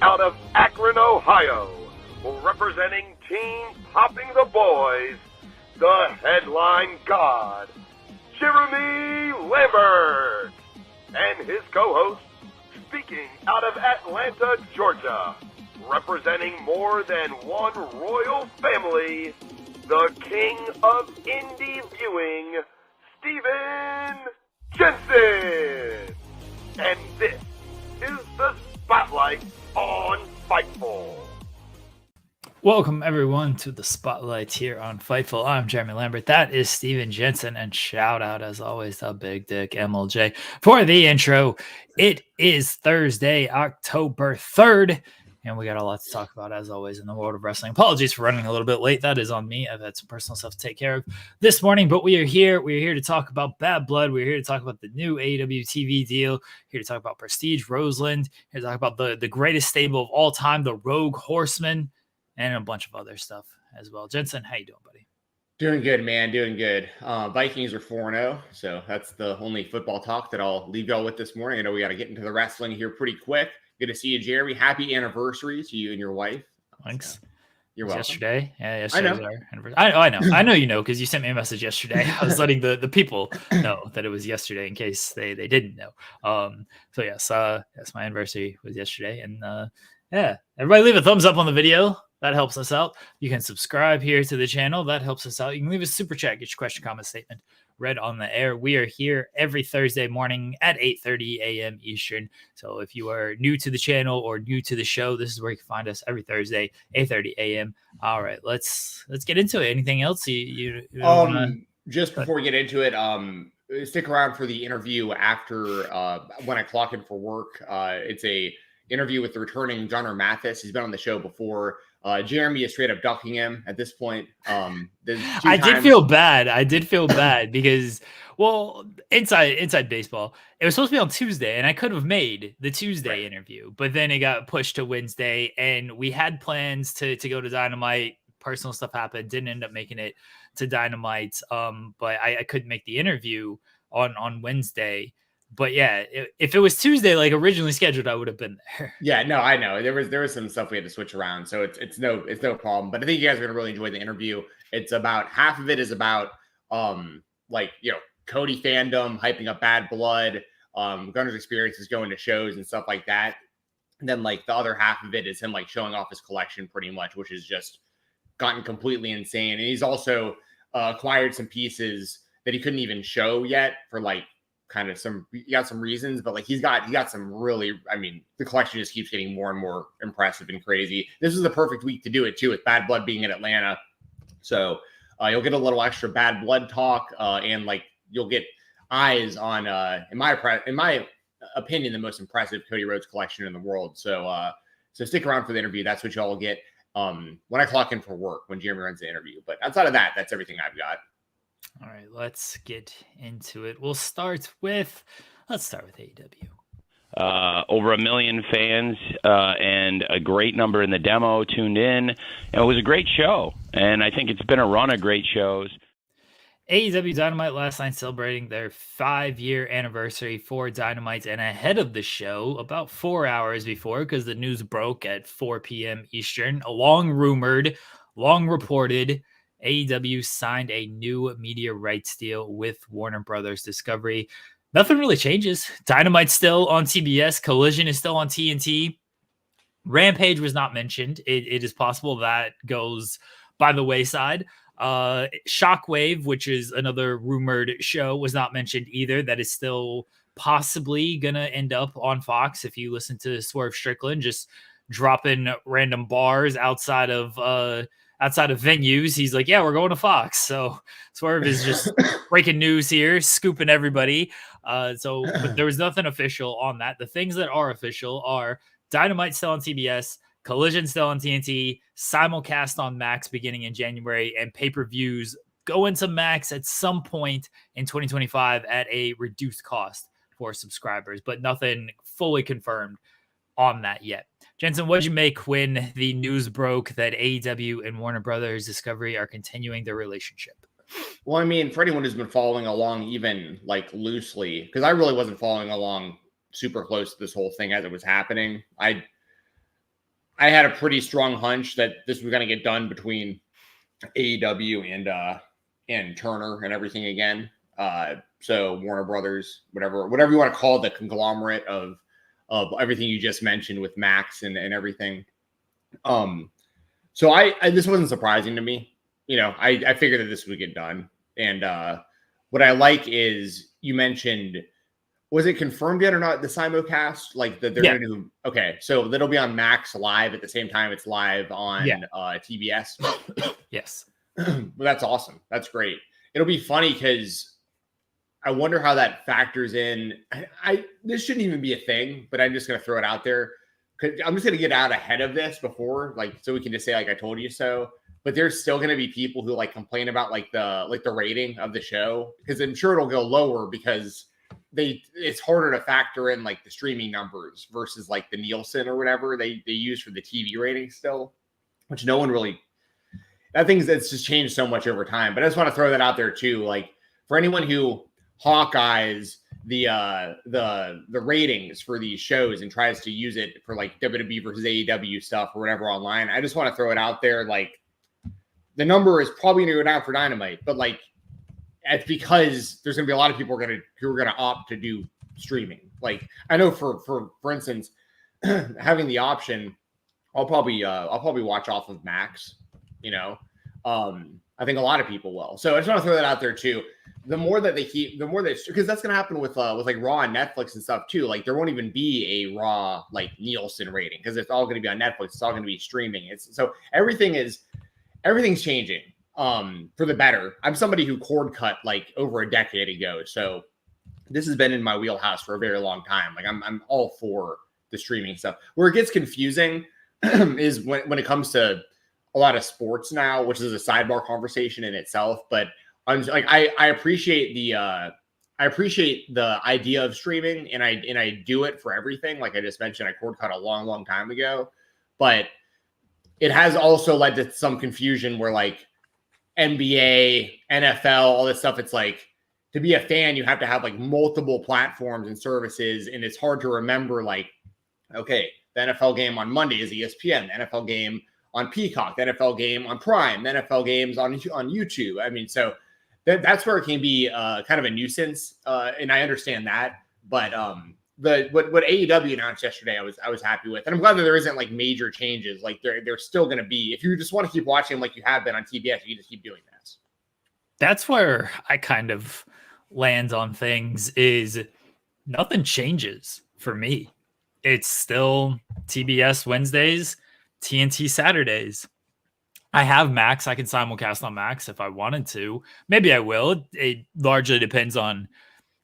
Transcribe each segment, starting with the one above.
out of Akron, Ohio, representing Team Popping the Boys, the headline god, Jeremy Lambert, and his co-host, speaking out of Atlanta, Georgia, representing more than one royal family, the king of indie viewing, Stephen Jensen. And this is the Spotlight on Fightful. Welcome, everyone, to the Spotlight here on Fightful. I'm Jeremy Lambert. That is Stephen Jensen. And shout out, as always, to Big Dick MLJ for the intro. It is Thursday, October 3rd. And we got a lot to talk about, as always, in the world of wrestling. Apologies for running a little bit late. That is on me. I've had some personal stuff to take care of this morning. But we are here. We're here to talk about Bad Blood. We're here to talk about the new AEW TV deal. Here to talk about Prestige Roseland. Here to talk about the greatest stable of all time, the Rogue Horsemen, and a bunch of other stuff as well. Jensen, how you doing, buddy? Doing good, man. Doing good. Vikings are 4-0, so that's the only football talk that I'll leave y'all with this morning. I know we got to get into the wrestling here pretty quick. Good to see you, Jeremy. Happy anniversary to you and your wife. Thanks. You're welcome. Yesterday. Yeah, yesterday was our anniversary. I know. I know you know because you sent me a message yesterday. I was letting the people know that it was yesterday in case they didn't know. So yes, my anniversary was yesterday. And yeah, everybody leave a thumbs up on the video. That helps us out. You can subscribe here to the channel. That helps us out. You can leave a super chat, get your question, comment, statement read on the air. We are here every Thursday morning at 8:30 a.m. Eastern. So if you are new to the channel or new to the show, this is where you can find us every Thursday, 8:30 a.m. All right, let's get into it. Anything else you just before we get into it, stick around for the interview after when I clock in for work. It's a interview with the returning Gunnar Mathis. He's been on the show before. Jeremy is straight up ducking him at this point. I did feel bad because, well, inside baseball, it was supposed to be on Tuesday, and I could have made the Tuesday interview, but then it got pushed to Wednesday, and we had plans to go to Dynamite. Personal stuff happened, didn't end up making it to Dynamite, but I couldn't make the interview on Wednesday. But yeah, if it was Tuesday like originally scheduled, I would have been there. Yeah, no, I know there was some stuff we had to switch around, so it's no problem. But I think you guys are gonna really enjoy the interview. It's about half of it is about Cody fandom, hyping up Bad Blood, Gunnar's experiences going to shows and stuff like that. And then like the other half of it is him like showing off his collection pretty much, which has just gotten completely insane. And he's also acquired some pieces that he couldn't even show yet for like. Kind of he got some reasons, but like he got some really, I mean, the collection just keeps getting more and more impressive and crazy. This is the perfect week to do it too, with Bad Blood being in Atlanta. So you'll get a little extra Bad Blood talk, and like you'll get eyes on, in my opinion, the most impressive Cody Rhodes collection in the world. So stick around for the interview. That's what y'all get when I clock in for work when Jeremy runs the interview. But outside of that, that's everything I've got. All right, let's get into it. We'll start with AEW. Over 1 million fans and a great number in the demo tuned in. And it was a great show, and I think it's been a run of great shows. AEW Dynamite last night celebrating their 5-year anniversary for Dynamite, and ahead of the show, about 4 hours before, because the news broke at 4 p.m. Eastern, a long-rumored, long-reported AEW signed a new media rights deal with Warner Brothers Discovery. Nothing really changes. Dynamite's still on TBS. Collision is still on TNT. Rampage was not mentioned. It is possible that goes by the wayside. Shockwave, which is another rumored show, was not mentioned either. That is still possibly going to end up on Fox if you listen to Swerve Strickland, just dropping random bars outside of venues. He's like, yeah, we're going to Fox. So Swerve is just breaking news here, scooping everybody. But there was nothing official on that. The things that are official are Dynamite still on TBS, Collision still on TNT, simulcast on Max beginning in January, and pay-per-views go into Max at some point in 2025 at a reduced cost for subscribers, but nothing fully confirmed on that yet. Jensen, what did you make when the news broke that AEW and Warner Brothers Discovery are continuing their relationship? Well, I mean, for anyone who's been following along even like loosely, because I really wasn't following along super close to this whole thing as it was happening. I had a pretty strong hunch that this was going to get done between AEW and Turner and everything again. So Warner Brothers, whatever you want to call the conglomerate of everything you just mentioned with Max and everything. So I this wasn't surprising to me. You know, I figured that this would get done. And what I like is you mentioned, was it confirmed yet or not, the simulcast? Like that they're going to do, okay, so that'll be on Max live at the same time it's live on TBS. Yes. Well, that's awesome. That's great. It'll be funny because I wonder how that factors in. This shouldn't even be a thing, but I'm just going to throw it out there. I'm just going to get out ahead of this before, like, so we can just say, like, I told you so. But there's still going to be people who like complain about like the rating of the show, because I'm sure it'll go lower because it's harder to factor in like the streaming numbers versus like the Nielsen or whatever they use for the TV rating still, which no one really. That thing's that's just changed so much over time. But I just want to throw that out there too. Like for anyone who Hawkeyes the ratings for these shows and tries to use it for like WWE versus AEW stuff or whatever online, I just want to throw it out there. Like the number is probably going to go down for Dynamite, but like it's because there's going to be a lot of people who are going to opt to do streaming. Like I know for instance, having the option, I'll probably watch off of Max. You know, I think a lot of people will. So I just want to throw that out there too. The more that they keep, the more that, because that's going to happen with like Raw and Netflix and stuff too. Like there won't even be a Raw like Nielsen rating because it's all going to be on Netflix. It's all going to be streaming. So everything's changing for the better. I'm somebody who cord cut like over a decade ago, so this has been in my wheelhouse for a very long time. Like I'm all for the streaming stuff. Where it gets confusing is when it comes to a lot of sports now, which is a sidebar conversation in itself. But I'm like, I appreciate the idea of streaming, and I do it for everything. Like I just mentioned, I cord cut a long time ago, but it has also led to some confusion where like NBA, NFL, all this stuff. It's like to be a fan, you have to have like multiple platforms and services, and it's hard to remember. Like, okay, the NFL game on Monday is ESPN, the NFL game on Peacock, the NFL game on Prime, the NFL games on YouTube. I mean, so that's where it can be kind of a nuisance, and I understand that. But what AEW announced yesterday, I was happy with, and I'm glad that there isn't like major changes. Like they're still going to be. If you just want to keep watching like you have been on TBS, you just keep doing this. That's where I kind of land on things. Is nothing changes for me. It's still TBS Wednesdays, TNT Saturdays. I have Max. I can simulcast on Max if I wanted to. Maybe I will. It largely depends on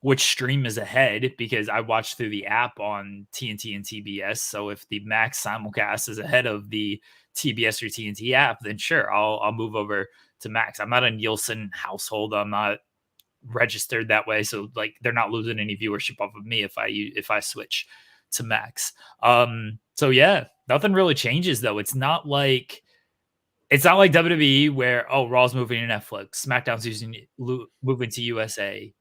which stream is ahead, because I watch through the app on TNT and TBS. So if the Max simulcast is ahead of the TBS or TNT app, then sure, I'll move over to Max. I'm not a Nielsen household. I'm not registered that way, so like they're not losing any viewership off of me if I switch to Max. So yeah, nothing really changes though. It's not like WWE where Raw's moving to Netflix, SmackDown's moving to USA,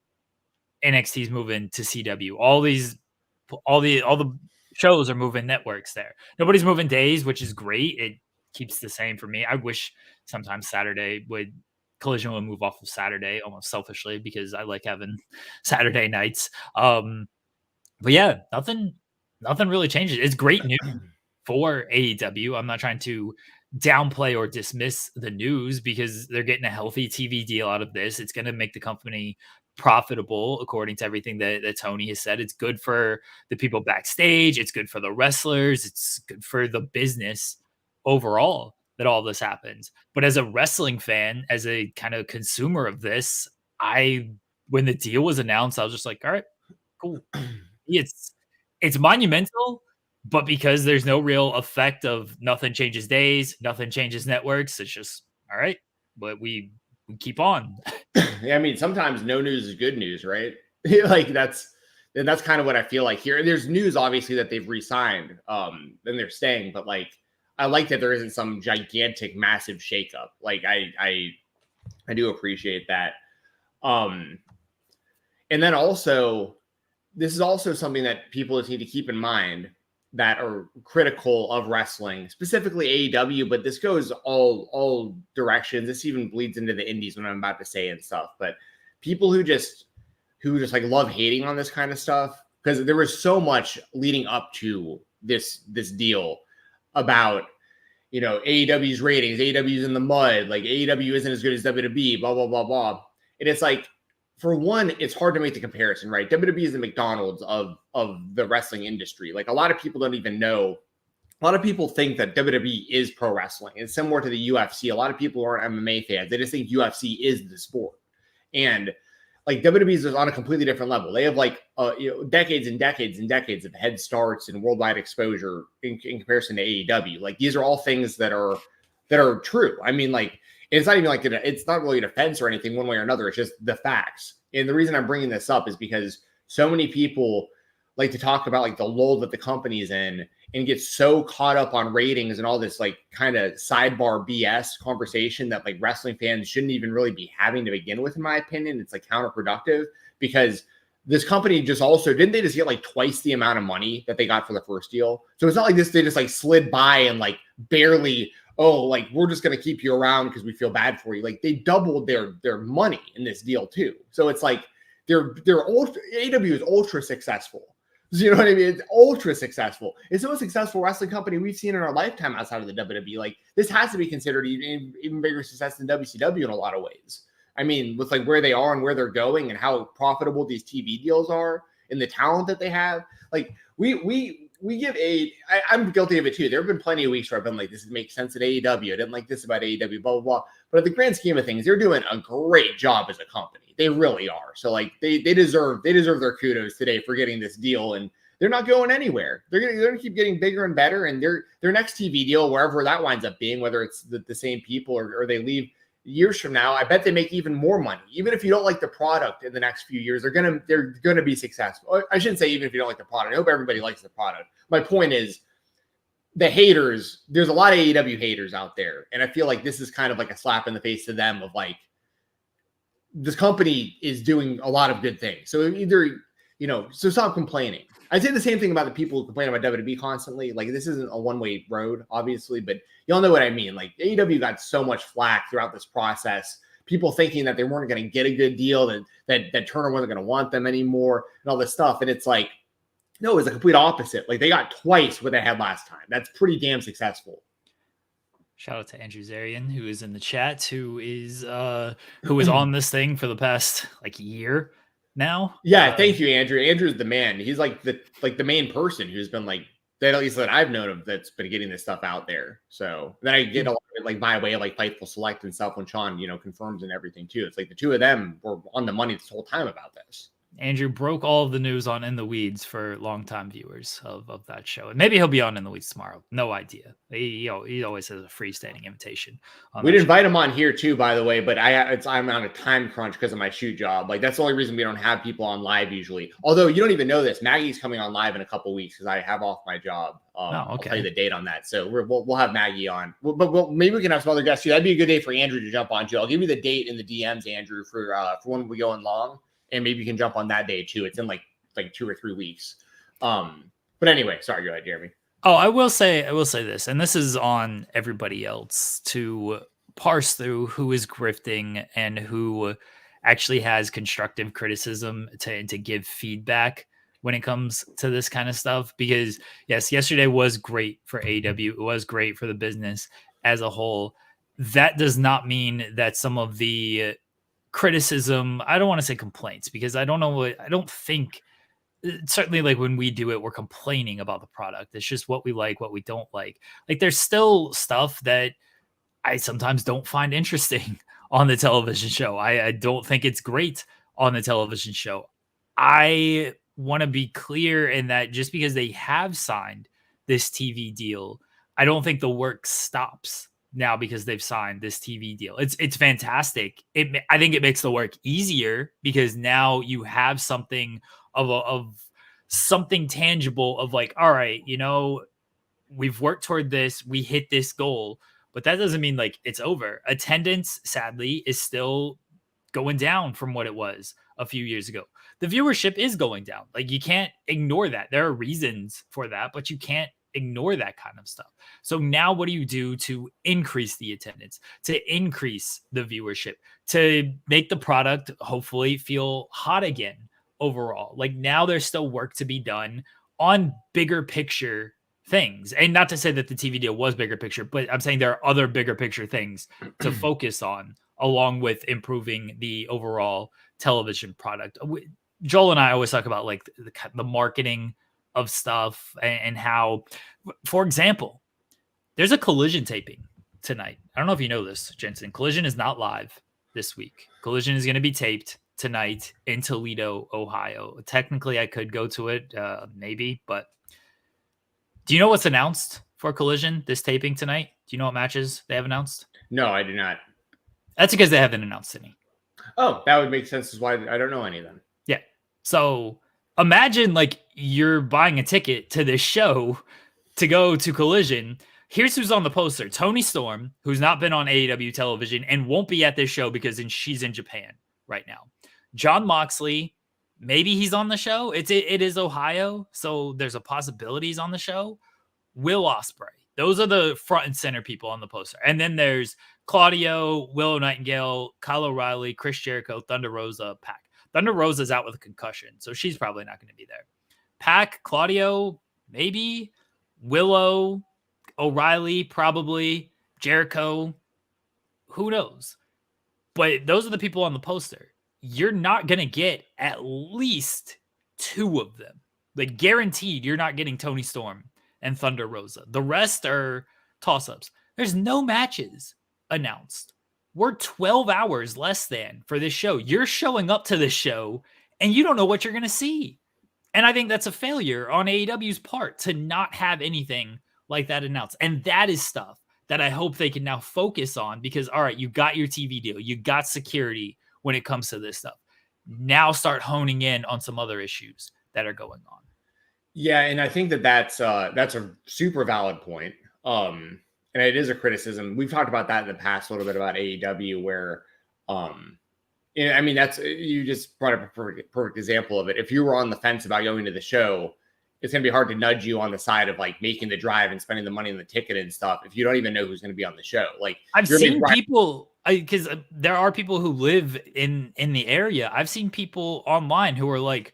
NXT's moving to CW. All the shows are moving networks there. Nobody's moving days, which is great. It keeps the same for me. I wish sometimes Collision would move off of Saturday, almost selfishly, because I like having Saturday nights. But yeah, nothing really changes. It's great news for AEW. I'm not trying to downplay or dismiss the news, because they're getting a healthy TV deal out of this. It's going to make the company profitable, according to everything that Tony has said. It's good for the people backstage. It's good for the wrestlers. It's good for the business overall that all this happens. But as a wrestling fan, as a kind of consumer of this, when the deal was announced, I was just like, all right, cool. It's monumental, but because there's no real effect of nothing changes days, nothing changes networks, it's just all right. But we keep on. Yeah, I mean, sometimes no news is good news, right? Like that's kind of what I feel like here. There's news, obviously, that they've re-signed, and they're staying, but like I like that there isn't some gigantic, massive shakeup. Like I do appreciate that. And then also, this is also something that people just need to keep in mind. that are critical of wrestling, specifically AEW, but this goes all directions. This even bleeds into the indies, what I'm about to say and stuff. But people who just like love hating on this kind of stuff, because there was so much leading up to this deal about, AEW's ratings, AEW's in the mud, like AEW isn't as good as WWE, blah, blah, blah, blah. And it's like, for one, it's hard to make the comparison, right? WWE is the McDonald's of the wrestling industry. Like, a lot of people don't even know. A lot of people think that WWE is pro wrestling. It's similar to the UFC. A lot of people aren't MMA fans. They just think UFC is the sport. And like, WWE is on a completely different level. They have like decades and decades and decades of head starts and worldwide exposure in comparison to AEW. Like, these are all things that are true. I mean, like, it's not even like it's not really a defense or anything one way or another. It's just the facts. And the reason I'm bringing this up is because so many people like to talk about like the lull that the company's in and get so caught up on ratings and all this like kind of sidebar BS conversation that like wrestling fans shouldn't even really be having to begin with, in my opinion. It's like counterproductive, because this company just also, didn't they just get like twice the amount of money that they got for the first deal? So it's not like this, they just like slid by and like barely, oh, like, we're just going to keep you around because we feel bad for you. Like, they doubled their money in this deal too. So it's like AEW is ultra successful. So, you know what I mean? It's ultra successful. It's the most successful wrestling company we've seen in our lifetime outside of the WWE. Like, this has to be considered even bigger success than WCW in a lot of ways. I mean, with like where they are and where they're going and how profitable these TV deals are and the talent that they have. Like, we give I'm guilty of it too. There have been plenty of weeks where I've been like, this makes sense at AEW. I didn't like this about AEW, blah, blah, blah. But at the grand scheme of things, they're doing a great job as a company. They really are. So like they deserve their kudos today for getting this deal, and they're not going anywhere. They're gonna keep getting bigger and better. And their next TV deal, wherever that winds up being, whether it's the same people or they leave years from now, I bet they make even more money. Even if you don't like the product in the next few years, they're gonna be successful. I shouldn't say even if you don't like the product. I hope everybody likes the product. My point is, the haters, there's a lot of AEW haters out there, and I feel like this is kind of like a slap in the face to them of like, this company is doing a lot of good things. So either, so stop complaining. I'd say the same thing about the people who complain about WWE constantly. Like, this isn't a one-way road, obviously, but y'all know what I mean. Like, AEW got so much flack throughout this process. People thinking that they weren't going to get a good deal, that Turner wasn't going to want them anymore, and all this stuff. And it's like, no, it's the complete opposite. Like, they got twice what they had last time. That's pretty damn successful. Shout out to Andrew Zarian, who is in the chat, who is on this thing for the past like year now. Yeah, thank you, Andrew. Andrew's the man. He's like the main person who's been like, that, at least that I've known of, that's been getting this stuff out there. So then I get a lot of it like my way of like Fightful Select and stuff when Sean, confirms and everything too. It's like the two of them were on the money this whole time about this. Andrew broke all of the news on In the Weeds for longtime viewers of that show. And maybe he'll be on In the Weeds tomorrow. No idea. He always has a freestanding invitation. We'd invite him on here too, by the way, but I'm on a time crunch because of my shoot job. Like, that's the only reason we don't have people on live usually. Although you don't even know this, Maggie's coming on live in a couple weeks because I have off my job. Okay. I'll tell you the date on that. So we'll have Maggie on. But maybe we can have some other guests too. That'd be a good day for Andrew to jump on too. I'll give you the date in the DMs, Andrew, for when we go in long. And maybe you can jump on that day too. It's in like 2 or 3 weeks. But anyway, sorry, go ahead, Jeremy. Oh, I will say this, and this is on everybody else to parse through who is grifting and who actually has constructive criticism to give feedback when it comes to this kind of stuff. Because yes, yesterday was great for AEW. It was great for the business as a whole. That does not mean that some of the criticism, I don't want to say complaints, because I don't think, certainly like when we do it, we're complaining about the product. It's just what we like, what we don't like. Like, there's still stuff that I sometimes don't find interesting on the television show. I don't think it's great on the television show. I want to be clear in that just because they have signed this TV deal, I don't think the work stops now because they've signed this TV deal. It's fantastic. I think it makes the work easier because now you have something of something tangible of like, all right, we've worked toward this, we hit this goal, but that doesn't mean like it's over. Attendance, sadly, is still going down from what it was a few years ago. The viewership is going down. Like, you can't ignore that. There are reasons for that, but you can't ignore that kind of stuff. So now what do you do to increase the attendance, to increase the viewership, to make the product hopefully feel hot again overall? Like, now there's still work to be done on bigger picture things. And not to say that the TV deal was bigger picture, but I'm saying there are other bigger picture things to focus on, along with improving the overall television product. Joel and I always talk about like the marketing of stuff and how, for example, there's a Collision taping tonight. I don't know if you know this, Jensen. Collision is not live this week. Collision is going to be taped tonight in Toledo, Ohio. Technically, I could go to it, maybe, but do you know what's announced for Collision, this taping tonight? Do you know what matches they have announced? No, I do not. That's because they haven't announced any. Oh, that would make sense. Is why I don't know any of them. Yeah. So imagine like you're buying a ticket to this show to go to Collision. Here's who's on the poster. Toni Storm, who's not been on AEW television and won't be at this show because she's in Japan right now. Jon Moxley, maybe he's on the show. It is Ohio, so there's a possibility he's on the show. Will Ospreay. Those are the front and center people on the poster. And then there's Claudio, Willow Nightingale, Kyle O'Reilly, Chris Jericho, Thunder Rosa, Pac. Thunder Rosa's out with a concussion, so she's probably not going to be there. Pac, Claudio, maybe. Willow, O'Reilly, probably. Jericho, who knows? But those are the people on the poster. You're not going to get at least two of them. Like, guaranteed, you're not getting Toni Storm and Thunder Rosa. The rest are toss-ups. There's no matches announced. We're 12 hours less than for this show. You're showing up to this show and you don't know what you're going to see. And I think that's a failure on AEW's part to not have anything like that announced. And that is stuff that I hope they can now focus on because, all right, you got your TV deal. You got security when it comes to this stuff. Now start honing in on some other issues that are going on. Yeah, and I think that's a super valid point. And it is a criticism. We've talked about that in the past a little bit about AEW, where, I mean, you just brought up a perfect example of it. If you were on the fence about going to the show, it's going to be hard to nudge you on the side of like making the drive and spending the money on the ticket and stuff if you don't even know who's going to be on the show. Like, I've seen people, because there are people who live in the area. I've seen people online who are like,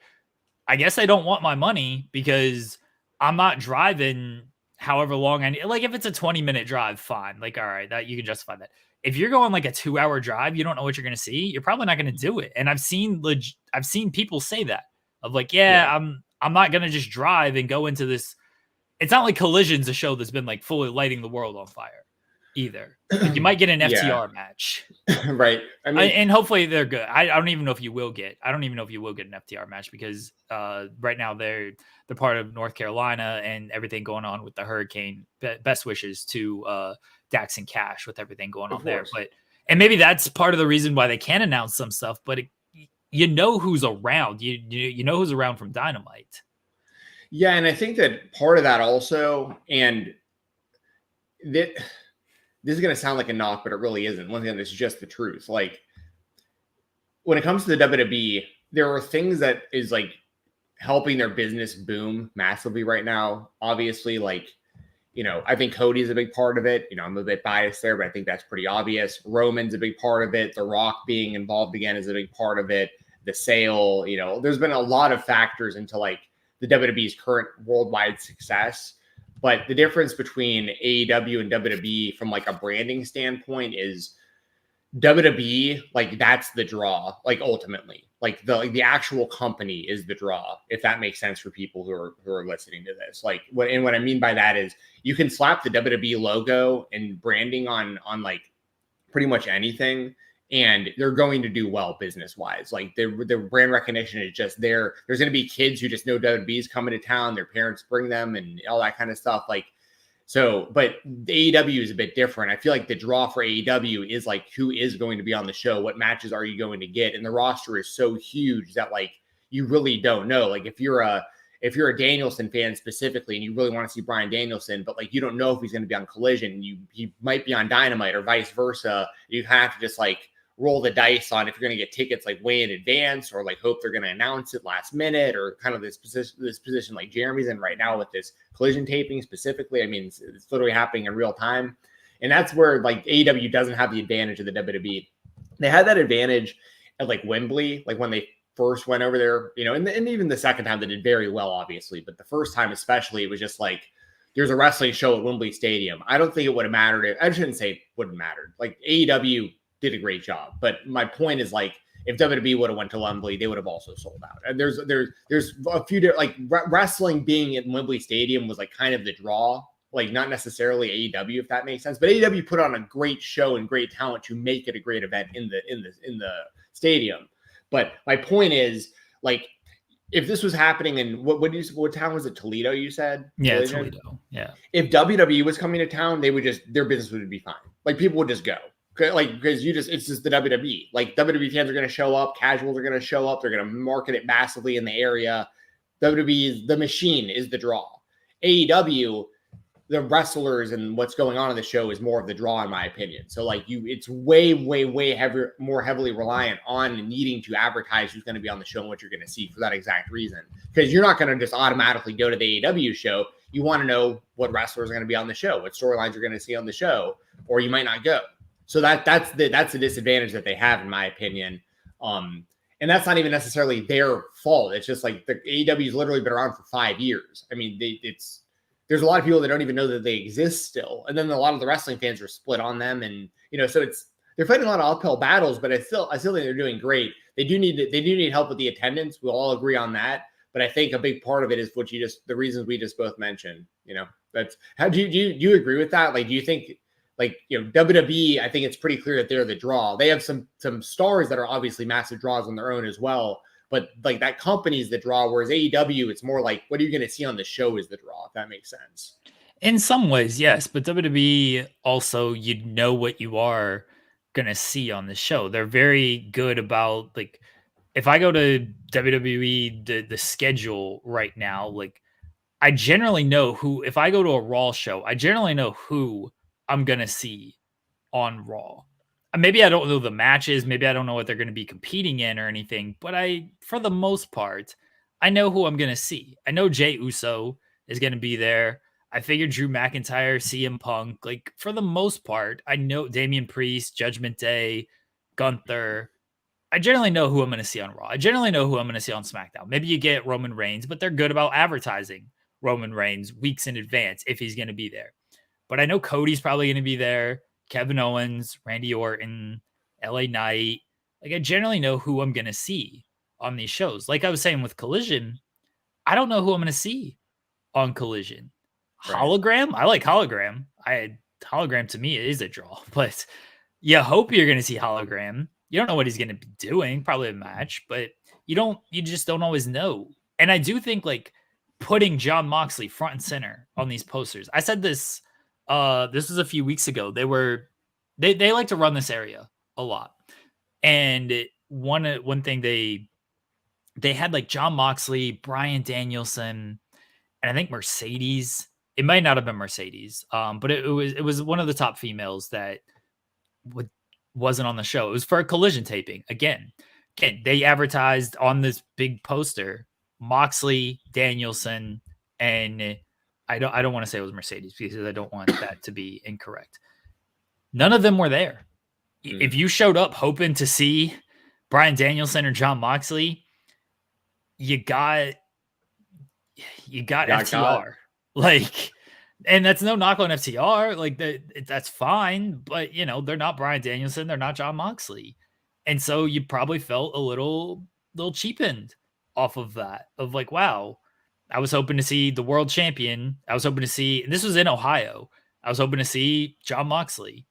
I guess I don't want my money because I'm not driving however long I need. Like, if it's a 20-minute drive, fine. Like, all right, that you can justify that. If you're going like a 2-hour drive, you don't know what you're going to see. You're probably not going to do it. And I've seen people say that of like, I'm not going to just drive and go into this. It's not like Collision's a show that's been like fully lighting the world on fire either. Like, you might get an FTR match. Right. I mean, and hopefully they're good. I don't even know if you will get an FTR match because right now they're part of North Carolina and everything going on with the hurricane. Best wishes to Dax and Cash with everything going on there. And maybe that's part of the reason why they can announce some stuff, but you know who's around. You know who's around from Dynamite. Yeah, and I think that part of that also, and this is going to sound like a knock, but it really isn't. Once again, it's just the truth. Like, when it comes to the WWE, there are things that is like helping their business boom massively right now. Obviously, like, I think Cody is a big part of it. I'm a bit biased there, but I think that's pretty obvious. Roman's a big part of it. The Rock being involved again is a big part of it. The sale, there's been a lot of factors into like the WWE's current worldwide success. But the difference between AEW and WWE from like a branding standpoint is WWE, like, that's the draw, like, ultimately. Like, the actual company is the draw, if that makes sense for people who are listening to this. Like, what I mean by that is you can slap the WWE logo and branding on like pretty much anything, and they're going to do well business-wise. Like, their brand recognition is just there. There's going to be kids who just know WWE's coming to town. Their parents bring them and all that kind of stuff. Like, so, but the AEW is a bit different. I feel like the draw for AEW is like, who is going to be on the show? What matches are you going to get? And the roster is so huge that like, you really don't know. Like, if you're a Danielson fan specifically, and you really want to see Bryan Danielson, but like, you don't know if he's going to be on Collision, he might be on Dynamite or vice versa. You have to just like roll the dice on if you're going to get tickets like way in advance, or like hope they're going to announce it last minute, or kind of this position like Jeremy's in right now with this Collision taping specifically. I mean, it's literally happening in real time. And that's where like AEW doesn't have the advantage of the WWE. They had that advantage at like Wembley, like when they first went over there, you know, and even the second time they did very well, obviously. But the first time especially, it was just like, there's a wrestling show at Wembley Stadium. I don't think it would have mattered. I shouldn't say it wouldn't matter. Like AEW did a great job. But my point is like, if WWE would have went to Wembley, they would have also sold out. And there's a few different, like wrestling being at Wembley Stadium was like kind of the draw. Like not necessarily AEW, if that makes sense, but AEW put on a great show and great talent to make it a great event in the stadium. But my point is, like, if this was happening in what town was it? Toledo, you said? Yeah, Toledo. Yeah. If WWE was coming to town, they would their business would be fine. Like people would just go, like because it's just the WWE. Like WWE fans are going to show up, casuals are going to show up, they're going to market it massively in the area. WWE is the machine, is the draw. AEW, the wrestlers and what's going on in the show is more of the draw, in my opinion. So like it's way more heavily reliant on needing to advertise who's going to be on the show and what you're going to see for that exact reason. Because you're not going to just automatically go to the AEW show. You want to know what wrestlers are going to be on the show, what storylines you're going to see on the show, or you might not go. So that's the disadvantage that they have, in my opinion. And that's not even necessarily their fault. It's just like the AEW has literally been around for 5 years. I mean, there's a lot of people that don't even know that they exist still. And then a lot of the wrestling fans are split on them. And, you know, so they're fighting a lot of uphill battles, but I still think they're doing great. They do need help with the attendance. We'll all agree on that. But I think a big part of it is the reasons we just both mentioned, you know, that's how do you agree with that? Like, do you think like, you know, WWE, I think it's pretty clear that they're the draw. They have some stars that are obviously massive draws on their own as well. But like that company's the draw, whereas AEW, it's more like what are you going to see on the show is the draw, if that makes sense. In some ways, yes. But WWE also, you know what you are going to see on the show. They're very good about, like, if I go to WWE, the schedule right now, like, I generally know who, if I go to a Raw show, I generally know who I'm going to see on Raw. Maybe I don't know the matches. Maybe I don't know what they're going to be competing in or anything. But for the most part, I know who I'm going to see. I know Jey Uso is going to be there. I figured Drew McIntyre, CM Punk. Like, for the most part, I know Damian Priest, Judgment Day, Gunther. I generally know who I'm going to see on Raw. I generally know who I'm going to see on SmackDown. Maybe you get Roman Reigns, but they're good about advertising Roman Reigns weeks in advance if he's going to be there. But I know Cody's probably going to be there. Kevin Owens, Randy Orton, LA Knight. Like, I generally know who I'm going to see on these shows. Like I was saying with Collision, I don't know who I'm going to see on Collision. Right. Hologram? I like Hologram. Hologram to me is a draw, but you hope you're going to see Hologram. You don't know what he's going to be doing, probably a match, but you just don't always know. And I do think like putting Jon Moxley front and center on these posters. I said this was a few weeks ago. They like to run this area a lot. And one thing they had like Jon Moxley, Bryan Danielson, and I think Mercedes. It might not have been Mercedes, but it was one of the top females that wasn't on the show. It was for a Collision taping. Again, they advertised on this big poster Moxley, Danielson, and I don't want to say it was Mercedes because I don't want that to be incorrect. None of them were there. If you showed up hoping to see Bryan Danielson or Jon Moxley, you got FTR. Like, and that's no knock on FTR. Like that's fine, but you know, they're not Bryan Danielson, they're not Jon Moxley. And so you probably felt a little cheapened off of that, of like, wow, I was hoping to see the world champion. I was hoping to see, and this was in Ohio. I was hoping to see Jon Moxley.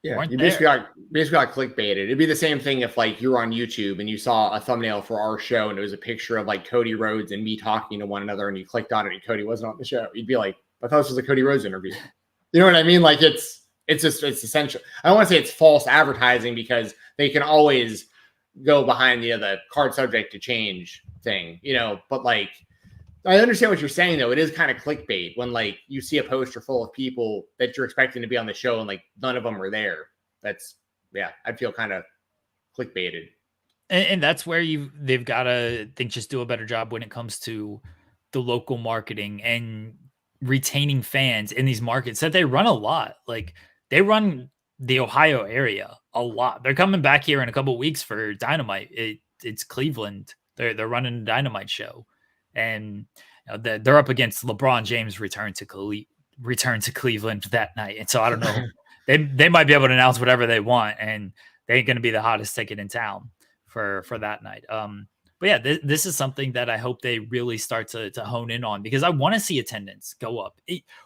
Yeah, you basically got clickbaited. It'd be the same thing if like you were on YouTube and you saw a thumbnail for our show and it was a picture of like Cody Rhodes and me talking to one another and you clicked on it and Cody wasn't on the show. You'd be like, I thought this was a Cody Rhodes interview. You know what I mean? Like it's essential. I don't want to say it's false advertising because they can always go behind the card subject to change thing, you know, but like, I understand what you're saying, though. It is kind of clickbait when, like, you see a poster full of people that you're expecting to be on the show and, like, none of them are there. I'd feel kind of clickbaited. And that's where they've got to just do a better job when it comes to the local marketing and retaining fans in these markets that they run a lot. Like they run the Ohio area a lot. They're coming back here in a couple of weeks for Dynamite. It's Cleveland. They're running a Dynamite show, and they're up against LeBron James' return to Cleveland that night. And so I don't know. they might be able to announce whatever they want, and they ain't going to be the hottest ticket in town for that night. But yeah, this is something that I hope they really start to hone in on, because I want to see attendance go up.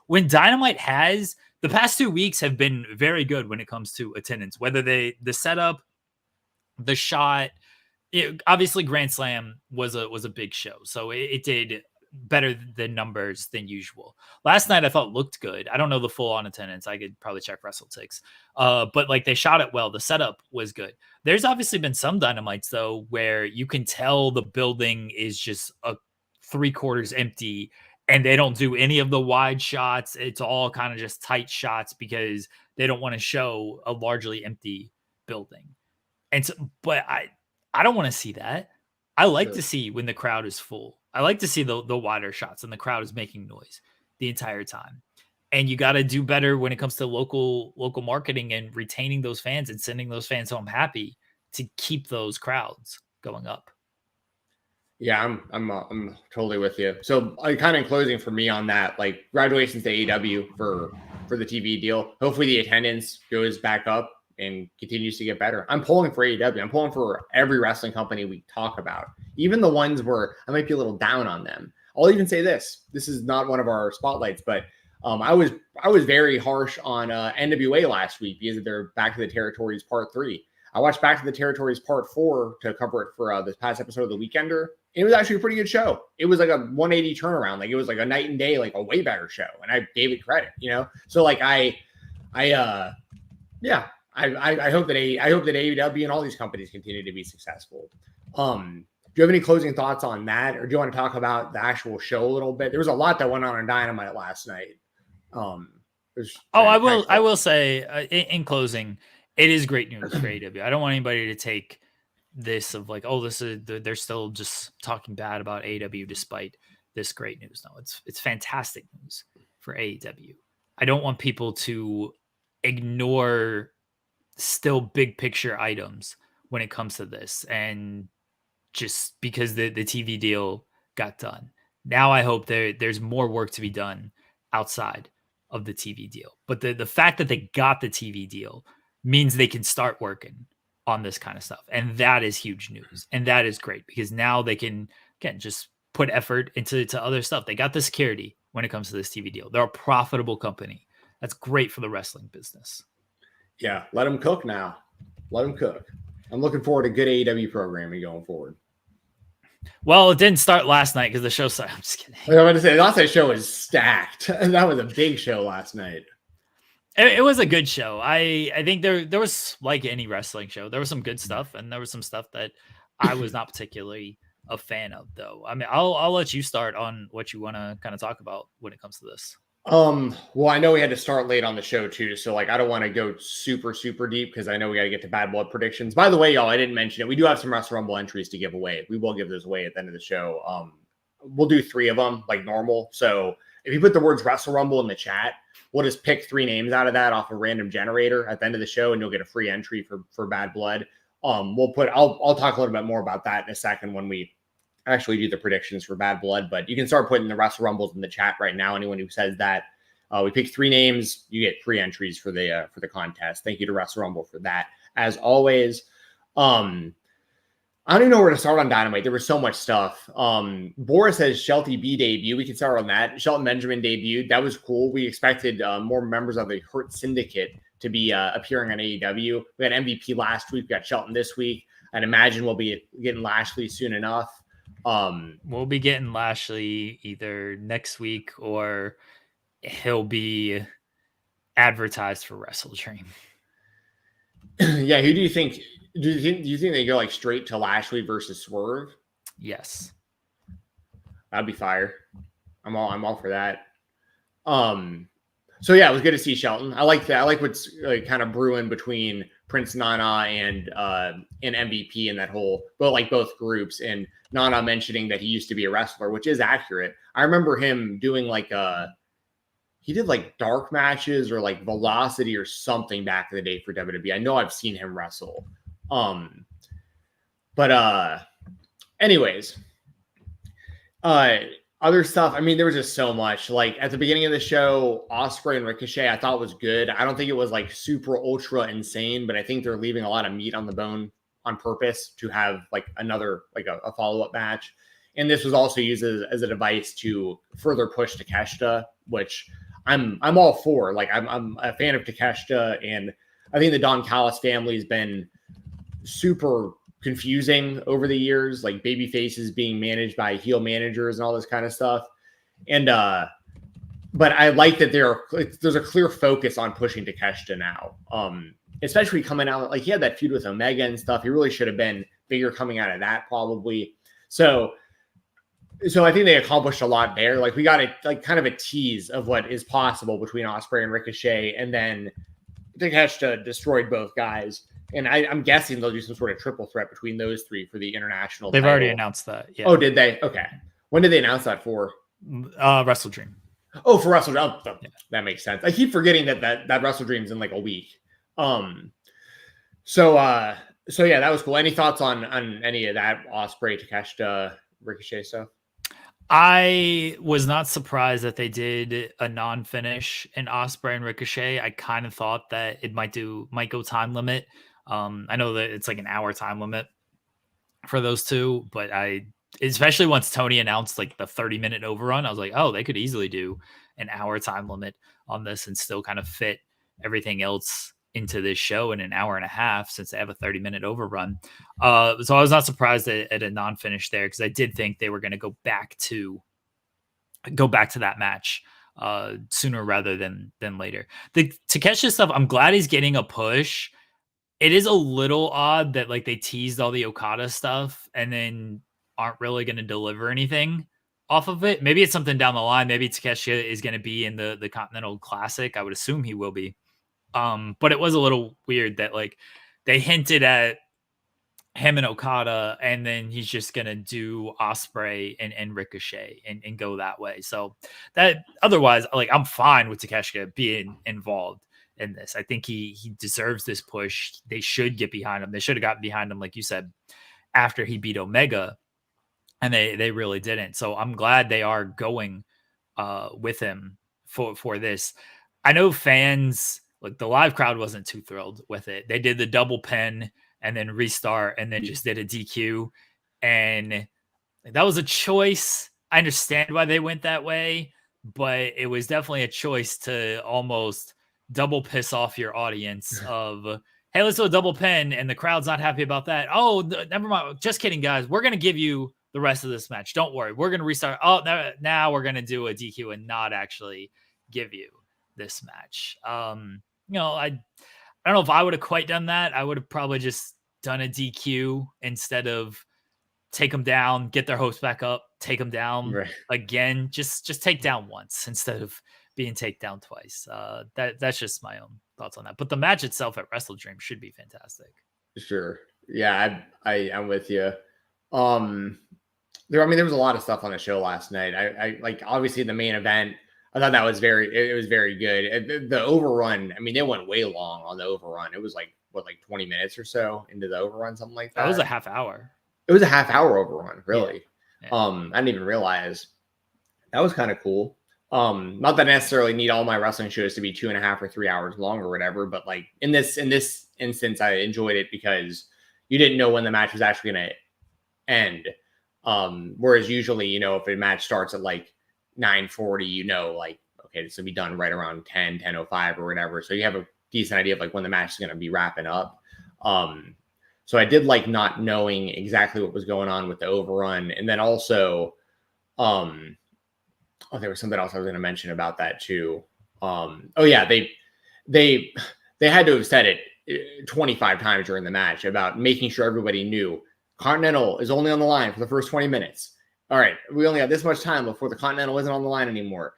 When Dynamite has, the past 2 weeks have been very good when it comes to attendance, whether the setup, the shot, obviously Grand Slam was a big show. So it did better than numbers than usual. Last night I thought looked good. I don't know the full on attendance. I could probably check WrestleTix. But like they shot it well. The setup was good. There's obviously been some Dynamites though where you can tell the building is just a 3/4 empty and they don't do any of the wide shots. It's all kind of just tight shots because they don't want to show a largely empty building. And so, but I don't want to see that. I like to see when the crowd is full. I like to see the wider shots and the crowd is making noise the entire time. And you got to do better when it comes to local marketing and retaining those fans and sending those fans home happy to keep those crowds going up. Yeah, I'm totally with you. So, kind of in closing for me on that, like congratulations to AEW for the TV deal. Hopefully, the attendance goes back up and continues to get better. I'm pulling for AEW. I'm pulling for every wrestling company we talk about, even the ones where I might be a little down on them. I'll even say this. This is not one of our spotlights, but I was very harsh on NWA last week because they're Back to the Territories Part 3. I watched Back to the Territories Part 4 to cover it for this past episode of The Weekender. It was actually a pretty good show. It was like a 180 turnaround. Like it was like a night and day, like a way better show. And I gave it credit, So like I hope that AEW and all these companies continue to be successful. Do you have any closing thoughts on that, or do you want to talk about the actual show a little bit? There was a lot that went on Dynamite last night. I will say in closing, it is great news for AEW. I don't want anybody to take this of like, oh, they're still just talking bad about AEW despite this great news. No, it's fantastic news for AEW. I don't want people to ignore still big picture items when it comes to this, and just because the TV deal got done. Now I hope there's more work to be done outside of the TV deal. But the fact that they got the TV deal means they can start working on this kind of stuff. And that is huge news. And that is great because now they can, again, just put effort into other stuff. They got the security when it comes to this TV deal. They're a profitable company. That's great for the wrestling business. Yeah, let them cook now. Let them cook. I'm looking forward to good AEW programming going forward. Well, it didn't start last night because the show started. I'm just kidding. I was going to say, last night's show was stacked. That was a big show last night. It was a good show. I think there was, like any wrestling show, there was some good stuff, and there was some stuff that I was not particularly a fan of, though. I mean, I'll let you start on what you want to kind of talk about when it comes to this. Well, I know we had to start late on the show too, so like I don't want to go super deep because I know we got to get to Bad Blood predictions. By the way, y'all, I didn't mention it. We do have some Wrestle Rumble entries to give away. We will give those away at the end of the show. We'll do 3 of them like normal. So if you put the words Wrestle Rumble in the chat, we'll just pick 3 names out of that off a random generator at the end of the show, and you'll get a free entry for Bad Blood. I'll talk a little bit more about that in a second when we actually do the predictions for Bad Blood, but you can start putting the Wrestle Rumbles in the chat right now. Anyone who says that we pick 3 names, you get 3 entries for the contest. Thank you to Wrestle Rumble for that. As always, I don't even know where to start on Dynamite. There was so much stuff. Boris says Shelty B debut. We can start on that. Shelton Benjamin debuted. That was cool. We expected more members of the Hurt Syndicate to be appearing on AEW. We had MVP last week. We got Shelton this week. I'd imagine we'll be getting Lashley soon enough. We'll be getting Lashley either next week or he'll be advertised for Wrestle Dream. Yeah, who do you think? Do you think they go like straight to Lashley versus Swerve? Yes, that'd be fire. I'm all for that. So yeah, it was good to see Shelton. I like that. I like what's kind of brewing between Prince Nana and MVP in that whole, well, like both groups, and Nana mentioning that he used to be a wrestler, which is accurate. I remember him doing like he did like dark matches or like Velocity or something back in the day for WWE. I know I've seen him wrestle. But anyways, other stuff. I mean, there was just so much. Like at the beginning of the show, Ospreay and Ricochet, I thought was good. I don't think it was like super ultra insane, but I think they're leaving a lot of meat on the bone on purpose to have like another, like a follow-up match. And this was also used as a device to further push Takeshita, which I'm all for. Like I'm a fan of Takeshita, and I think the Don Callis family has been super confusing over the years, like baby faces being managed by heel managers and all this kind of stuff. And but I like that there's a clear focus on pushing Takeshita now. Especially coming out, like he had that feud with Omega and stuff. He really should have been bigger coming out of that, probably. So I think they accomplished a lot there. Like we got like kind of a tease of what is possible between Ospreay and Ricochet, and then Takeshita destroyed both guys. And I'm guessing they'll do some sort of triple threat between those three for the international They've title. already announced that. Yeah. Oh, did they? Okay. When did they announce that for? Wrestle Dream. Oh, for Wrestle Dream. Oh, yeah. That makes sense. I keep forgetting that Wrestle Dream's in like a week. So yeah, that was cool. Any thoughts on any of that Ospreay, Takeshita, Ricochet stuff? I was not surprised that they did a non-finish in Ospreay and Ricochet. I kind of thought that it might go time limit. I know that it's like an hour time limit for those two, but especially once Tony announced like the 30-minute overrun, I was like, oh, they could easily do an hour time limit on this and still kind of fit everything else into this show in an hour and a half, since they have a 30-minute overrun. So I was not surprised at a non-finish there, because I did think they were going to go back to that match sooner rather than later. The Takeshita stuff, I'm glad he's getting a push. It is a little odd that like they teased all the Okada stuff and then aren't really going to deliver anything off of it. Maybe it's something down the line. Maybe Takeshita is going to be in the Continental Classic. I would assume he will be. But it was a little weird that like they hinted at him and Okada, and then he's just gonna do Ospreay and Ricochet and go that way. So that otherwise, like I'm fine with Takeshita being involved in this. I think he deserves this push. They should get behind him. They should have gotten behind him, like you said, after he beat Omega, and they really didn't. So I'm glad they are going with him for this. I know fans. Like the live crowd wasn't too thrilled with it. They did the double pin and then restart and then just did a DQ. And that was a choice. I understand why they went that way, but it was definitely a choice to almost double piss off your audience of, hey, let's do a double pin. And the crowd's not happy about that. Oh, never mind. Just kidding, guys. We're going to give you the rest of this match. Don't worry. We're going to restart. Oh, now we're going to do a DQ and not actually give you this match. I don't know if I would have quite done that. I would have probably just done a DQ instead of take them down, get their host back up, take them down again. Just take down once instead of being take down twice. That's just my own thoughts on that. But the match itself at Wrestle Dream should be fantastic. Sure. Yeah, I'm with you. There was a lot of stuff on the show last night. I like obviously the main event. I thought that was very good. The overrun, I mean, they went way long on the overrun. It was like 20 minutes or so into the overrun, something like that. That was a half hour. It was a half hour overrun, really. Yeah. I didn't even realize. That was kind of cool. Not that I necessarily need all my wrestling shows to be 2.5 or 3 hours long or whatever, but like in this instance, I enjoyed it because you didn't know when the match was actually going to end. Whereas usually, if a match starts at like 9:40, like, okay, this will be done right around 10:05 or whatever. So you have a decent idea of like when the match is going to be wrapping up. So I did like not knowing exactly what was going on with the overrun. And then also, there was something else I was going to mention about that too. They had to have said it 25 times during the match about making sure everybody knew Continental is only on the line for the first 20 minutes. All right, we only have this much time before the Continental isn't on the line anymore.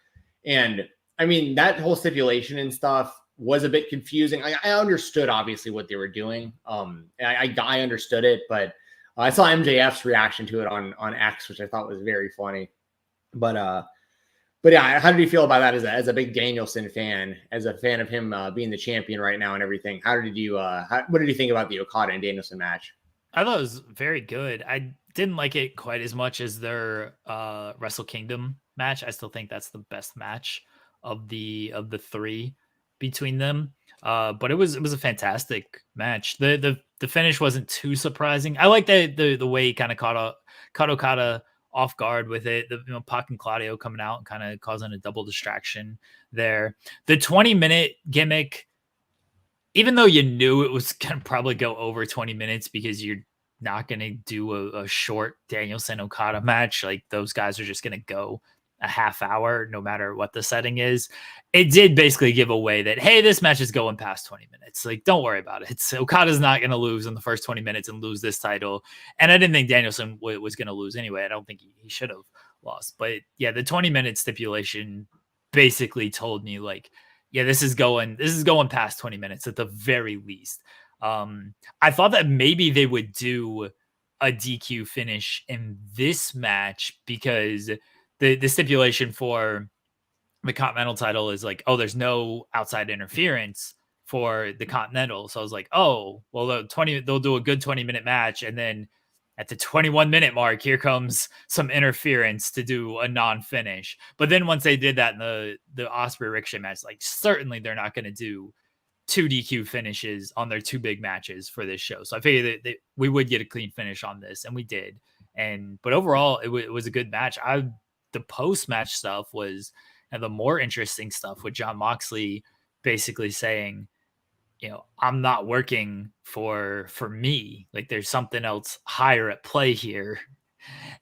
And I mean, that whole stipulation and stuff was a bit confusing. I understood obviously what they were doing. And I understood it, but I saw MJF's reaction to it on X, which I thought was very funny. But yeah, how did you feel about that as a big Danielson fan, as a fan of him being the champion right now and everything? What did you think about the Okada and Danielson match? I thought it was very good. I didn't like it quite as much as their Wrestle Kingdom match. I still think that's the best match of the three between them. But it was a fantastic match. The finish wasn't too surprising. I like the way he kind of caught Okada off guard with it. Pac and Claudio coming out and kind of causing a double distraction there. The 20-minute gimmick, even though you knew it was going to probably go over 20 minutes because you're not going to do a short Danielson Okada match, like those guys are just going to go a half hour no matter what the setting is. It did basically give away that, hey, this match is going past 20 minutes. Like, don't worry about it. Okada's not going to lose in the first 20 minutes and lose this title. And I didn't think Danielson was going to lose anyway. I don't think he should have lost. But yeah, the 20-minute stipulation basically told me, like, yeah, this is going past 20 minutes at the very least. I thought that maybe they would do a DQ finish in this match because the stipulation for the Continental title is like, oh, there's no outside interference for the Continental. So I was like, oh, well, they'll do a good 20-minute match. And then at the 21-minute mark, here comes some interference to do a non-finish. But then once they did that in the Ospreay Ricochet match, like certainly they're not going to do 2 DQ finishes on their 2 big matches for this show. So I figured that we would get a clean finish on this, and we did. But overall, it was a good match. The post-match stuff was the more interesting stuff with Jon Moxley basically saying, I'm not working for me. Like there's something else higher at play here.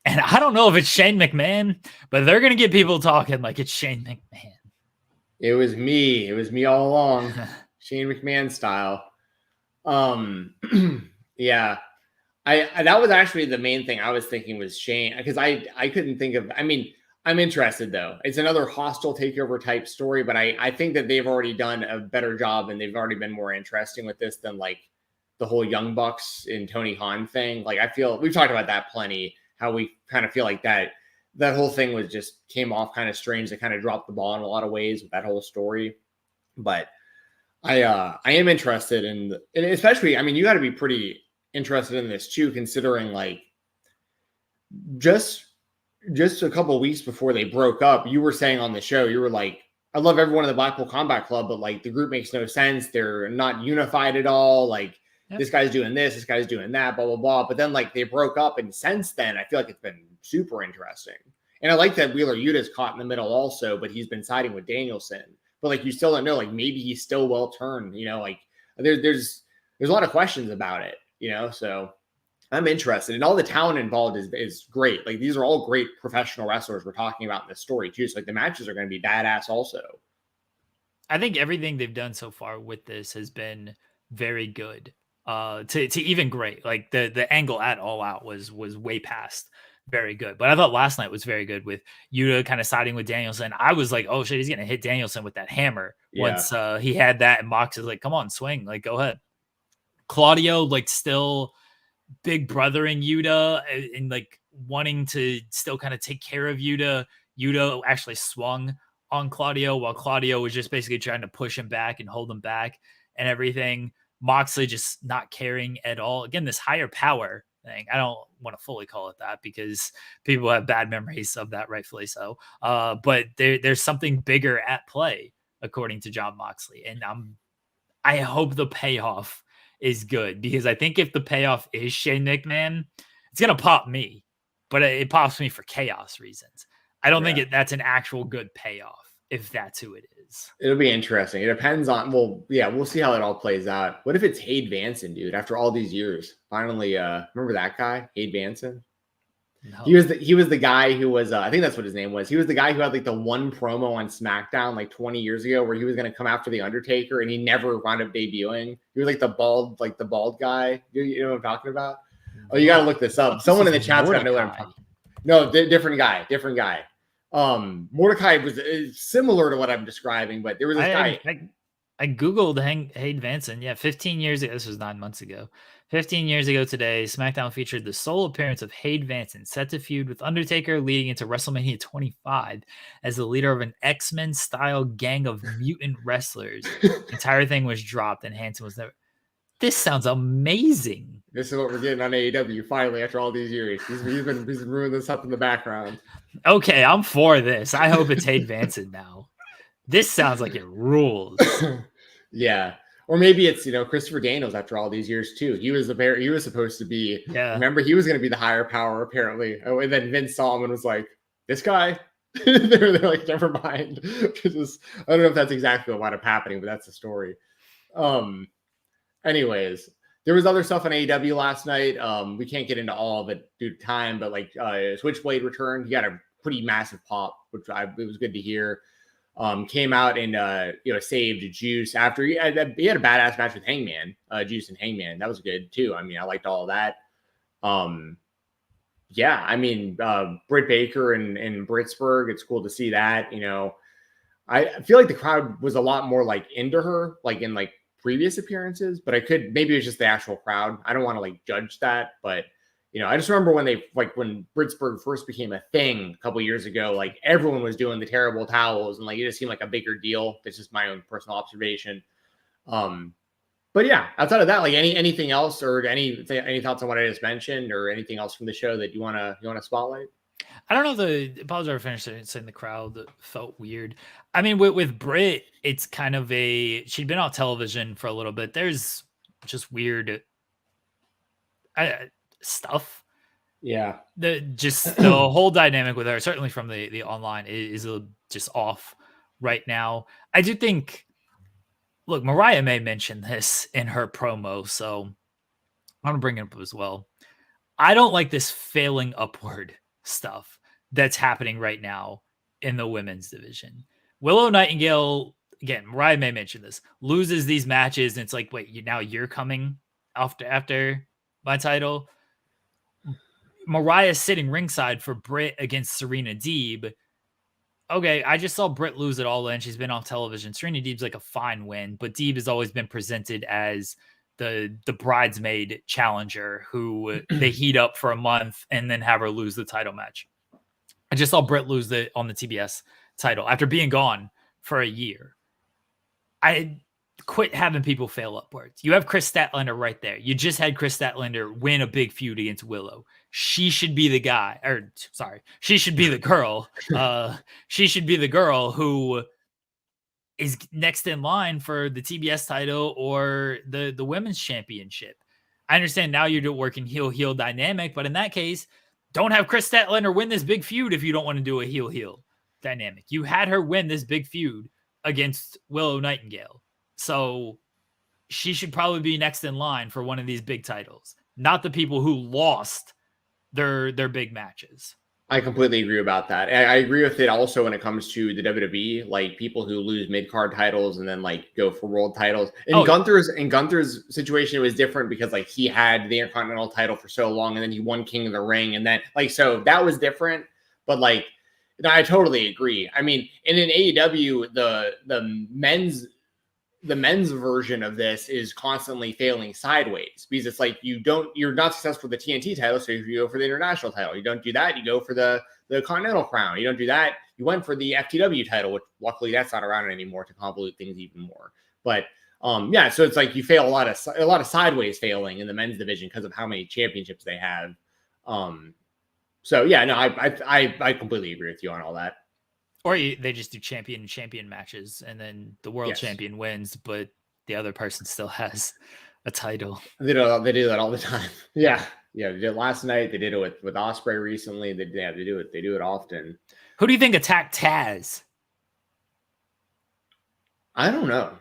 And I don't know if it's Shane McMahon, but they're going to get people talking like it's Shane McMahon. It was me. It was me all along. Shane McMahon style. Yeah. That was actually the main thing I was thinking was Shane, because I couldn't think of, I'm interested though. It's another hostile takeover type story, but I think that they've already done a better job and they've already been more interesting with this than like the whole Young Bucks and Tony Khan thing. Like I feel we've talked about that plenty, how we kind of feel like that whole thing was just came off kind of strange. They kind of dropped the ball in a lot of ways with that whole story. But I am interested and especially, you got to be pretty interested in this too, considering like just a couple of weeks before they broke up, you were saying on the show, you were like, I love everyone in the Blackpool Combat Club, but like the group makes no sense. They're not unified at all. Like This guy's doing this guy's doing that, blah, blah, blah. But then like they broke up. And since then, I feel like it's been super interesting. And I like that Wheeler Yuta's caught in the middle also, but he's been siding with Danielson. But like, you still don't know, like maybe he's still well turned, like there's a lot of questions about it, so I'm interested, and all the talent involved is great. Like these are all great professional wrestlers we're talking about in this story too. So like the matches are going to be badass also. I think everything they've done so far with this has been very good, to even great. Like the angle at All Out was way past very good. But I thought last night was very good with Yuta kind of siding with Danielson. I was like, oh shit, he's going to hit Danielson with that hammer. Once he had that, and Mox is like, come on, swing, like go ahead. Claudio like still big brothering Yuta and like wanting to still kind of take care of Yuta. Yuta actually swung on Claudio while Claudio was just basically trying to push him back and hold him back and everything. Moxley just not caring at all. Again, this higher power thing. I don't want to fully call it that because people have bad memories of that, rightfully so. But there's something bigger at play, according to Jon Moxley. And I hope the payoff is good, because I think if the payoff is Shane McMahon, it's going to pop me, but it pops me for chaos reasons. I don't think that's an actual good payoff if that's who it is. It'll be interesting. It depends on, we'll see how it all plays out. What if it's Hade Vanson, dude, after all these years? Finally, remember that guy, Hade Vanson? No. He was the guy who was, I think that's what his name was. He was the guy who had like the one promo on SmackDown like 20 years ago where he was going to come after the Undertaker and he never wound up debuting. He was like the bald guy. You know what I'm talking about? Oh, you got to look this up. Someone in the chat's got to know what I'm talking about. No, different guy. Mordecai was similar to what I'm describing, but there was this guy. I Googled Hayden Vanson. Yeah, 15 years ago. This was 9 months ago. 15 years ago today, SmackDown featured the sole appearance of Hayden Vanson, set to feud with Undertaker leading into WrestleMania 25 as the leader of an X-Men style gang of mutant wrestlers. The entire thing was dropped and Hanson was never. This sounds amazing. This is what we're getting on AEW finally after all these years. He's been brewing this up in the background. Okay, I'm for this. I hope it's Hayden Vanson now. This sounds like it rules. Yeah. Or maybe it's, Christopher Daniels after all these years too. He was supposed to be, remember, he was going to be the higher power apparently. Oh, and then Vince saw him and was like, this guy? they're like, never mind. I don't know if that's exactly what wound up happening, but that's the story. Anyways, there was other stuff on AEW last night. We can't get into all of it due to time, but like Switchblade returned. He got a pretty massive pop, which it was good to hear. Came out and saved Juice after he had a badass match with Hangman, Juice and Hangman. That was good too. I mean, I liked all of that. Britt Baker and Britsburg, it's cool to see that. I feel like the crowd was a lot more like into her, like in like previous appearances, but maybe it was just the actual crowd. I don't want to like judge that, but I just remember when Britsburg first became a thing a couple years ago, like everyone was doing the terrible towels and like it just seemed like a bigger deal. That's just my own personal observation. But yeah, outside of that, like anything else or any thoughts on what I just mentioned or anything else from the show that you want to spotlight? I don't know if the Apollo ever finished saying the crowd felt weird. I mean, with Britt, it's kind of she'd been on television for a little bit. There's just weird stuff. Yeah. The whole dynamic with her, certainly from the online, is just off right now. I do think, look, Mariah May mentioned this in her promo, so I'm going to bring it up as well. I don't like this failing upward stuff that's happening right now in the women's division. Willow Nightingale, again, Mariah May mentioned this, loses these matches, and it's like, wait, you're coming after my title? Mariah's sitting ringside for Britt against Serena Deeb. Okay, I just saw Britt lose it all in. She's been on television. Serena Deeb's like a fine win, but Deeb has always been presented as the bridesmaid challenger who they heat up for a month and then have her lose the title match. I just saw Britt lose on the TBS title after being gone for a year. I quit having people fail upwards. You have Chris Statlander right there. You just had Chris Statlander win a big feud against Willow. She should be the guy, she should be the girl. She should be the girl who is next in line for the TBS title or the women's championship. I understand now you're working heel dynamic, but in that case, don't have Chris Statlander win this big feud if you don't want to do a heel dynamic. You had her win this big feud against Willow Nightingale. So she should probably be next in line for one of these big titles, not the people who lost their big matches. I completely agree about that. I agree with it also when it comes to the WWE, like people who lose mid-card titles and then like go for world titles. In Gunther's situation, it was different because like he had the Intercontinental title for so long and then he won King of the Ring. And then like, so that was different, but like, I totally agree. I mean, in AEW, the men's version of this is constantly failing sideways because it's like you're not successful with the TNT title, so you go for the international title. You don't do that, you go for the Continental Crown. You don't do that, you went for the FTW title, which luckily that's not around anymore to convolute things even more. But so it's like you fail a lot of sideways failing in the men's division because of how many championships they have. I completely agree with you on all that. Or they just do champion matches, and then the world champion wins, but the other person still has a title. They do that all the time. Yeah. They did it last night. They did it with Ospreay recently. They do it. They do it often. Who do you think attacked Taz? I don't know.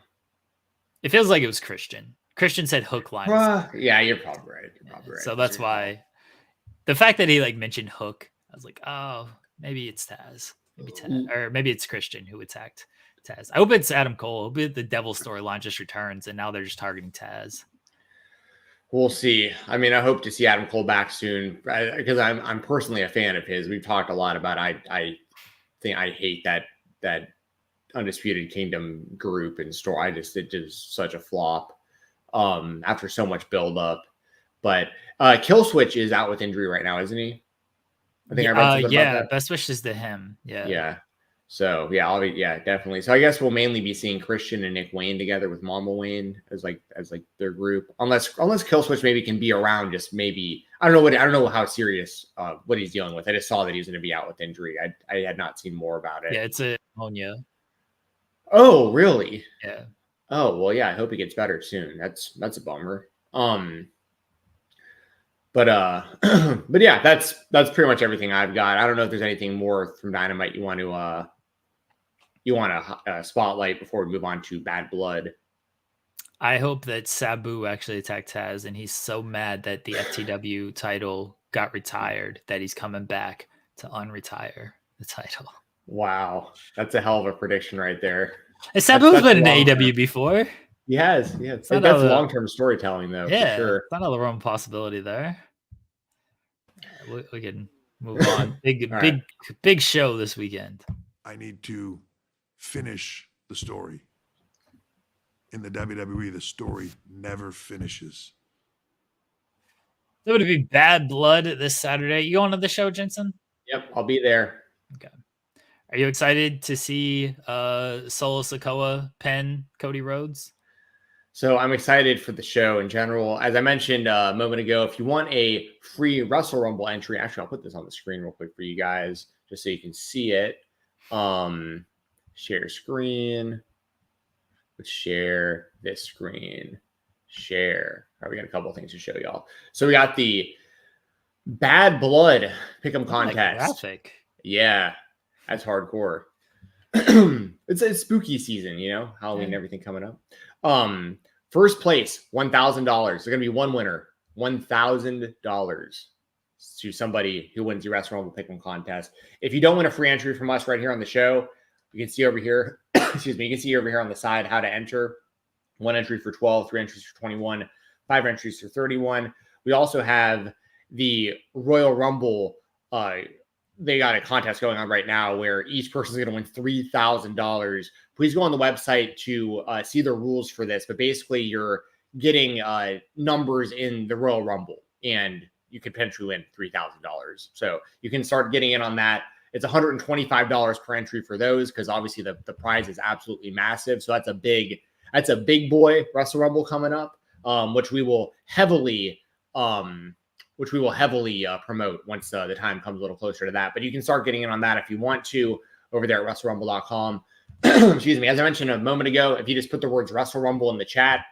It feels like it was Christian. Christian said Hook line. Yeah, you're probably right. So that's why the fact that he like mentioned Hook, I was like, oh, maybe it's Taz. Maybe Taz, or maybe it's Christian who attacked Taz. I hope it's Adam Cole. I hope the Devil storyline just returns and now they're just targeting Taz. We'll see. I mean, I hope to see Adam Cole back soon because I'm personally a fan of his. We've talked a lot about I think I hate that Undisputed Kingdom group and story. It is such a flop after so much build up. But Killswitch is out with injury right now, isn't he? I think I read something about that. Best wishes to him. Yeah. So yeah, definitely. So I guess we'll mainly be seeing Christian and Nick Wayne together with Mama Wayne as their group, unless Killswitch maybe can be around. Just maybe I don't know how serious what he's dealing with. I just saw that he's going to be out with injury. I had not seen more about it. Yeah, it's a pneumonia. Oh, really? Yeah. Oh well, yeah. I hope he gets better soon. That's a bummer. But yeah, that's pretty much everything I've got. I don't know if there's anything more from Dynamite you want to spotlight before we move on to Bad Blood. I hope that Sabu actually attacked Taz, and he's so mad that the FTW title got retired that he's coming back to unretire the title. Wow, that's a hell of a prediction right there. And Sabu's been in AEW before. He has. Yeah, that's long-term storytelling, though. Yeah, for sure. It's not a wrong possibility there. We can move on. Big show this weekend. I need to finish the story. In the WWE, the story never finishes. WWE Bad Blood this Saturday. You going to the show, Jensen? Yep, I'll be there. Okay. Are you excited to see Solo Sikoa pen Cody Rhodes? So I'm excited for the show in general. As I mentioned a moment ago, if you want a free Wrestle Rumble entry, actually, I'll put this on the screen real quick for you guys, just so you can see it. Share screen. Let's share this screen. Share. All right, we got a couple of things to show y'all. So we got the Bad Blood Pick'em contest. Graphic. Yeah, that's hardcore. It's a spooky season, Halloween and everything coming up. First place, $1,000. There's gonna be one winner, $1,000 to somebody who wins the Wrestle Rumble Pick'em contest. If you don't win a free entry from us right here on the show, you can see over here. Excuse me. You can see over here on the side how to enter. One entry for 12, 3 entries for 21, 5 entries for 31. We also have the Royal Rumble. They got a contest going on right now where each person is going to win $3,000. Please go on the website to see the rules for this. But basically, you're getting numbers in the Royal Rumble, and you could potentially win $3,000. So you can start getting in on that. It's $125 per entry for those because obviously the prize is absolutely massive. So that's a big boy Wrestle Rumble coming up, which we will heavily promote once the time comes a little closer to that. But you can start getting in on that if you want to over there at WrestleRumble.com. Excuse me. As I mentioned a moment ago, if you just put the words Wrestle Rumble in the chat,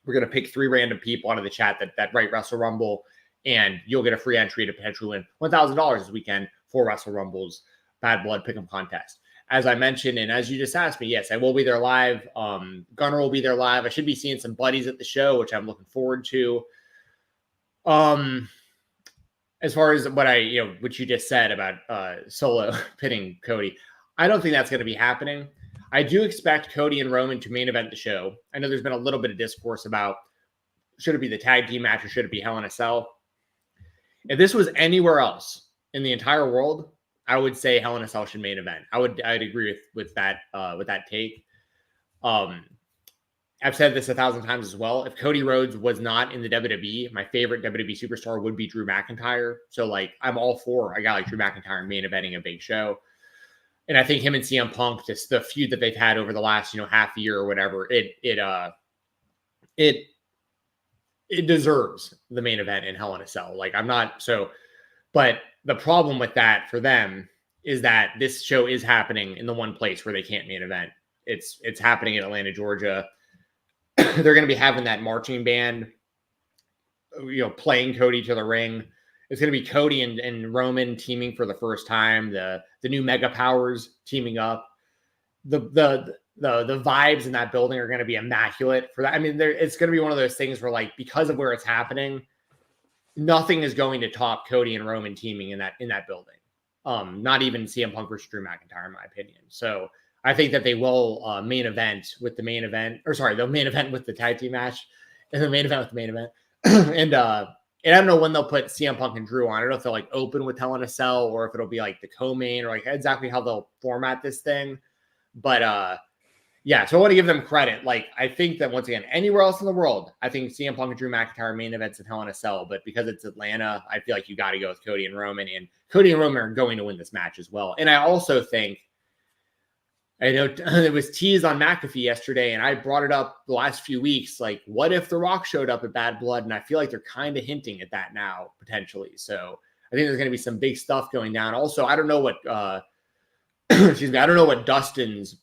we're going to pick 3 random people out of the chat that write Wrestle Rumble, and you'll get a free entry to potentially win $1,000 this weekend for Wrestle Rumble's Bad Blood Pick'em contest. As I mentioned, and as you just asked me, yes, I will be there live. Gunnar will be there live. I should be seeing some buddies at the show, which I'm looking forward to. As far as what you just said about Solo pitting Cody, I don't think that's going to be happening. I do expect Cody and Roman to main event the show. I know there's been a little bit of discourse about should it be the tag team match or should it be Hell in a Cell. If this was anywhere else in the entire world, I would say Hell in a Cell should main event. I'd agree with that take. I've said this 1,000 times as well. If Cody Rhodes was not in the WWE, my favorite WWE superstar would be Drew McIntyre. So I'm all for a guy like Drew McIntyre main eventing a big show. And I think him and CM Punk, just the feud that they've had over the last half year or whatever, it deserves the main event in Hell in a Cell. But the problem with that for them is that this show is happening in the one place where they can't main event. It's happening in Atlanta, Georgia. They're going to be having that marching band, playing Cody to the ring. It's going to be Cody and Roman teaming for the first time. The new Mega Powers teaming up. The vibes in that building are going to be immaculate for that. I mean, it's going to be one of those things where because of where it's happening, nothing is going to top Cody and Roman teaming in that building. Not even CM Punk versus Drew McIntyre, in my opinion. So I think that they will main event with the main event, they'll main event with the tag team match and the main event with the main event. And I don't know when they'll put CM Punk and Drew on. I don't know if they'll open with Hell in a Cell or if it'll be the co-main or exactly how they'll format this thing. But yeah, so I want to give them credit. Like, I think that once again, anywhere else in the world, I think CM Punk and Drew McIntyre main events in Hell in a Cell. But because it's Atlanta, I feel like you got to go with Cody and Roman. And Cody and Roman are going to win this match as well. And I also think, I know it was teased on McAfee yesterday, and I brought it up the last few weeks. Like, what if The Rock showed up at Bad Blood? And I feel like they're kind of hinting at that now, potentially. So I think there's going to be some big stuff going down. Also, I don't know what, excuse me, I don't know what Dustin's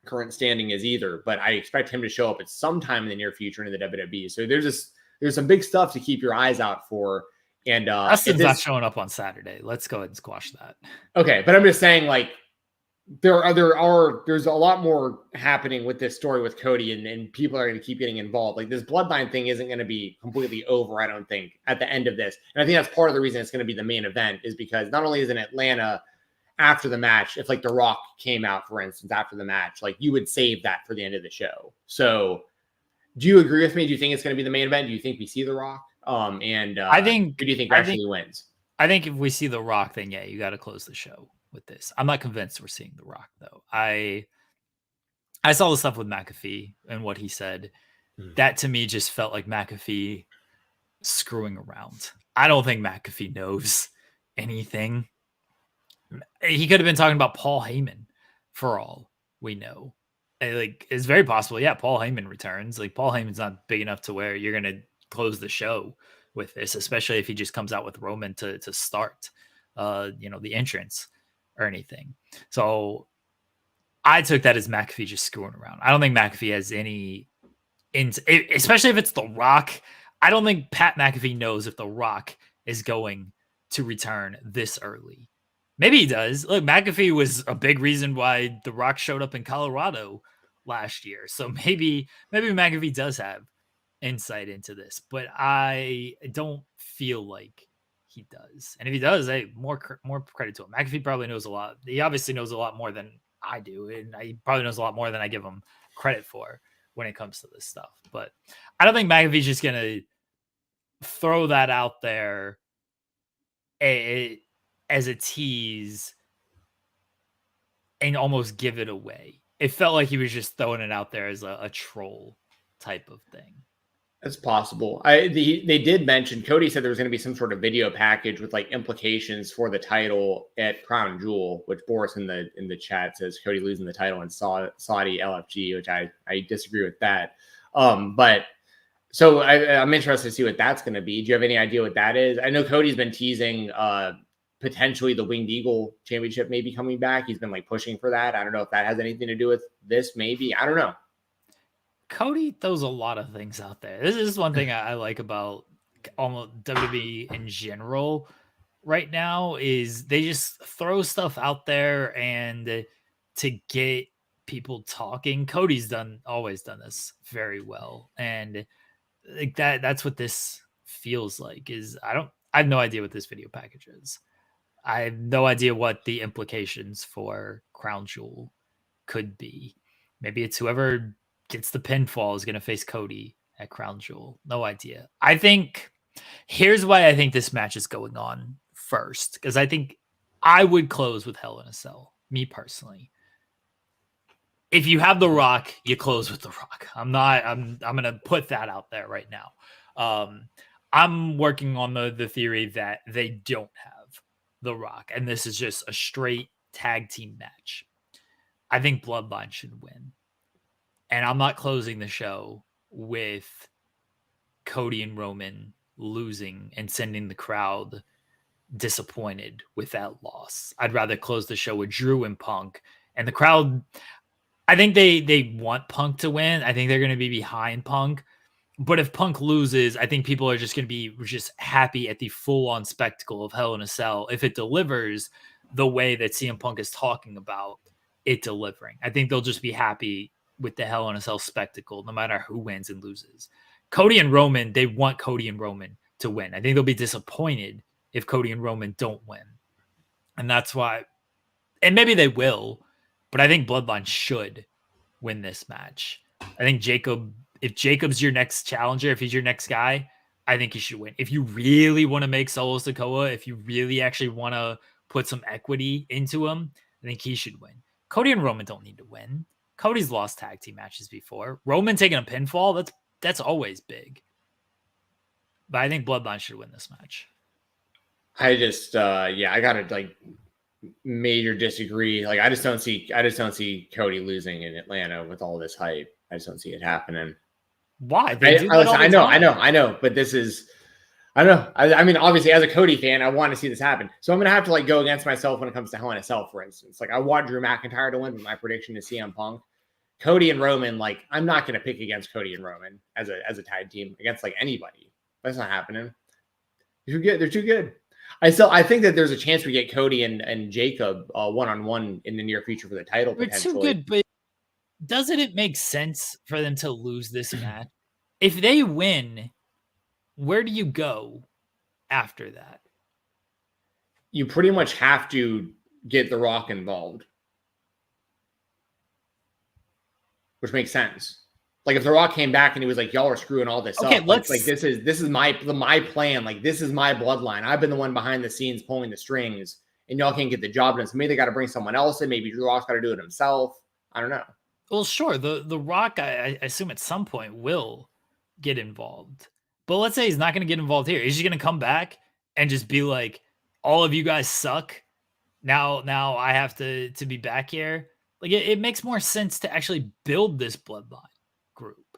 current standing is either, but I expect him to show up at some time in the near future in the WWE. So there's some big stuff to keep your eyes out for. And Dustin's not showing up on Saturday. Let's go ahead and squash that. Okay, but I'm just saying, like, there's a lot more happening with this story with Cody, and people are going to keep getting involved. Like, this bloodline thing isn't going to be completely over, I don't think, at the end of this. And I think that's part of the reason it's going to be the main event, is because not only is it in Atlanta after the match, if like The Rock came out, for instance, after the match, like, you would save that for the end of the show. So do you agree with me? Do you think it's going to be the main event? Do you think we see The Rock? I think, who do you think actually wins? I think if we see The Rock, then yeah, you got to close the show with this. I'm not convinced we're seeing The Rock, though. I saw the stuff with McAfee and what he said. That to me just felt like McAfee screwing around. I don't think McAfee knows anything. He could have been talking about Paul Heyman for all we know. Like, it's very possible. Yeah, Paul Heyman returns. Like, Paul Heyman's not big enough to where you're going to close the show with this, especially if he just comes out with Roman to start, the entrance or anything. So I took that as McAfee just screwing around. I don't think McAfee has any, especially if it's The Rock. I don't think Pat McAfee knows if The Rock is going to return this early. Maybe he does. Look, McAfee was a big reason why The Rock showed up in Colorado last year. So maybe McAfee does have insight into this, but I don't feel like he does. And if he does, hey, more credit to him. McAfee probably knows a lot. He obviously knows a lot more than I do, and he probably knows a lot more than I give him credit for when it comes to this stuff. But I don't think McAfee's just gonna throw that out there as a tease and almost give it away. It felt like he was just throwing it out there as a troll type of thing. That's possible. They did mention, Cody said there was going to be some sort of video package with like implications for the title at Crown Jewel, which Boris in the chat says Cody losing the title in Saudi LFG, which I disagree with that. But so I'm interested to see what that's going to be. Do you have any idea what that is? I know Cody's been teasing potentially the Winged Eagle Championship maybe coming back. He's been like pushing for that. I don't know if that has anything to do with this. Maybe, I don't know. Cody throws a lot of things out there. This is one thing I like about almost WWE in general right now, is they just throw stuff out there and to get people talking. Cody's always done this very well. And like that's what this feels like. Is I have no idea what this video package is. I have no idea what the implications for Crown Jewel could be. Maybe it's whoever gets the pinfall is going to face Cody at Crown Jewel. No idea. I think here's why I think this match is going on first, because I think I would close with Hell in a Cell, me personally. If you have The Rock, you close with The Rock. I'm going to put that out there right now. I'm working on the theory that they don't have The Rock, and this is just a straight tag team match. I think Bloodline should win. And I'm not closing the show with Cody and Roman losing and sending the crowd disappointed with that loss. I'd rather close the show with Drew and Punk. And the crowd, I think they want Punk to win. I think they're going to be behind Punk. But if Punk loses, I think people are just going to be just happy at the full-on spectacle of Hell in a Cell if it delivers the way that CM Punk is talking about it delivering. I think they'll just be happy with the Hell in a Cell spectacle, no matter who wins and loses. Cody and Roman, they want Cody and Roman to win. I think they'll be disappointed if Cody and Roman don't win. And that's why, and maybe they will, but I think Bloodline should win this match. I think if Jacob's your next challenger, if he's your next guy, I think he should win. If you really want to make Solo Sikoa, if you really actually want to put some equity into him, I think he should win. Cody and Roman don't need to win. Cody's lost tag team matches before. Roman taking a pinfall, that's always big. But I think Bloodline should win this match. I just I gotta like major disagree. Like I just don't see Cody losing in Atlanta with all this hype. I just don't see it happening. Why? I know, but this is I don't know. I mean, obviously, as a Cody fan, I want to see this happen. So I'm going to have to like go against myself when it comes to Hell in a Cell, for instance. Like I want Drew McIntyre to win, but my prediction is CM Punk. Cody and Roman, like I'm not going to pick against Cody and Roman as a tag team against like anybody. That's not happening. They're too good. I think that there's a chance we get Cody and Jacob one-on-one in the near future for the title. They're too good, but doesn't it make sense for them to lose this match? If they win, where do you go after that? You pretty much have to get The Rock involved, which makes sense. Like if The Rock came back and he was like, "Y'all are screwing all this up." Like this is my plan. Like this is my bloodline. I've been the one behind the scenes pulling the strings, and y'all can't get the job done. So maybe they got to bring someone else in. Maybe Drew Rock's got to do it himself. I don't know. Well, sure. The Rock, I assume at some point will get involved. But let's say he's not going to get involved here. Is he going to come back and just be like, all of you guys suck? Now I have to be back here. Like it makes more sense to actually build this bloodline group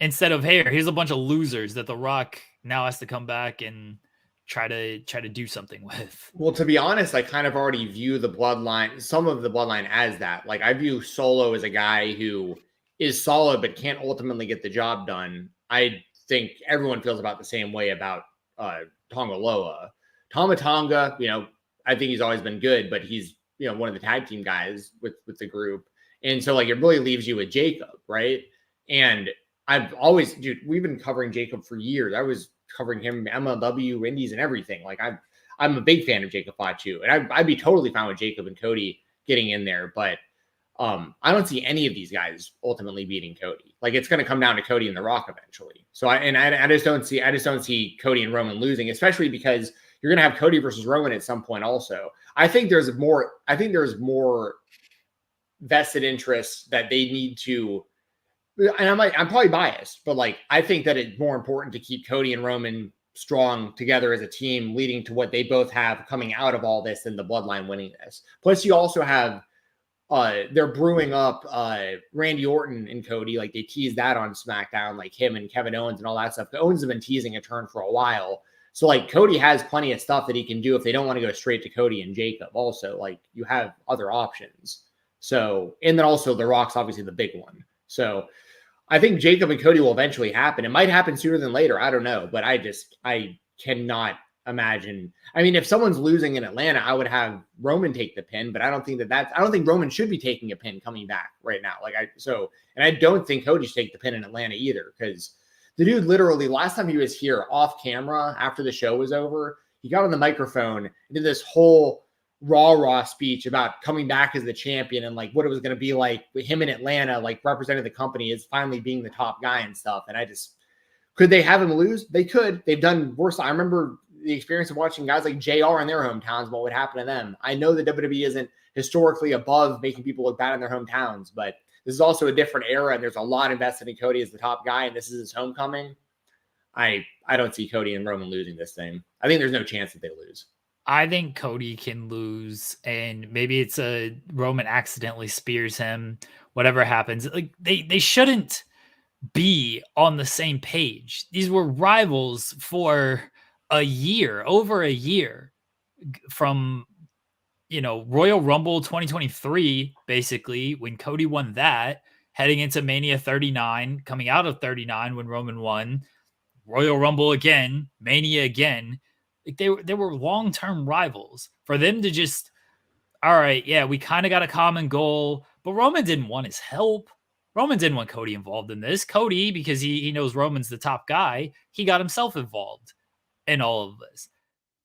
instead of, hey, here's a bunch of losers that The Rock now has to come back and try to do something with. Well, to be honest, I kind of already view the bloodline, some of the bloodline as that. Like I view Solo as a guy who is solid but can't ultimately get the job done. I think everyone feels about the same way about Tonga Loa. Tama Tonga, I think he's always been good, but he's, one of the tag team guys with the group. And so like, it really leaves you with Jacob, right? And we've been covering Jacob for years. I was covering him, MLW, Indies and everything. Like I'm a big fan of Jacob Fatu, and I'd be totally fine with Jacob and Cody getting in there, but I don't see any of these guys ultimately beating Cody. Like it's going to come down to Cody and The Rock eventually. So I just don't see Cody and Roman losing, especially because you're going to have Cody versus Roman at some point. Also, I think there's more vested interest that they need to. And I'm probably biased, but like I think that it's more important to keep Cody and Roman strong together as a team, leading to what they both have coming out of all this than the bloodline winning this. Plus, you also have. They're brewing up Randy Orton and Cody. Like they teased that on SmackDown, like him and Kevin Owens and all that stuff. Owens have been teasing a turn for a while. So like Cody has plenty of stuff that he can do if they don't want to go straight to Cody and Jacob. Also, like you have other options. So, and then also The Rock's obviously the big one. So I think Jacob and Cody will eventually happen. It might happen sooner than later. I don't know, but I cannot imagine. I mean, if someone's losing in Atlanta, I would have Roman take the pin, but I don't think I don't think Roman should be taking a pin coming back right now. And I don't think Cody should take the pin in Atlanta either, because the dude literally last time he was here off camera after the show was over, he got on the microphone and did this whole rah speech about coming back as the champion and like what it was going to be like with him in Atlanta, like representing the company as finally being the top guy and stuff. And could they have him lose? They could. They've done worse. I remember the experience of watching guys like JR in their hometowns, what would happen to them. I know the WWE isn't historically above making people look bad in their hometowns, but this is also a different era, and there's a lot invested in Cody as the top guy, and this is his homecoming. I don't see Cody and Roman losing this thing. I think there's no chance that they lose. I think Cody can lose, and maybe it's a Roman accidentally spears him, whatever happens. Like they shouldn't be on the same page. These were rivals for over a year from, Royal Rumble 2023, basically when Cody won that, heading into Mania 39, coming out of 39 when Roman won, Royal Rumble again, Mania again. Like they were long-term rivals. For them to just, all right, yeah, we kind of got a common goal, but Roman didn't want his help. Roman didn't want Cody involved in this. Cody, because he knows Roman's the top guy, he got himself involved in all of this.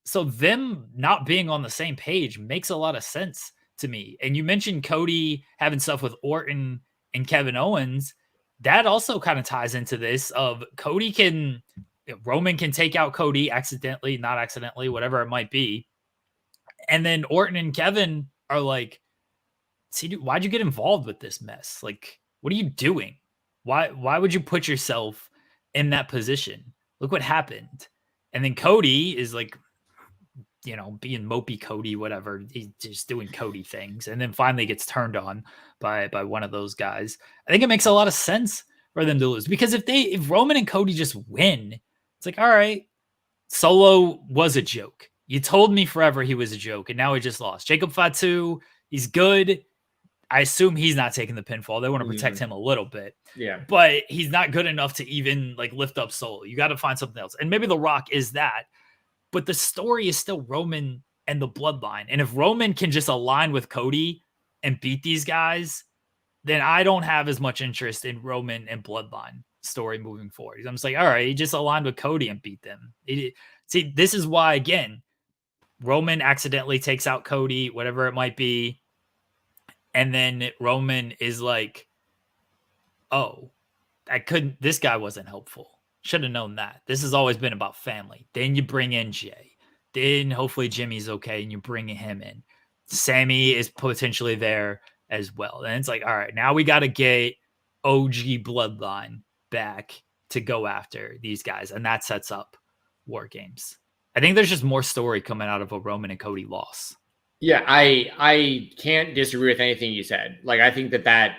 So them not being on the same page makes a lot of sense to me. And you mentioned Cody having stuff with Orton and Kevin Owens. That also kind of ties into this of Roman can take out Cody accidentally, not accidentally, whatever it might be. And then Orton and Kevin are like, see, dude, why'd you get involved with this mess? Like, what are you doing? Why would you put yourself in that position? Look what happened. And then Cody is like, being mopey Cody, whatever. He's just doing Cody things. And then finally gets turned on by one of those guys. I think it makes a lot of sense for them to lose, because if Roman and Cody just win, it's like, all right, Solo was a joke. You told me forever he was a joke, and now he just lost. Jacob Fatu, he's good. I assume he's not taking the pinfall. They want to protect him a little bit. Yeah. But he's not good enough to even like lift up Solo. You got to find something else. And maybe The Rock is that. But the story is still Roman and the bloodline. And if Roman can just align with Cody and beat these guys, then I don't have as much interest in Roman and bloodline story moving forward. I'm just like, all right, he just aligned with Cody and beat them. See, this is why, again, Roman accidentally takes out Cody, whatever it might be. And then Roman is like, oh, this guy wasn't helpful. Should have known that. This has always been about family. Then you bring in Jay. Then hopefully Jimmy's okay and you bring him in. Sammy is potentially there as well. And it's like, all right, now we got to get OG bloodline back to go after these guys. And that sets up War Games. I think there's just more story coming out of a Roman and Cody loss. Yeah, I can't disagree with anything you said. Like, I think that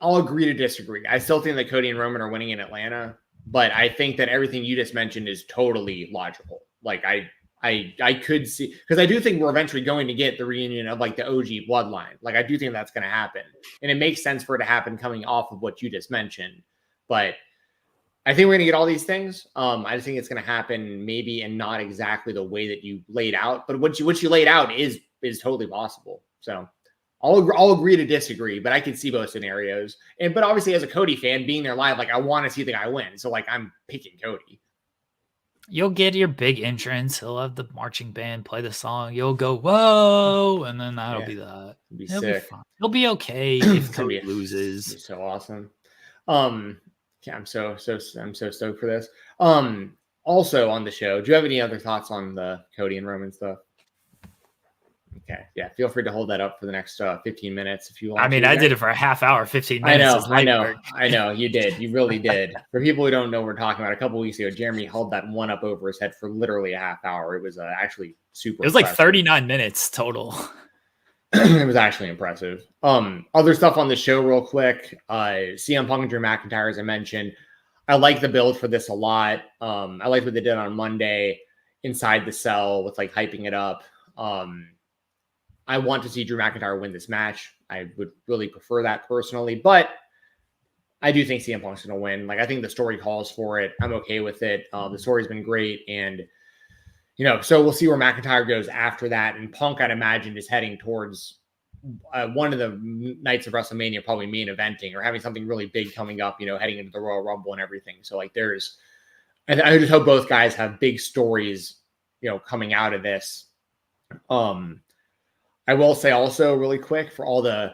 I'll agree to disagree. I still think that Cody and Roman are winning in Atlanta, but I think that everything you just mentioned is totally logical. Like, I could see, because I do think we're eventually going to get the reunion of like the OG bloodline. Like, I do think that's going to happen, and it makes sense for it to happen coming off of what you just mentioned. But I think we're going to get all these things. I just think it's going to happen maybe and not exactly the way that you laid out, but what you laid out is totally possible. So I'll agree to disagree, but I can see both scenarios. But obviously, as a Cody fan, being there live, like, I want to see the guy win. So like, I'm picking Cody. You'll get your big entrance. He'll have the marching band play the song. You'll go, whoa, and then that'll be that. It'll be sick. Be fine. He'll be okay if Cody loses. It'll be so awesome. Yeah, I'm so stoked for this. Also on the show, do you have any other thoughts on the Cody and Roman stuff? Okay, yeah, feel free to hold that up for the next 15 minutes if you want. I mean, I did it for a half hour, 15 minutes. I know, you did. You really did. For people who don't know what we're talking about, a couple weeks ago, Jeremy held that one up over his head for literally a half hour. It was actually super. It was like 39 minutes total. It was actually impressive. Other stuff on the show real quick. CM Punk and Drew McIntyre, as I mentioned. I like the build for this a lot. I liked what they did on Monday inside the cell with like hyping it up. I want to see Drew McIntyre win this match. I would really prefer that personally, but I do think CM Punk's going to win. Like, I think the story calls for it. I'm okay with it. The story's been great, and so we'll see where McIntyre goes after that. And Punk, I'd imagine, is heading towards one of the nights of WrestleMania, probably main eventing or having something really big coming up, heading into the Royal Rumble and everything. So like, I just hope both guys have big stories, coming out of this. I will say also really quick, for all the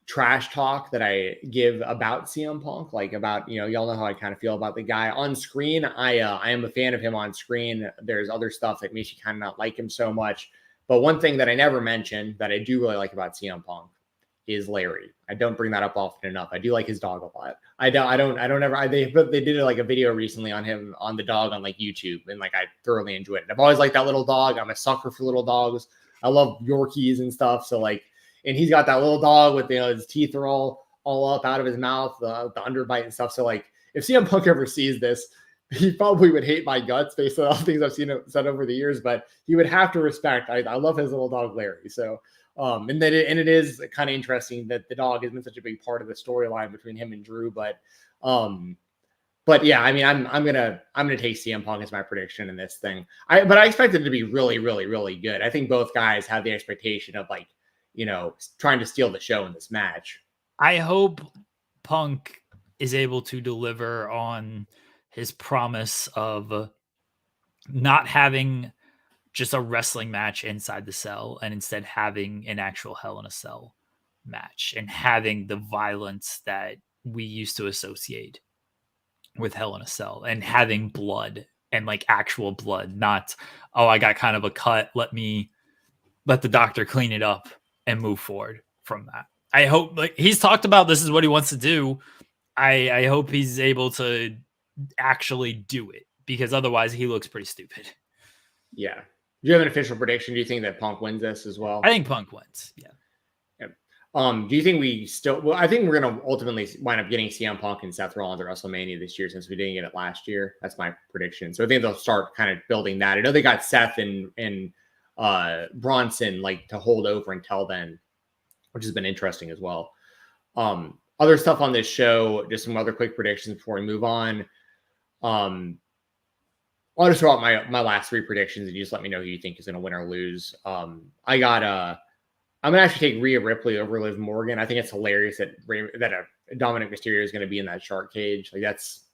trash talk that I give about CM Punk, like about, y'all know how I kind of feel about the guy on screen. I am a fan of him on screen. There's other stuff that makes you kind of not like him so much. But one thing that I never mentioned that I do really like about CM Punk is Larry. I don't bring that up often enough. I do like his dog a lot. They did like a video recently on him, on the dog on like YouTube, and like, I thoroughly enjoyed it. I've always liked that little dog. I'm a sucker for little dogs. I love Yorkies and stuff. So like, and he's got that little dog with, his teeth are all up out of his mouth, the underbite and stuff. So like, if CM Punk ever sees this, he probably would hate my guts based on all the things I've seen said over the years, but he would have to respect. I love his little dog, Larry. So, it is kind of interesting that the dog has been such a big part of the storyline between him and Drew. But yeah, I mean, I'm gonna take CM Punk as my prediction in this thing. But I expect it to be really, really, really good. I think both guys have the expectation of like, trying to steal the show in this match. I hope Punk is able to deliver on his promise of not having just a wrestling match inside the cell, and instead having an actual Hell in a Cell match and having the violence that we used to associate with Hell in a Cell, and having blood and like actual blood, not, oh, I got kind of a cut, let me let the doctor clean it up and move forward from that. I hope, like, he's talked about this is what he wants to do. I hope he's able to actually do it, because otherwise he looks pretty stupid. Yeah. Do you have an official prediction? Do you think that Punk wins this as well? I think Punk wins. Yeah. Do you think we still? Well, I think we're going to ultimately wind up getting CM Punk and Seth Rollins at WrestleMania this year, since we didn't get it last year. That's my prediction. So I think they'll start kind of building that. I know they got Seth and Bronson like to hold over until then, which has been interesting as well. Other stuff on this show, just some other quick predictions before we move on. I'll just throw out my last three predictions, and you just let me know who you think is going to win or lose. I'm going to actually take Rhea Ripley over Liv Morgan. I think it's hilarious that Dominic Mysterio is going to be in that shark cage. Like that's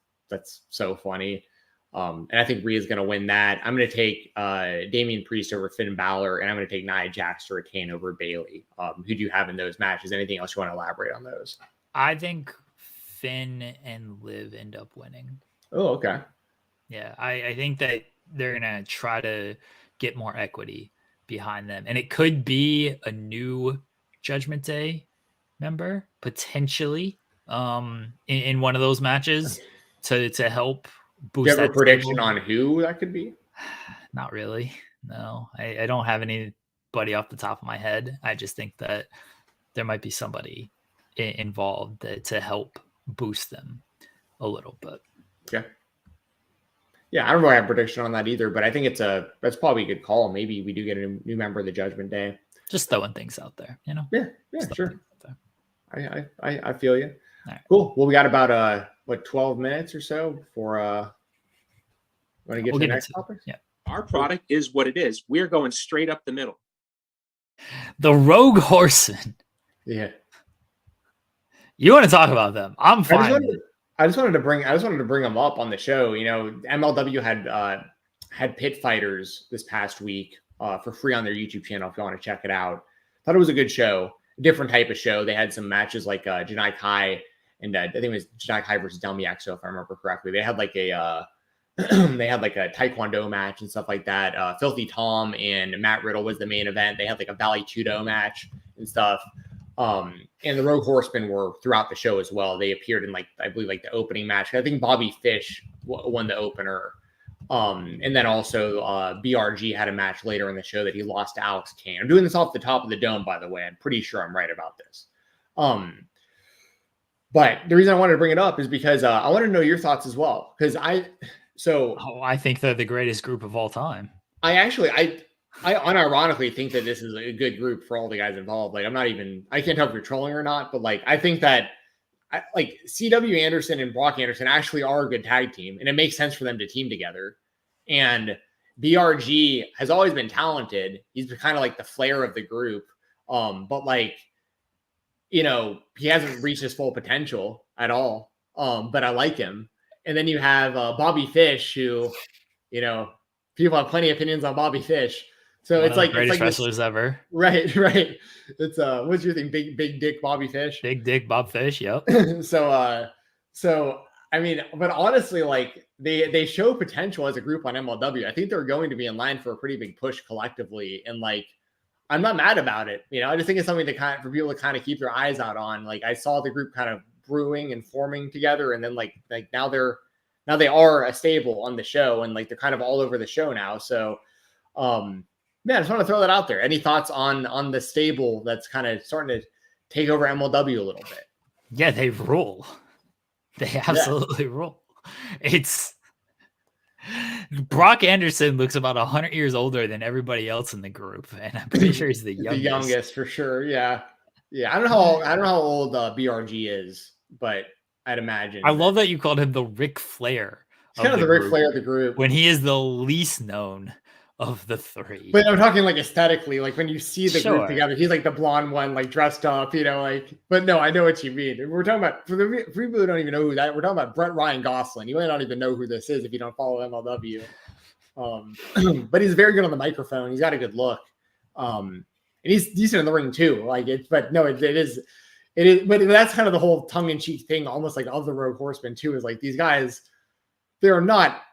so funny. And I think Rhea's going to win that. I'm going to take Damian Priest over Finn Balor, and I'm going to take Nia Jax to retain over Bayley. Who do you have in those matches? Anything else you want to elaborate on those? I think Finn and Liv end up winning. Oh, okay. Yeah, I think that they're going to try to get more equity behind them. And it could be a new Judgment Day member, potentially, in one of those matches to help boost. Do you have that a prediction table. on who that could be? Not really. No, I don't have anybody off the top of my head. I just think that there might be somebody involved to help boost them a little bit. Okay. Yeah, I don't really have a prediction on that either, but I think that's probably a good call. Maybe we do get a new member of the Judgment Day. Just throwing things out there, you know? Yeah, sure. I feel you. Right. Cool. Well, we got about 12 minutes or so before want to get to the next topic? Yeah. Our product is what it is. We're going straight up the middle. The Rogue Horsemen. Yeah. You want to talk about them? I'm fine. I just wanted to bring them up on the show. You know, MLW had pit fighters this past week for free on their YouTube channel if you want to check it out. Thought it was a good show, different type of show. They had some matches like Janai Kai and I think it was Janai Kai versus Del Miexo, if I remember correctly. They had like a Taekwondo match and stuff like that. Filthy Tom and Matt Riddle was the main event. They had like a Valley Judo match and stuff. And the Rogue Horsemen were throughout the show as well. They appeared in I believe the opening match. I think Bobby Fish won the opener. And then also BRG had a match later in the show that he lost to Alex Kane. I'm doing this off the top of the dome, by the way. I'm pretty sure I'm right about this. But the reason I wanted to bring it up is because I want to know your thoughts as well. Because I think they're the greatest group of all time. I unironically think that this is a good group for all the guys involved. I can't tell if you're trolling or not, but I think that CW Anderson and Brock Anderson actually are a good tag team, and it makes sense for them to team together. And BRG has always been talented. He's kind of the Flair of the group. But he hasn't reached his full potential at all. But I like him. And then you have Bobby Fish, who, people have plenty of opinions on Bobby Fish. So One of the greatest wrestlers ever. Right. It's what's your thing? Big dick Bobby Fish. Big dick Bob Fish. Yep. So I mean, but honestly, they show potential as a group on MLW. I think they're going to be in line for a pretty big push collectively, and I'm not mad about it. I just think it's something for people to kind of keep their eyes out on. I saw the group kind of brewing and forming together, and then now they are a stable on the show, and they're kind of all over the show now. So I just want to throw that out there. Any thoughts on the stable that's kind of starting to take over MLW a little bit? Yeah, they rule. They absolutely rule. It's Brock Anderson looks about 100 years older than everybody else in the group, and I'm pretty sure he's the youngest. The youngest for sure. Yeah. I don't know how old BRG is, but I'd imagine. I love that you called him the Ric Flair. He's kind of the Ric Flair of the group when he is the least known of the three. But I'm talking aesthetically, when you see the group together, he's the blonde one, dressed up, but no, I know what you mean. We're talking about, for people who don't even know who that, we're talking about Brett Ryan Gosselin. You might not even know who this is if you don't follow MLW. But he's very good on the microphone. He's got a good look. And he's decent in the ring too. But that's kind of the whole tongue in cheek thing, almost of the Rogue Horsemen too, is these guys, they're not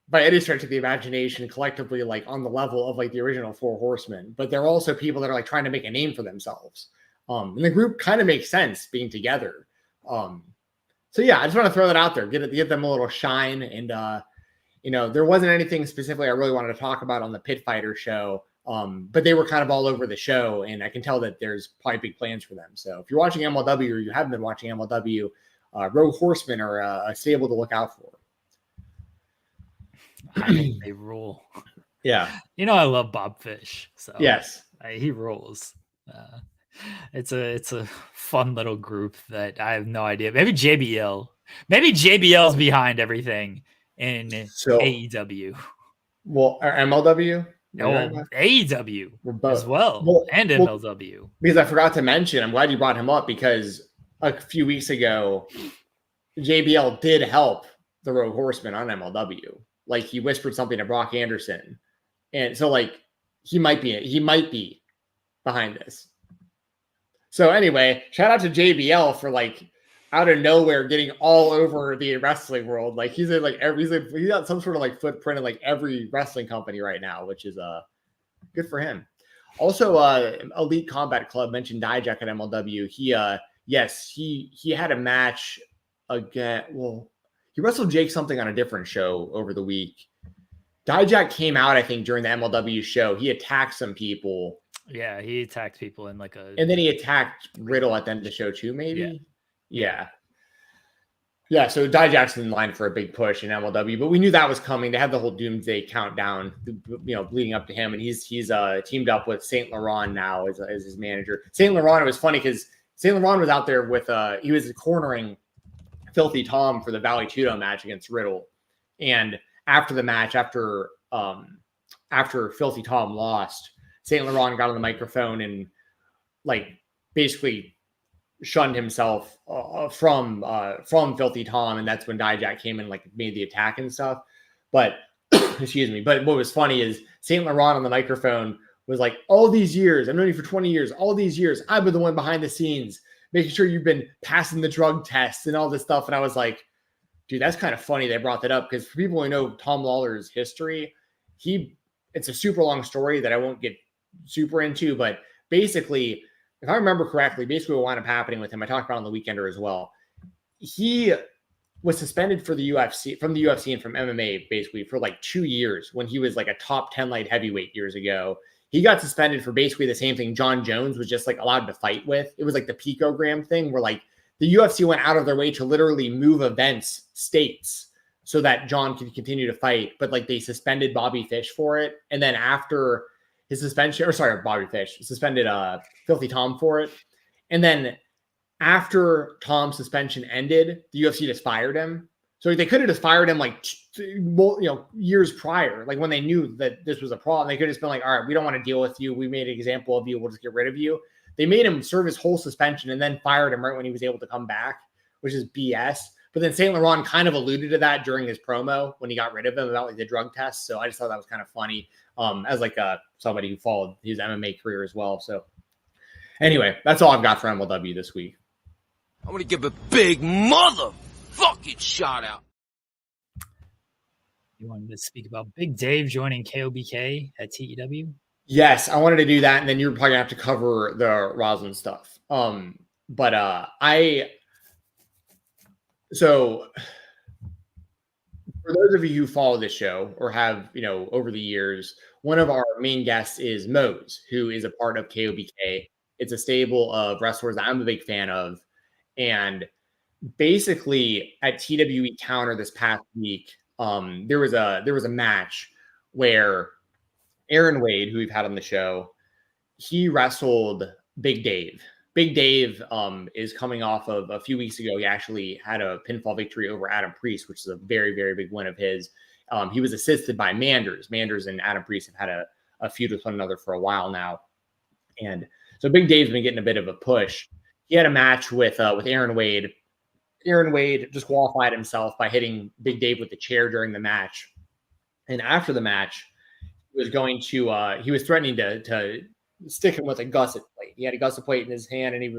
by any stretch of the imagination collectively like on the level of like the original Four Horsemen, but they're also people that are like trying to make a name for themselves. And the group kind of makes sense being together. So yeah, I just want to throw that out there, get them a little shine. And there wasn't anything specifically I really wanted to talk about on the Pit Fighter show. But they were kind of all over the show, and I can tell that there's probably big plans for them. So if you're watching MLW or you haven't been watching MLW, Rogue Horsemen are a stable to look out for. I think they rule. Yeah. I love Bob Fish. So yes, he rules. It's a fun little group that I have no idea. Maybe JBL's behind everything in AEW. Well, MLW? No, AEW as well, and MLW. Because I forgot to mention, I'm glad you brought him up because a few weeks ago, JBL did help the Rogue Horsemen on MLW. Like he whispered something to Brock Anderson, and so like he might be behind this. So anyway, shout out to JBL for like out of nowhere getting all over the wrestling world. Like he's in like he's got some sort of like footprint in like every wrestling company right now, which is good for him. Also, Elite Combat Club mentioned Dijak at MLW. He had a match again. Well, he wrestled Jake something on a different show over the week. Dijak came out, I think, during the MLW show. He attacked some people. Yeah, he attacked people in like and then he attacked Riddle at the end of the show too, maybe. Yeah. So Dijak's in line for a big push in MLW, but we knew that was coming. They had the whole Doomsday countdown, leading up to him, and he's teamed up with Saint Laurent now as his manager. Saint Laurent, it was funny because Saint Laurent was out there with he was cornering Filthy Tom for the Valley Tudo match against Riddle, and after the match, after Filthy Tom lost, Saint Laurent got on the microphone and like basically shunned himself from Filthy Tom, and that's when Dijak came and like made the attack and stuff. But excuse me. But what was funny is Saint Laurent on the microphone was like, "All these years, I've known you for 20 years. All these years, I've been the one behind the scenes, making sure you've been passing the drug tests and all this stuff." And I was like, dude, that's kind of funny they brought that up because for people who know Tom Lawler's history, it's a super long story that I won't get super into, but basically, if I remember correctly, basically what wound up happening with him, I talked about on the Weekender as well. He was suspended from the UFC and from MMA basically for like 2 years when he was like a top 10 light heavyweight years ago. He got suspended for basically the same thing John Jones was just like allowed to fight with. It was like the picogram thing where like the UFC went out of their way to literally move events states so that John could continue to fight, but like they suspended Bobby Fish for it. And then after his suspension, Bobby Fish suspended Filthy Tom for it. And then after Tom's suspension ended, the UFC just fired him. So they could have just fired him like, years prior, like when they knew that this was a problem. They could have just been like, all right, we don't want to deal with you. We made an example of you. We'll just get rid of you. They made him serve his whole suspension and then fired him right when he was able to come back, which is BS. But then Saint Laurent kind of alluded to that during his promo when he got rid of him about like the drug test. So I just thought that was kind of funny as like somebody who followed his MMA career as well. So anyway, that's all I've got for MLW this week. I want to give a big motherfucking shout out. You wanted to speak about Big Dave joining KOBK at TEW? Yes, I wanted to do that, and then you're probably gonna have to cover the Roseland stuff. So for those of you who follow this show or have, over the years, one of our main guests is Mose, who is a part of KOBK. It's a stable of wrestlers that I'm a big fan of. And basically at TWE Counter this past week, there was a match where Aaron Wade, who we've had on the show, he wrestled Big Dave. Big Dave is coming off of a few weeks ago. He actually had a pinfall victory over Adam Priest, which is a very, very big win of his. He was assisted by Manders. Manders and Adam Priest have had a feud with one another for a while now. And so Big Dave's been getting a bit of a push. He had a match with Aaron Wade. Aaron Wade disqualified himself by hitting Big Dave with the chair during the match. And after the match, he was threatening to stick him with a gusset plate. He had a gusset plate in his hand and he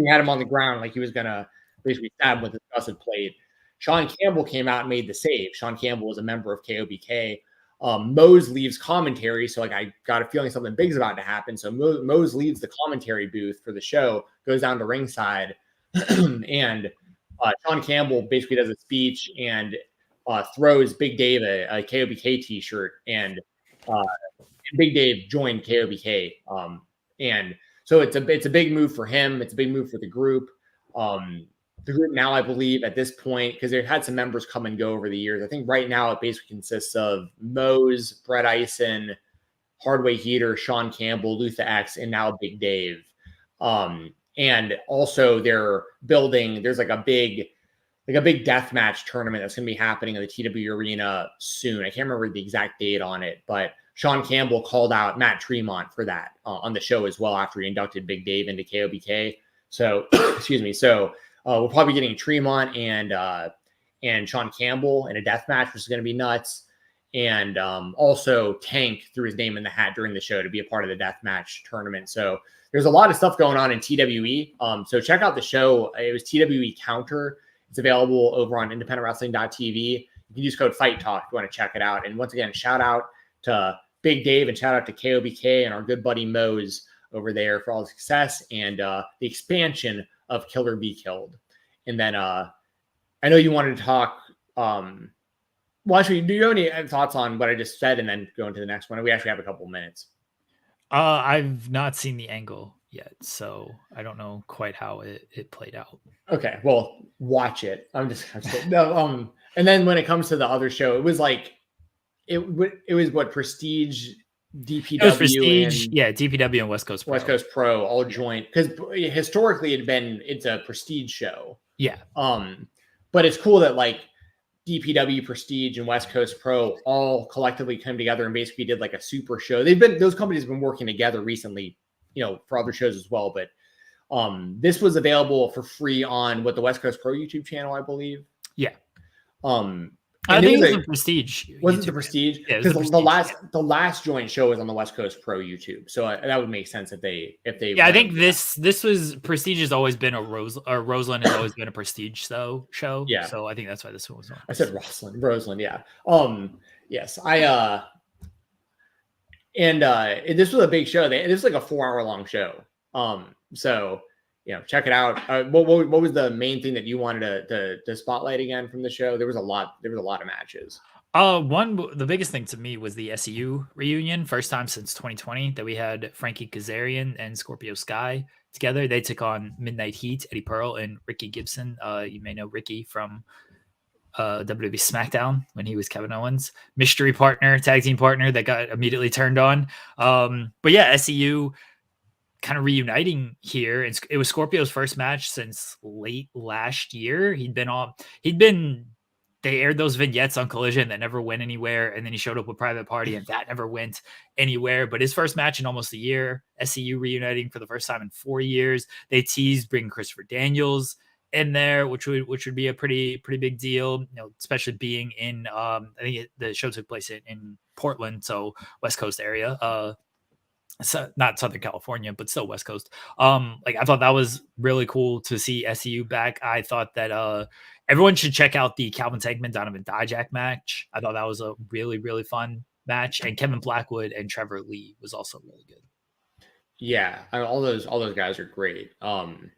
had him on the ground like he was going to basically stab him with his gusset plate. Sean Campbell came out and made the save. Sean Campbell was a member of KOBK. Mose leaves commentary, so like I got a feeling something big's about to happen. So Mose leaves the commentary booth for the show, goes down to ringside, and Sean Campbell basically does a speech and throws Big Dave a KOBK t-shirt, and Big Dave joined KOBK, and so it's a big move for him. It's a big move for the group. The group now, I believe, at this point, because they've had some members come and go over the years. I think right now it basically consists of Mose, Brett Eisen, Hardway Heater, Sean Campbell, Luther X, and now Big Dave. And also they're building. There's like a big death match tournament that's going to be happening in the TW Arena soon. I can't remember the exact date on it, but Sean Campbell called out Matt Tremont for that on the show as well after he inducted Big Dave into KOBK. So, excuse me. So we're probably getting Tremont and Sean Campbell in a death match, which is going to be nuts. And also Tank threw his name in the hat during the show to be a part of the death match tournament. So there's a lot of stuff going on in TWE. So check out the show. It was TWE Counter. It's available over on independentwrestling.tv. You can use code Fight Talk if you want to check it out. And once again, shout out to Big Dave and shout out to KOBK and our good buddy Mose over there for all the success and the expansion of Killer Be Killed. And then I know you wanted to talk. Well, actually, do you have any thoughts on what I just said and then go into the next one? We actually have a couple of minutes. I've not seen the angle yet, so I don't know quite how it played out. Okay, well, watch it. I'm just no. And then when it comes to the other show, it was like it was what Prestige, DPW, Prestige, and DPW and West Coast Pro all joined because historically it's a Prestige show. Yeah. But it's cool that like DPW, Prestige, and West Coast Pro all collectively came together and basically did like a super show. Those companies have been working together recently, for other shows as well. But this was available for free on the West Coast Pro YouTube channel, I believe. Yeah. I think it was the Prestige. Was it the Prestige? Yeah, because the last joint show was on the West Coast Pro YouTube, so that would make sense if they. Yeah, I think this was Prestige has always been Roseland has always been a Prestige show. Yeah, so I think that's why this one was on. I said Roseland. Yeah. Yes, this was a big show. This was like a 4-hour long show. So. Check it out. What was the main thing that you wanted to spotlight again from the show? There was a lot of matches. The biggest thing to me was the SEU reunion. First time since 2020 that we had Frankie Kazarian and Scorpio Sky together. They took on Midnight Heat, Eddie Pearl, and Ricky Gibson. You may know Ricky from WWE SmackDown when he was Kevin Owens' mystery partner, tag team partner that got immediately turned on. But yeah, SEU kind of reuniting here. It was Scorpio's first match since late last year. They aired those vignettes on Collision that never went anywhere. And then he showed up with Private Party and that never went anywhere. But his first match in almost a year, SCU reuniting for the first time in 4 years. They teased bringing Christopher Daniels in there, which would be a pretty big deal, especially being in, I think the show took place in Portland. So West Coast area, so not Southern California, but still West Coast. I thought that was really cool to see SEU back. I thought that everyone should check out the Calvin Tankman Donovan Dijak match. I thought that was a really, really fun match. And Kevin Blackwood and Trevor Lee was also really good. Yeah, all those guys are great. For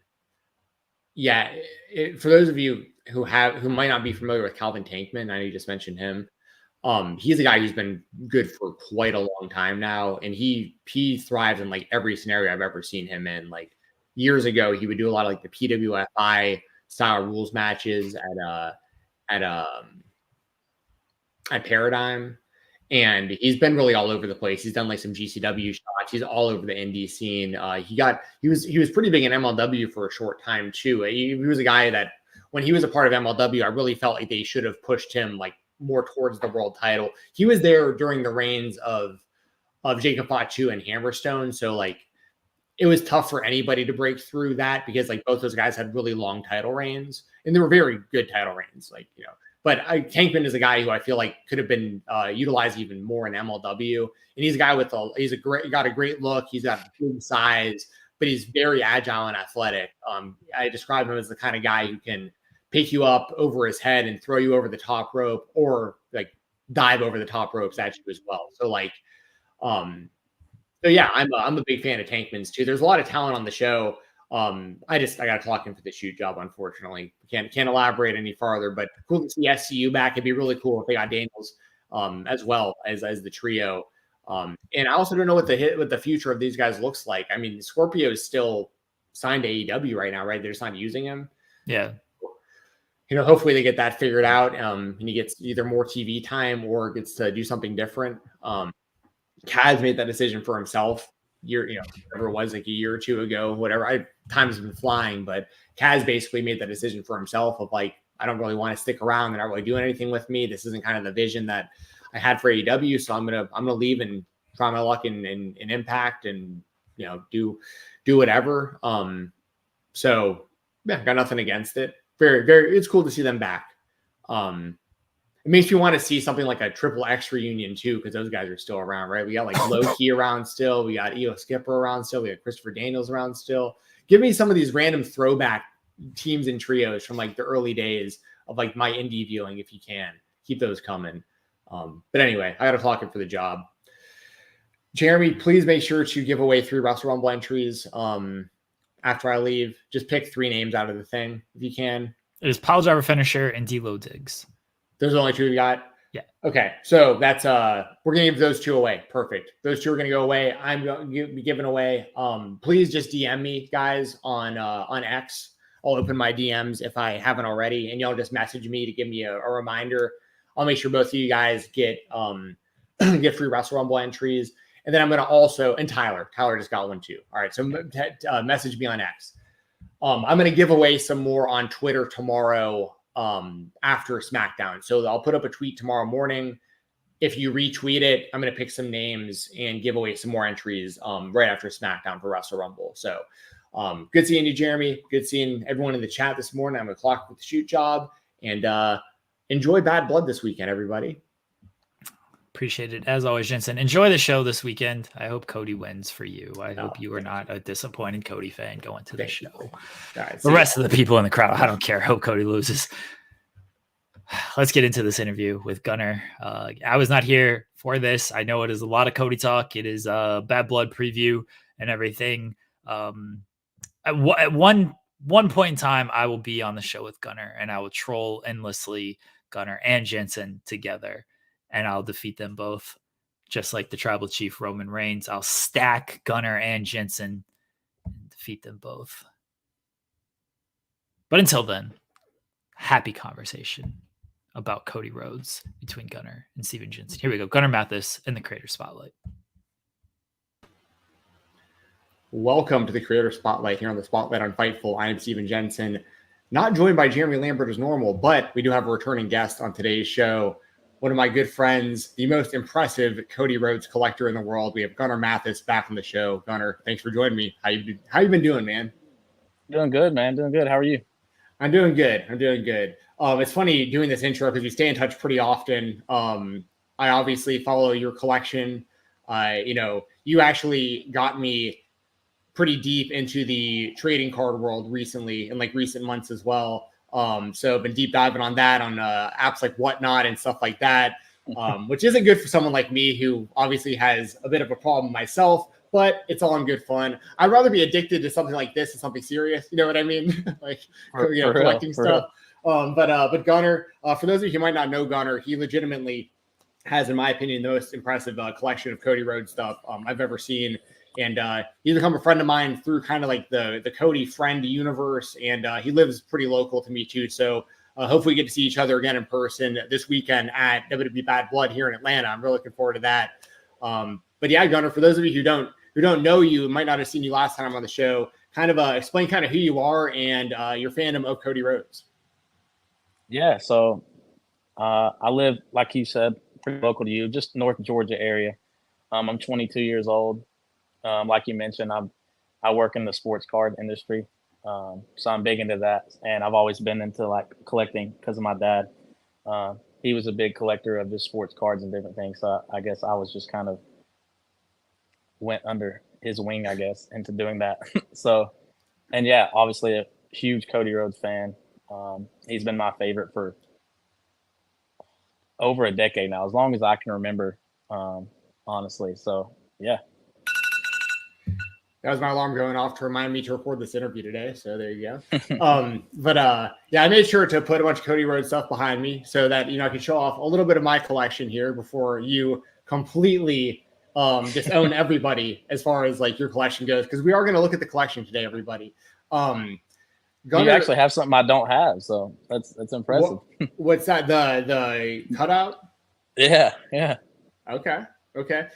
those of you who might not be familiar with Calvin Tankman, I know you just mentioned him. He's a guy who's been good for quite a long time now, and he thrives in like every scenario I've ever seen him in. Like years ago, he would do a lot of like the PWFI style rules matches at Paradigm, and he's been really all over the place. He's done like some GCW shots. He's all over the indie scene. He was pretty big in MLW for a short time too. He was a guy that when he was a part of MLW, I really felt like they should have pushed him like more towards the world title. He was there during the reigns of Jacob Fatu and Hammerstone. So like it was tough for anybody to break through that because like both those guys had really long title reigns and they were very good title reigns. But Tankman is a guy who I feel like could have been utilized even more in MLW. And he's a guy he got a great look. He's got big size, but he's very agile and athletic. I describe him as the kind of guy who can pick you up over his head and throw you over the top rope, or like dive over the top ropes at you as well. So like, so yeah, I'm a big fan of Tankman's too. There's a lot of talent on the show. I got to clock in for the shoot job. Unfortunately, can't elaborate any farther. But cool to see SCU back. It'd be really cool if they got Daniels as well as the trio. And I also don't know what the future of these guys looks like. I mean, Scorpio is still signed to AEW right now, right? They're just not using him. Yeah. Hopefully they get that figured out. And he gets either more TV time or gets to do something different. Kaz made that decision for himself. Whatever it was, like a year or two ago, whatever. Time's been flying, but Kaz basically made that decision for himself of like, I don't really want to stick around. They're not really doing anything with me. This isn't kind of the vision that I had for AEW. So I'm gonna leave and try my luck in Impact and do whatever. So yeah, got nothing against it. Very, very. It's cool to see them back. It makes me want to see something like a Triple X reunion too, because those guys are still around, right? We got like Loki around still. We got Io Skipper around still. We got Christopher Daniels around still. Give me some of these random throwback teams and trios from like the early days of like my indie viewing, if you can. Keep those coming. But anyway, I got to clock it for the job. Jeremy, please make sure to give away 3 Wrestle Rumble entries after I leave. Just pick 3 names out of the thing if you can. It is Pile Driver Finisher and D'Lo Diggs. Those are the only 2 we got? Yeah. Okay. So that's we're gonna give those 2 away. Perfect. Those 2 are gonna go away. I'm going to be giving away. Please just DM me, guys, on X. I'll open my DMs if I haven't already, and y'all just message me to give me a reminder. I'll make sure both of you guys get free Wrestle Rumble entries. And then I'm gonna also, and Tyler just got one too. All right. So message me on X. I'm gonna give away some more on Twitter tomorrow. After SmackDown. So I'll put up a tweet tomorrow morning. If you retweet it, I'm going to pick some names and give away some more entries right after SmackDown for Wrestle Rumble. So good seeing you, Jeremy. Good seeing everyone in the chat this morning. I'm going to clock with the shoot job, and enjoy Bad Blood this weekend, everybody. Appreciate it. As always, Jensen, enjoy the show this weekend. I hope Cody wins for you. I hope you are not a disappointed Cody fan going to the show. Right, the rest of the people in the crowd, I don't care. I hope Cody loses. Let's get into this interview with Gunnar. I was not here for this. I know it is a lot of Cody talk. It is a Bad Blood preview and everything. At one point in time, I will be on the show with Gunnar, and I will troll endlessly Gunnar and Jensen together. And I'll defeat them both, just like the Tribal Chief Roman Reigns. I'll stack Gunnar and Jensen and defeat them both. But until then, happy conversation about Cody Rhodes between Gunnar and Stephen Jensen. Here we go. Gunnar Mathis in the Creator Spotlight. Welcome to the Creator Spotlight here on the Spotlight on Fightful. I am Stephen Jensen, not joined by Jeremy Lambert as normal, but we do have a returning guest on today's show. One of my good friends, the most impressive Cody Rhodes collector in the world. We have Gunnar Mathis back on the show. Gunnar, thanks for joining me. How you been doing, man? Doing good, man. Doing good. How are you? I'm doing good. It's funny doing this intro because we stay in touch pretty often. I obviously follow your collection. You actually got me pretty deep into the trading card world recently, in like recent months as well. So I've been deep diving on that on apps like Whatnot and stuff like that, which isn't good for someone like me who obviously has a bit of a problem myself, but it's all in good fun. I'd rather be addicted to something like this than something serious. You know what I mean? Collecting stuff. But Gunnar, for those of you who might not know Gunnar, he legitimately has, in my opinion, the most impressive collection of Cody Rhodes stuff I've ever seen. And he's become a friend of mine through kind of like the Cody friend universe. And he lives pretty local to me too. So hopefully we get to see each other again in person this weekend at WWE Bad Blood here in Atlanta. I'm really looking forward to that. But yeah, Gunnar, for those of you who don't know you, might not have seen you last time on the show, kind of explain kind of who you are and your fandom of Cody Rhodes. Yeah. So I live, like you said, pretty local to you, just North Georgia area. I'm 22 years old. Like you mentioned, I work in the sports card industry, so I'm big into that, and I've always been into like collecting because of my dad. He was a big collector of just sports cards and different things, so I guess I was just kind of went under his wing, I guess, into doing that. So, and yeah, obviously a huge Cody Rhodes fan. He's been my favorite for over a decade now, as long as I can remember, honestly. So, yeah. That was my alarm going off to remind me to record this interview today. So there you go. Yeah, I made sure to put a bunch of Cody Rhodes stuff behind me so that, I can show off a little bit of my collection here before you completely just own everybody as far as like your collection goes. Because we are going to look at the collection today, everybody. You actually have something I don't have, so that's impressive. What's that? The cutout? Yeah. Okay.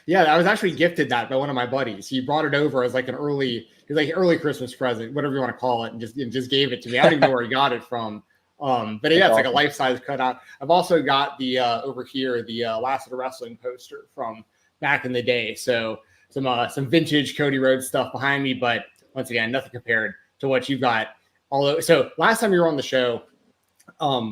Yeah, I was actually gifted that by one of my buddies. He brought it over as like an early Christmas present, whatever you want to call it, and just gave it to me. I don't even know where he got it from. But yeah, it's like a life-size cutout. I've also got the over here the Last of the Wrestling poster from back in the day. So some vintage Cody Rhodes stuff behind me, but once again, nothing compared to what you've got. Although, so last time you were on the show,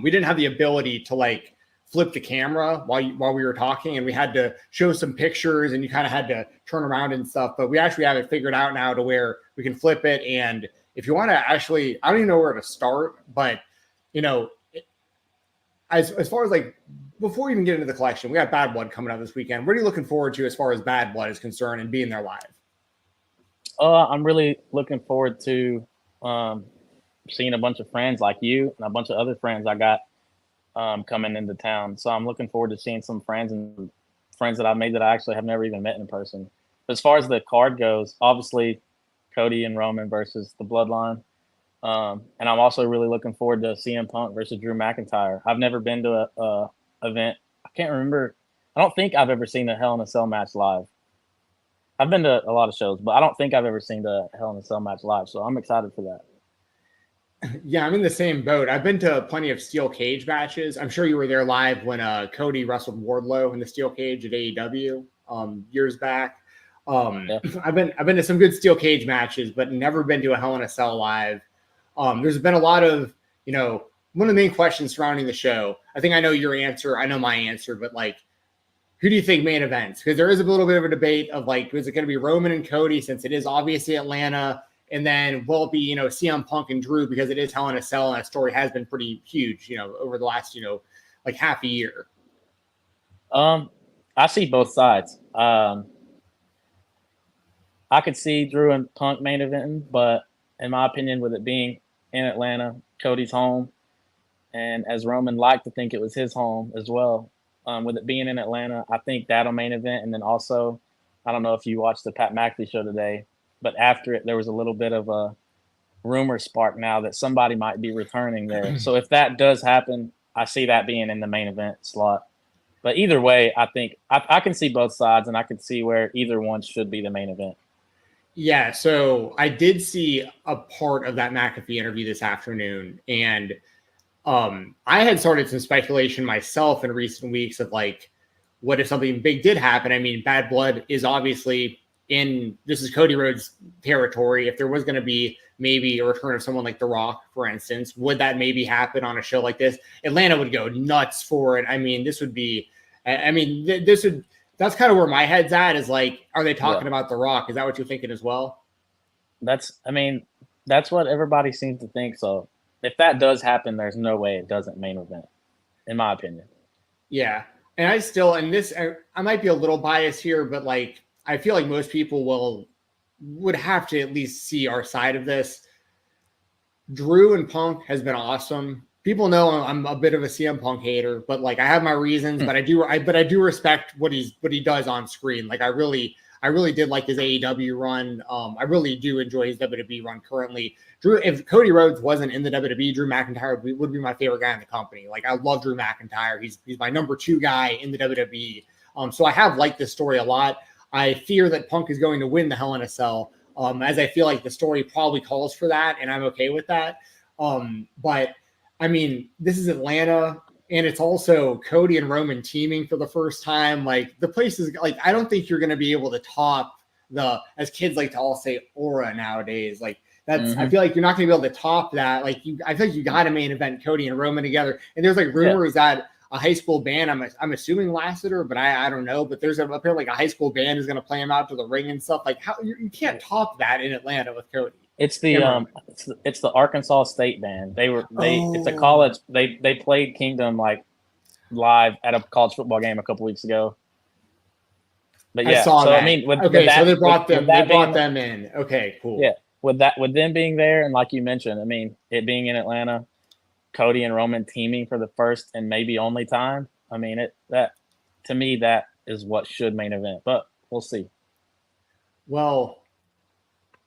we didn't have the ability to like flip the camera while we were talking, and we had to show some pictures, and you kind of had to turn around and stuff. But we actually have it figured out now to where we can flip it. And if you want to actually, I don't even know where to start, but as far as like before we even get into the collection, we got Bad Blood coming out this weekend. What are you looking forward to as far as Bad Blood is concerned and being there live? I'm really looking forward to seeing a bunch of friends like you and a bunch of other friends I got coming into town. So I'm looking forward to seeing some friends that I've made that I actually have never even met in person. But as far as the card goes, obviously Cody and Roman versus the Bloodline. And I'm also really looking forward to CM Punk versus Drew McIntyre. I've never been to a event. I can't remember. I don't think I've ever seen a Hell in a Cell match live. I've been to a lot of shows, but I don't think I've ever seen the Hell in a Cell match live. So I'm excited for that. Yeah, I'm in the same boat. I've been to plenty of steel cage matches. I'm sure you were there live when Cody wrestled Wardlow in the steel cage at AEW years back. Yeah. I've been to some good steel cage matches, but never been to a Hell in a Cell live. There's been a lot of, one of the main questions surrounding the show. I think I know your answer. I know my answer, but like, who do you think main events? Because there is a little bit of a debate of like, is it going to be Roman and Cody since it is obviously Atlanta? And then will it be, CM Punk and Drew because it is Hell in a Cell and that story has been pretty huge, over the last, like half a year. I see both sides. I could see Drew and Punk main eventing, but in my opinion, with it being in Atlanta, Cody's home, and as Roman liked to think it was his home as well, with it being in Atlanta, I think that'll main event. And then also, I don't know if you watched the Pat McAfee show today, but after it, there was a little bit of a rumor spark now that somebody might be returning there. So if that does happen, I see that being in the main event slot. But either way, I think I can see both sides, and I can see where either one should be the main event. Yeah, so I did see a part of that McAfee interview this afternoon, and I had started some speculation myself in recent weeks of like, what if something big did happen? I mean, Bad Blood is obviously this is Cody Rhodes territory. If there was going to be maybe a return of someone like The Rock, for instance, would that maybe happen on a show like this? Atlanta would go nuts for it. I mean, that's kind of where my head's at is like, are they talking about The Rock? Is that what you're thinking as well? That's what everybody seems to think. So if that does happen, there's no way it doesn't main event, in my opinion. Yeah. And I might be a little biased here, but like, I feel like most people would have to at least see our side of this. Drew and Punk has been awesome. People know I'm a bit of a CM Punk hater, but like I have my reasons, but I do respect what he does on screen. Like I really did like his AEW run. I really do enjoy his WWE run currently. Drew, if Cody Rhodes wasn't in the WWE, Drew McIntyre would be my favorite guy in the company. Like I love Drew McIntyre. He's my number 2 guy in the WWE. So I have liked this story a lot. I fear that Punk is going to win the Hell in a Cell, as I feel like the story probably calls for that, and I'm okay with that. But, I mean, this is Atlanta, and it's also Cody and Roman teaming for the first time. Like, the place is, like, I don't think you're going to be able to top as kids like to all say, aura nowadays. Like, that's, I feel like you're not going to be able to top that. Like, I feel like you got to main event Cody and Roman together. And there's, like, rumors that a high school band, I'm assuming Lassiter, but I don't know. But there's apparently like a high school band is going to play him out to the ring and stuff. Like how you can't top that in Atlanta with Cody. It's the it's the Arkansas State band. It's a college. They played Kingdom like live at a college football game a couple weeks ago. But yeah, I saw that. I mean, so they brought them in. Okay, cool. Yeah, with them being there, and like you mentioned, I mean, it being in Atlanta, Cody and Roman teaming for the first and maybe only time. I mean, to me that is what should main event, but we'll see. Well,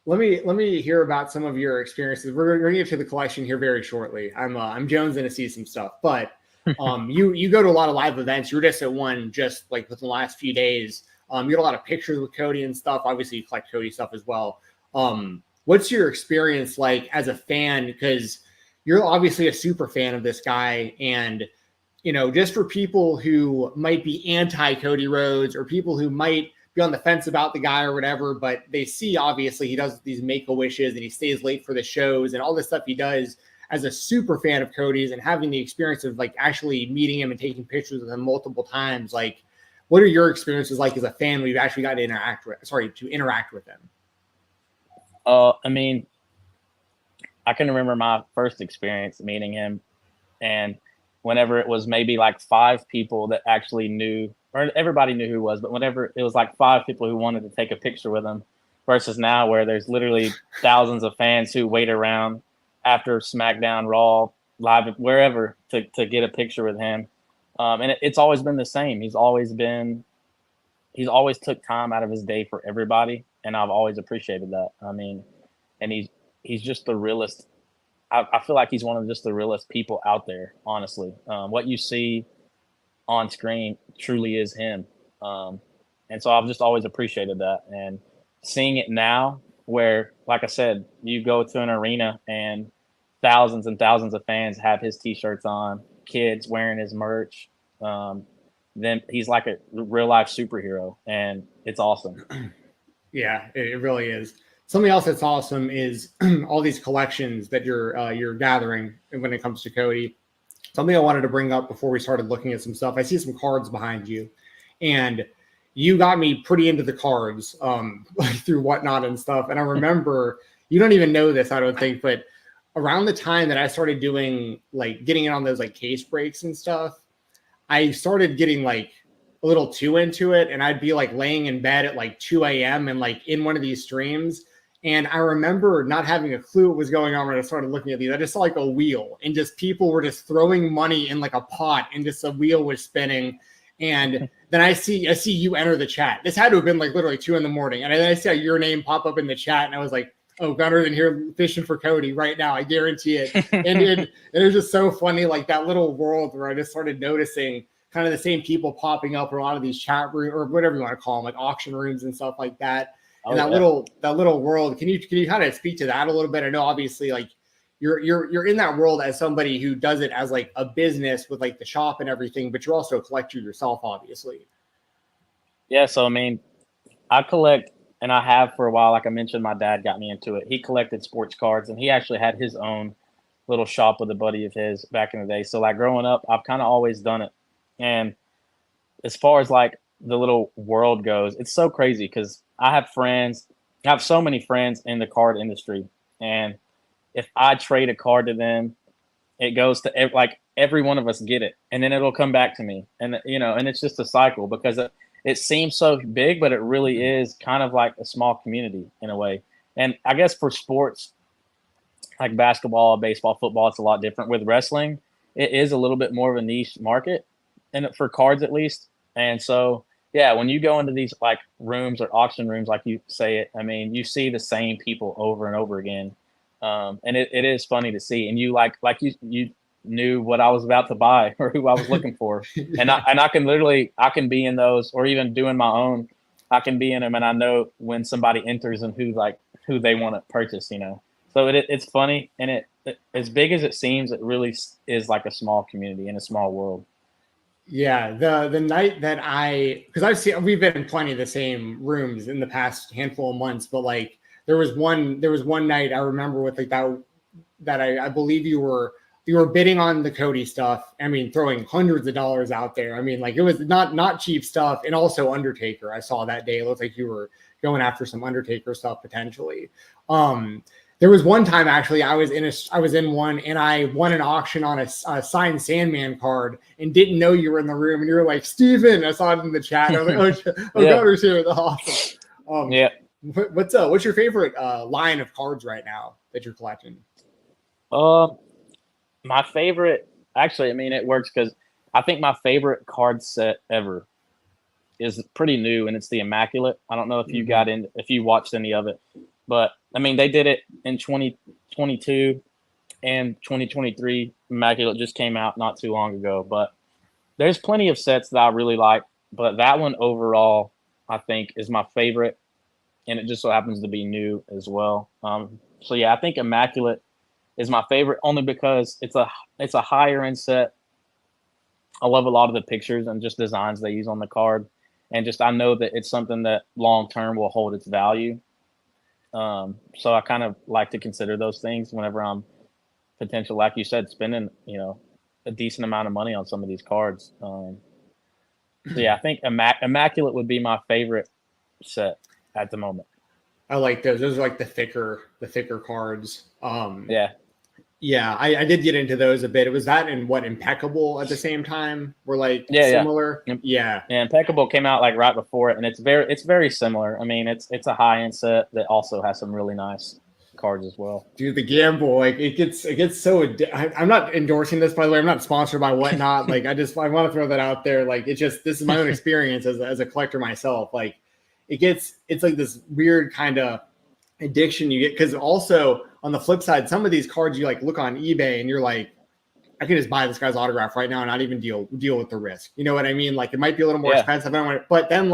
let me hear about some of your experiences. We're going to get to the collection here very shortly. I'm jonesing to see some stuff, but you go to a lot of live events. You were just at one just like within the last few days. You get a lot of pictures with Cody and stuff. Obviously, you collect Cody stuff as well. What's your experience like as a fan? Because you're obviously a super fan of this guy, and just for people who might be anti Cody Rhodes or people who might be on the fence about the guy or whatever, but they see obviously he does these Make-A-Wishes and he stays late for the shows and all this stuff he does. As a super fan of Cody's and having the experience of like actually meeting him and taking pictures with him multiple times, like what are your experiences like as a fan when you've actually got to interact with him? I mean, I can remember my first experience meeting him, and whenever it was maybe like 5 people that actually knew, or everybody knew who he was, but whenever it was like 5 people who wanted to take a picture with him, versus now where there's literally thousands of fans who wait around after SmackDown, Raw, Live, wherever to get a picture with him. And it's always been the same. He's always took time out of his day for everybody, and I've always appreciated that. I mean, and he's just the realest. I feel like he's one of just the realest people out there, honestly. What you see on screen truly is him. And so I've just always appreciated that. And seeing it now where, like I said, you go to an arena and thousands and thousands of fans have his T-shirts on, kids wearing his merch. Then he's like a real life superhero, and it's awesome. Yeah, it really is. Something else that's awesome is all these collections that you're gathering when it comes to Cody. Something I wanted to bring up before we started looking at some stuff. I see some cards behind you, and you got me pretty into the cards through Whatnot and stuff. And I remember, you don't even know this, I don't think, but around the time that I started doing like getting in on those like case breaks and stuff, I started getting like a little too into it, and I'd be like laying in bed at like 2 a.m. and like in one of these streams. And I remember not having a clue what was going on when I started looking at these. I just saw like a wheel, and just people were just throwing money in like a pot, and just a wheel was spinning. And then I see you enter the chat. This had to have been like literally 2 a.m. And then I saw your name pop up in the chat, and I was like, oh, Gunnar in here fishing for Cody right now. I guarantee it. And it was just so funny, like that little world where I just started noticing kind of the same people popping up in a lot of these chat rooms or whatever you want to call them, like auction rooms and stuff like that. And that little world. Can you kind of speak to that a little bit? I know obviously like you're in that world as somebody who does it as like a business with like the shop and everything, but you're also a collector yourself, obviously. Yeah, so I mean, I collect, and I have for a while. Like I mentioned, my dad got me into it. He collected sports cards, and he actually had his own little shop with a buddy of his back in the day. So like growing up, I've kind of always done it. And as far as like the little world goes, it's so crazy because I have so many friends in the card industry, and if I trade a card to them, it goes to like every one of us get it, and then it'll come back to me, and and it's just a cycle because it seems so big, but it really is kind of like a small community in a way. And I guess for sports like basketball, baseball, football, it's a lot different. With wrestling, it is a little bit more of a niche market, and for cards at least. And so, yeah, when you go into these like rooms or auction rooms, like you say it, I mean, you see the same people over and over again. And it is funny to see. And you like you knew what I was about to buy or who I was looking for. And I can be in those, or even doing my own, I can be in them, and I know when somebody enters and who they want to purchase, So it's funny, and it as big as it seems, it really is like a small community in a small world. Yeah, the night that we've been in plenty of the same rooms in the past handful of months, but like there was one night I remember with like that I believe you were bidding on the Cody stuff. I mean, throwing hundreds of dollars out there. I mean, like it was not cheap stuff, and also Undertaker. I saw that day. It looked like you were going after some Undertaker stuff potentially. There was one time actually I was in one and I won an auction on a signed Sandman card and didn't know you were in the room, and you were like, Steven. I saw it in the chat. I was like, Gunner's here. That's awesome. Yeah. What's your favorite line of cards right now that you're collecting? My favorite, actually, I mean, it works because I think my favorite card set ever is pretty new, and it's the Immaculate. I don't know if you if you watched any of it, but I mean, they did it in 2022 and 2023. Immaculate just came out not too long ago, but there's plenty of sets that I really like, but that one overall, I think, is my favorite, and it just so happens to be new as well. So yeah, I think Immaculate is my favorite only because it's a higher end set. I love a lot of the pictures and just designs they use on the card, and just I know that it's something that long term will hold its value. So I kind of like to consider those things whenever I'm potential, like you said, spending a decent amount of money on some of these cards. So yeah, I think Immaculate would be my favorite set at the moment. I like those. Those are like the thicker cards. Yeah, I did get into those a bit. It was that and Impeccable at the same time were like similar. Yeah. Impeccable came out like right before it, and it's very similar. I mean, it's a high end set that also has some really nice cards as well. Dude, the gamble, like it gets so. I'm not endorsing this, by the way. I'm not sponsored by Whatnot. Like I want to throw that out there. Like this is my own experience as a collector myself. Like it's like this weird kind of addiction you get, because also on the flip side, some of these cards you like look on eBay and you're like, I can just buy this guy's autograph right now and not even deal with the risk. You know what I mean? Like it might be a little more expensive. But then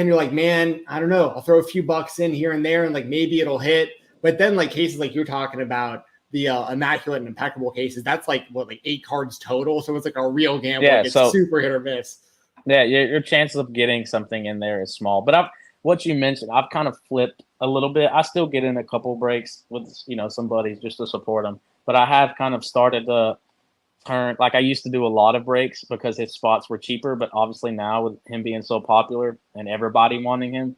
you're like, man, I don't know. I'll throw a few bucks in here and there and like maybe it'll hit. But then like cases like you're talking about, the Immaculate and Impeccable cases, that's like 8 cards total. So it's like a real gamble. Yeah, it's super hit or miss. Yeah, your chances of getting something in there is small. But what you mentioned, I've kind of flipped a little bit. I still get in a couple breaks with some buddies just to support them. But I have kind of started to turn, like I used to do a lot of breaks because his spots were cheaper. But obviously now with him being so popular and everybody wanting him,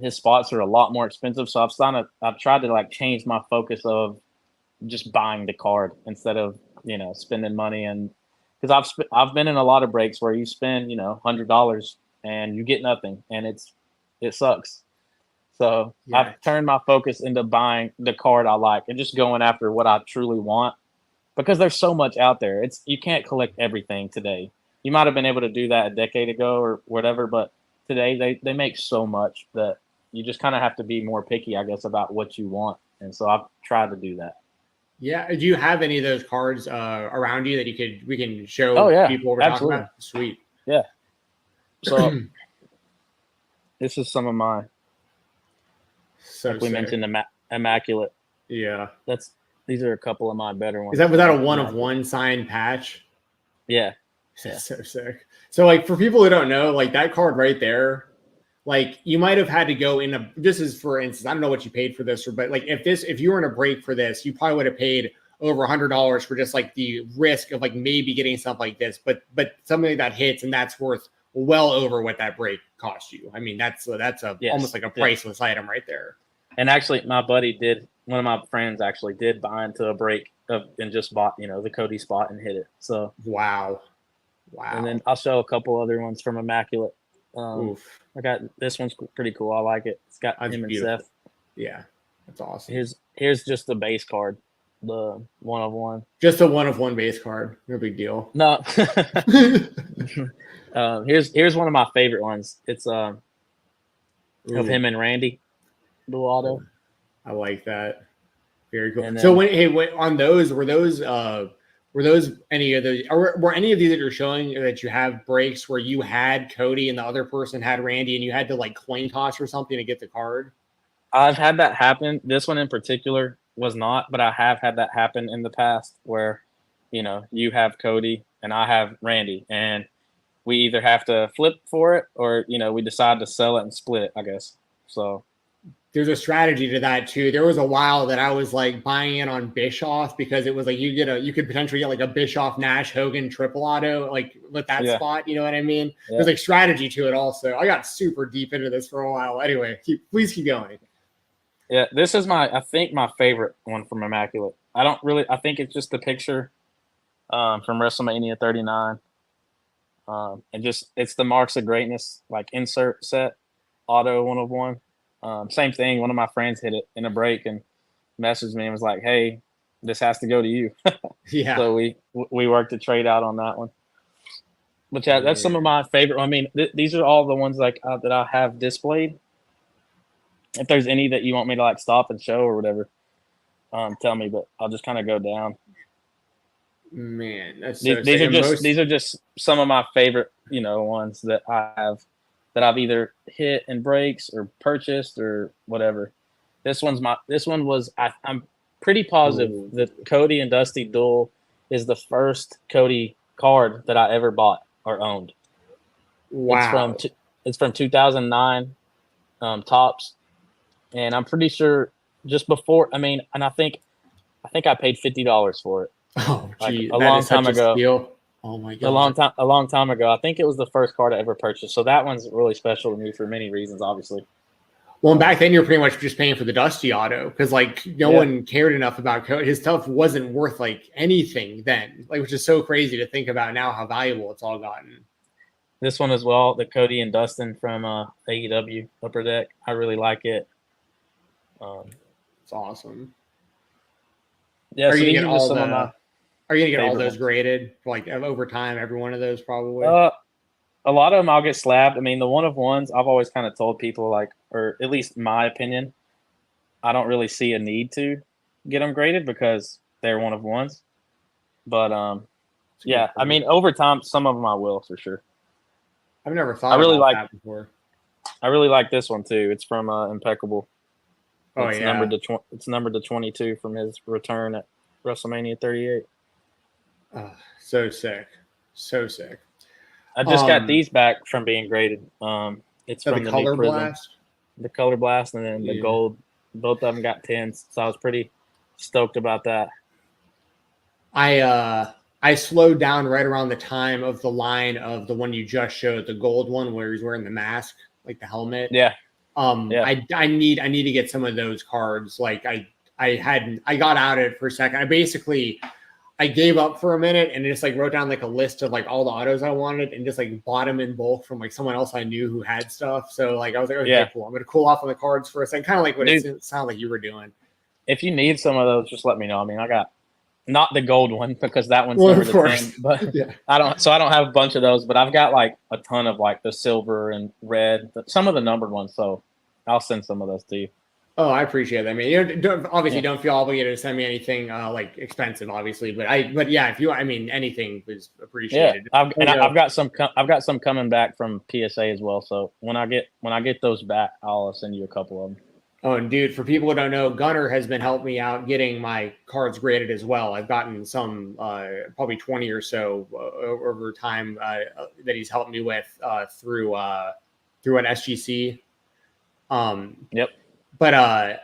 his spots are a lot more expensive. So I've tried to like change my focus of just buying the card instead of spending money. And because I've been in a lot of breaks where you spend $100 and you get nothing, and it sucks. So I've turned my focus into buying the card I like and just going after what I truly want, because there's so much out there. You can't collect everything today. You might have been able to do that a decade ago or whatever, but today they make so much that you just kind of have to be more picky, I guess, about what you want. And so I've tried to do that. Yeah. Do you have any of those cards around you that we can show people what we're talking about? Sweet. Yeah. So this is some of my, like we mentioned, Immaculate. Yeah. These are a couple of my better ones. Was that a 1-of-1 signed patch? Yeah. That's so sick. So like for people who don't know, like that card right there, like you might have had to go in this is for instance, I don't know what you paid for this, but like if you were in a break for this, you probably would have paid over $100 for just like the risk of like maybe getting something like this, but something that hits and that's worth well over what that break cost you. I mean, that's almost like a priceless item right there. And actually my buddy one of my friends actually did buy into a break and just bought, the Cody spot and hit it. So wow. And then I'll show a couple other ones from Immaculate. I got this one's pretty cool. I like it. It's got him and Seth. Yeah, that's awesome. Here's just the base card, the 1-of-1. Just a 1-of-1 base card. No big deal. No. Here's one of my favorite ones. It's of him and Randy, the auto. I like that. Very cool. Then, so on those, were those any of the, or were any of these that you're showing that you have breaks where you had Cody and the other person had Randy and you had to like coin toss or something to get the card? I've had that happen. This one in particular was not, but I have had that happen in the past where, you have Cody and I have Randy, and we either have to flip for it or, we decide to sell it and split it, I guess. So there's a strategy to that too. There was a while that I was like buying in on Bischoff because it was like you could potentially get like a Bischoff Nash Hogan triple auto like with that spot. You know what I mean? Yeah. There's like strategy to it also. I got super deep into this for a while. Anyway, please keep going. Yeah, this is I think my favorite one from Immaculate. I think it's just the picture from WrestleMania 39. And just it's the Marks of Greatness like insert set auto 1 of 1. Same thing. One of my friends hit it in a break and messaged me and was like, "Hey, this has to go to you." Yeah. So we worked a trade out on that one. But yeah, that's some of my favorite. I mean, these are all the ones like that I have displayed. If there's any that you want me to like stop and show or whatever, tell me. But I'll just kind of go down. Man, that's these are just some of my favorite, ones that I have that I've either hit in breaks or purchased or whatever. This one was I'm pretty positive that Cody and Dusty Duel is the first Cody card that I ever bought or owned. Wow. It's from 2009 Tops, and I'm pretty sure just before. I mean, and I think I paid $50 for it. Oh, gee, a long time ago. Steal. Oh my god, a long time ago. I think it was the first card I ever purchased. So that one's really special to me for many reasons, obviously. Well, and back then you're pretty much just paying for the Dusty auto because like no one cared enough about Cody. His stuff wasn't worth like anything then, like which is so crazy to think about now how valuable it's all gotten. This one as well, the Cody and Dustin from AEW Upper Deck. I really like it. It's awesome. Yeah, are so you gonna get all those ones. graded like over time? Every one of those probably. A lot of them I'll get slabbed. I mean, the 1-of-1s I've always kind of told people like, or at least my opinion, I don't really see a need to get them graded because they're 1-of-1s. But yeah, I mean, over time, some of them I will for sure. I've never thought about that before. I really like this one too. It's from Impeccable. It's numbered to 22 from his return at WrestleMania 38. So sick. So sick. I just got these back from being graded. It's from the Color new Prism. Blast? The Color Blast and then the Gold. Both of them got 10s, so I was pretty stoked about that. I slowed down right around the time of the line of the one you just showed, the gold one where he's wearing the mask, like the helmet. Yeah. I need to get some of those cards. Like I got out of it for a second. I gave up for a minute and just like wrote down like a list of like all the autos I wanted and just like bought them in bulk from like someone else I knew who had stuff. So like I was like, okay, cool. I'm gonna cool off on the cards for a second, kind of like what it sounded like you were doing. If you need some of those, just let me know. I mean, I got not the gold one because that one's numbered to 10, but I don't have a bunch of those, but I've got like a ton of like the silver and red, some of the numbered ones. So I'll send some of those to you. Oh, I appreciate that. I mean, you don't feel obligated to send me anything like expensive, obviously, but yeah, if you, I mean, anything was appreciated. Yeah, I've got some coming back from PSA as well. So when I get those back, I'll send you a couple of them. Oh, and dude, for people who don't know, Gunnar has been helping me out getting my cards graded as well. I've gotten some, probably 20 or so over time that he's helped me with through an SGC. Yep. But I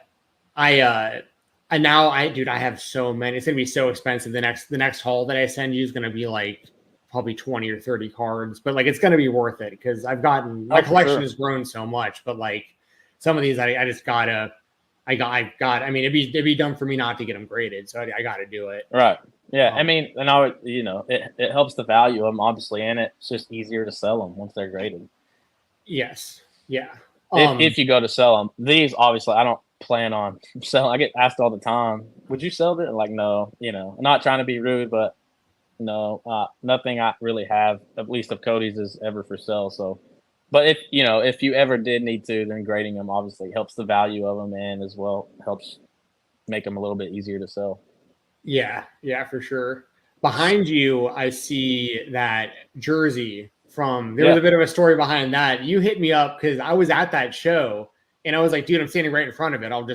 have so many. It's gonna be so expensive. The next haul that I send you is gonna be like probably 20 or 30 cards, but like it's gonna be worth it because my collection has grown so much. But like some of these, I mean, it'd be dumb for me not to get them graded, so I got to do it. Right. Yeah. I mean, and I would, it helps the value of them obviously, and it's just easier to sell them once they're graded. Yes. Yeah. If you go to sell them, these obviously I don't plan on selling. I get asked all the time, "Would you sell it?" Like, no. I'm not trying to be rude, but no, nothing I really have, at least of Cody's, is ever for sale. So, but if you ever did need to, then grading them obviously helps the value of them and as well helps make them a little bit easier to sell. Yeah, for sure. Behind you, I see that jersey. There was a bit of a story behind that. You hit me up because I was at that show and I was like, dude, I'm standing right in front of it. I'll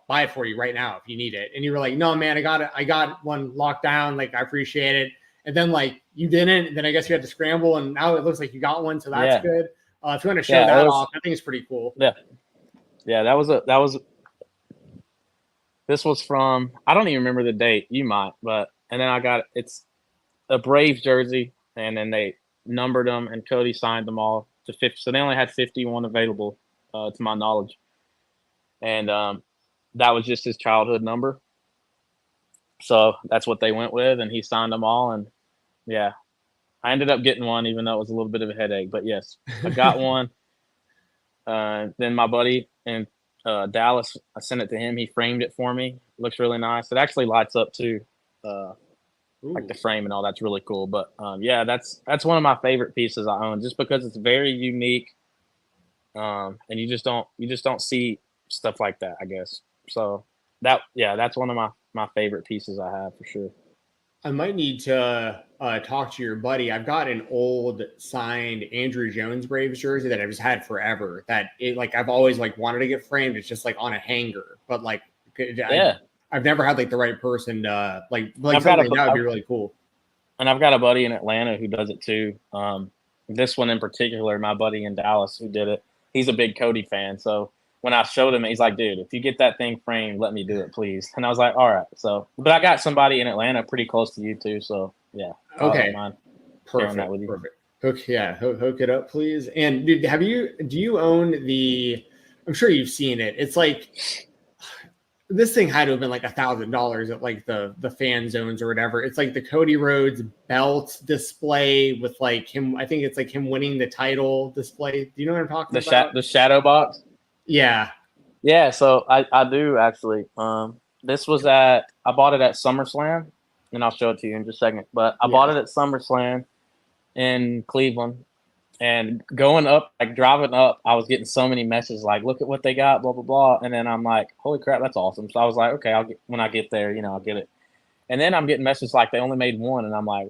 buy it for you right now if you need it. And you were like, no, man, I got one locked down. Like, I appreciate it. And then like you didn't, and then I guess you had to scramble and now it looks like you got one. So that's good. If you want to show that off, I think it's pretty cool. Yeah. Yeah. This was from, I don't even remember the date. You might, and then it's a Braves jersey and then they numbered them and Cody signed them all to 50. So they only had 51 available to my knowledge. And that was just his childhood number. So that's what they went with, and he signed them all. And yeah, I ended up getting one, even though it was a little bit of a headache. But yes, I got one. Then my buddy in Dallas, I sent it to him. He framed it for me. Looks really nice. It actually lights up too, like the frame and all. That's really cool. But yeah, that's one of my favorite pieces I own, just because it's very unique, and you just don't see stuff like that, I guess. So that's one of my favorite pieces I have for sure. I might need to talk to your buddy. I've got an old signed Andrew Jones Braves jersey that I've just had forever. That I've always wanted to get framed. It's just on a hanger, but I've never had the right person to something that would be really cool. And I've got a buddy in Atlanta who does it too. This one in particular, my buddy in Dallas who did it. He's a big Cody fan, so when I showed him, he's like, dude, if you get that thing framed, let me do it, please. And I was like, all right. So, but I got somebody in Atlanta pretty close to you too. So yeah. Okay. Perfect. That with you. Perfect. Hook it up, please. And dude, do you own I'm sure you've seen it. It's this thing had to have been $1,000 at the fan zones or whatever. It's the Cody Rhodes belt display with him. I think it's him winning the title display. Do you know what I'm talking about? The shadow box. Yeah. Yeah, so I do actually. This was I bought it at SummerSlam, and I'll show it to you in just a second. But I bought it at SummerSlam in Cleveland, and driving up, I was getting so many messages look at what they got, blah blah blah, and then I'm like, holy crap, that's awesome. So I was like, okay, when I get there, I'll get it. And then I'm getting messages they only made one, and I'm like,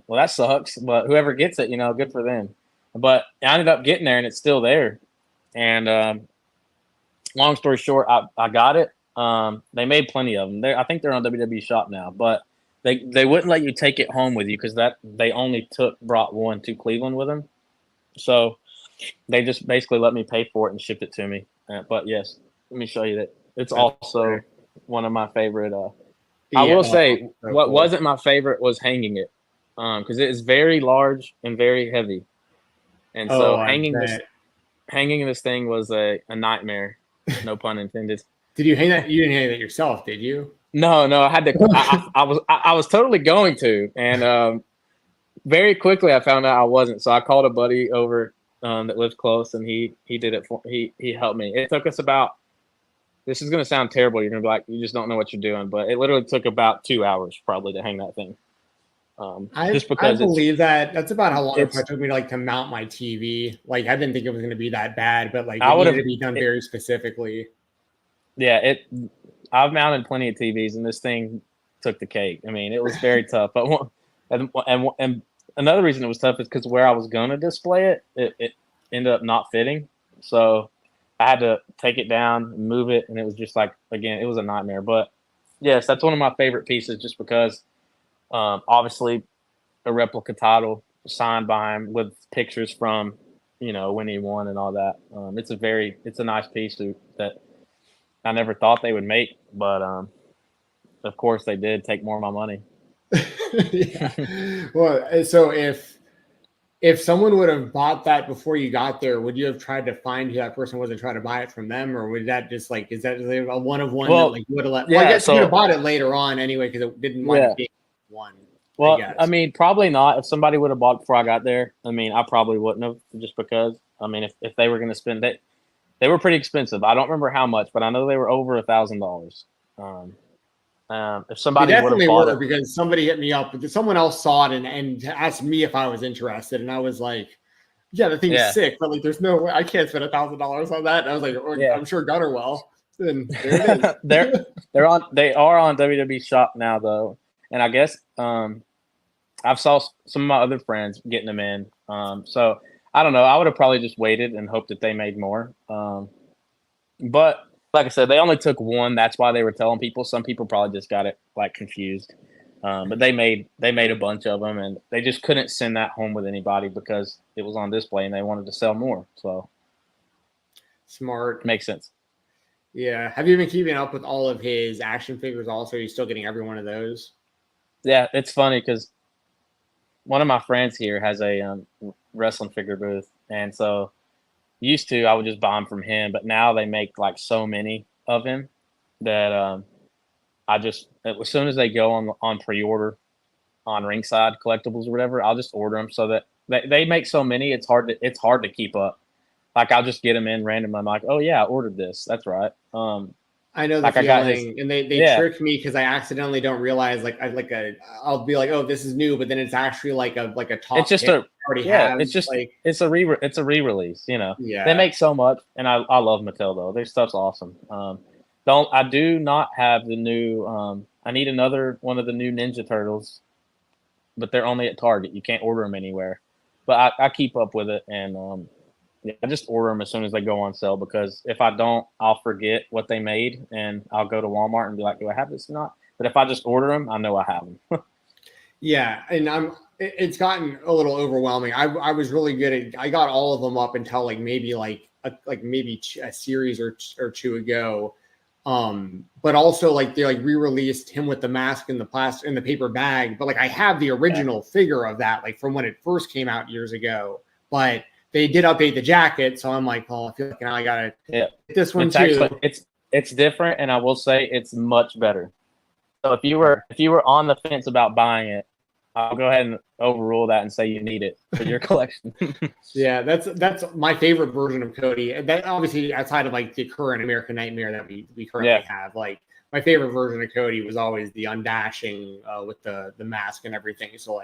well, that sucks. But whoever gets it, good for them. But I ended up getting there, and it's still there, and long story short, I got it. They made plenty of them. I think they're on WWE Shop now, but they wouldn't let you take it home with you because they only brought one to Cleveland with them. So they just basically let me pay for it and shipped it to me. But yes, let me show you that. It's also one of my favorite. I will say what wasn't my favorite was hanging it because it is very large and very heavy, and so hanging this thing was a nightmare. No pun intended. Did you hang that? You didn't hang that yourself, did you? No, I had to. I was totally going to, and very quickly I found out I wasn't. So I called a buddy over that lives close, and he did it for. He helped me. It took us about. This is going to sound terrible. You're going to be like, you just don't know what you're doing, but it literally took about 2 hours probably to hang that thing. Just because I believe that's about how long it took me to mount my TV. I didn't think it was going to be that bad, but it needed to be done very specifically. Yeah, I've mounted plenty of TVs, and this thing took the cake. I mean, it was very tough. But and another reason it was tough is because where I was going to display it ended up not fitting. So I had to take it down, move it, and it was just again, it was a nightmare. But yes, that's one of my favorite pieces, just because. Obviously, a replica title signed by him with pictures from, when he won and all that. It's a nice piece that I never thought they would make, but of course they did take more of my money. Yeah. Well, so if someone would have bought that before you got there, would you have tried to find who that person was and try to buy it from them, or would that just is that a one of one that you would have let? Well, I guess you would have bought it later on anyway because it didn't want to be one. Well, I mean, probably not. If somebody would have bought before I got there, I mean, I probably wouldn't have, just because. I mean, if they were going to spend it, they were pretty expensive. I don't remember how much, but I know they were over $1,000. If somebody definitely would have bought it, because somebody hit me up, someone else saw it and asked me if I was interested, and I was like, "Yeah, the thing's sick, but there's no way I can't spend $1,000 on that." And I was like, "I'm sure Gunnar will." And there it is. They are on WWE Shop now though, and I guess I've saw some of my other friends getting them in. So I don't know. I would have probably just waited and hoped that they made more. But like I said, they only took one. That's why they were telling people. Some people probably just got it confused. But they made a bunch of them, and they just couldn't send that home with anybody because it was on display and they wanted to sell more. So smart. Makes sense. Yeah. Have you been keeping up with all of his action figures also? Are you still getting every one of those? Yeah, it's funny because one of my friends here has a wrestling figure booth, and so used to I would just buy them from him, but now they make so many of him that as soon as they go on pre-order on Ringside Collectibles or whatever, I'll just order them so that they make so many. It's hard to keep up. Like I'll just get them in randomly. I'm like, oh yeah, I ordered this. That's right. I know the like feeling, and they trick me because I accidentally don't realize I'll be like, oh, this is new, but then it's actually like a top. It's just hit have, it's just like it's a re-release. You know, yeah. They make so much, and I love Mattel though. Their stuff's awesome. I do not have the new. I need another one of the new Ninja Turtles, but they're only at Target. You can't order them anywhere. But I keep up with it, and I just order them as soon as they go on sale, because if I don't, I'll forget what they made, and I'll go to Walmart and be like, do I have this or not? But if I just order them, I know I have them. Yeah, and it's gotten a little overwhelming. I was really good at, I got all of them up until maybe a series or two ago. But also they re-released him with the mask and the paper bag. But I have the original figure of that, from when it first came out years ago. But they did update the jacket, so I'm like, oh, I feel like now I gotta get this one too. It's different, and I will say it's much better. So if you were on the fence about buying it, I'll go ahead and overrule that and say you need it for your collection. Yeah, that's my favorite version of Cody. That obviously outside of the current American Nightmare that we currently have. My favorite version of Cody was always the undashing with the mask and everything. So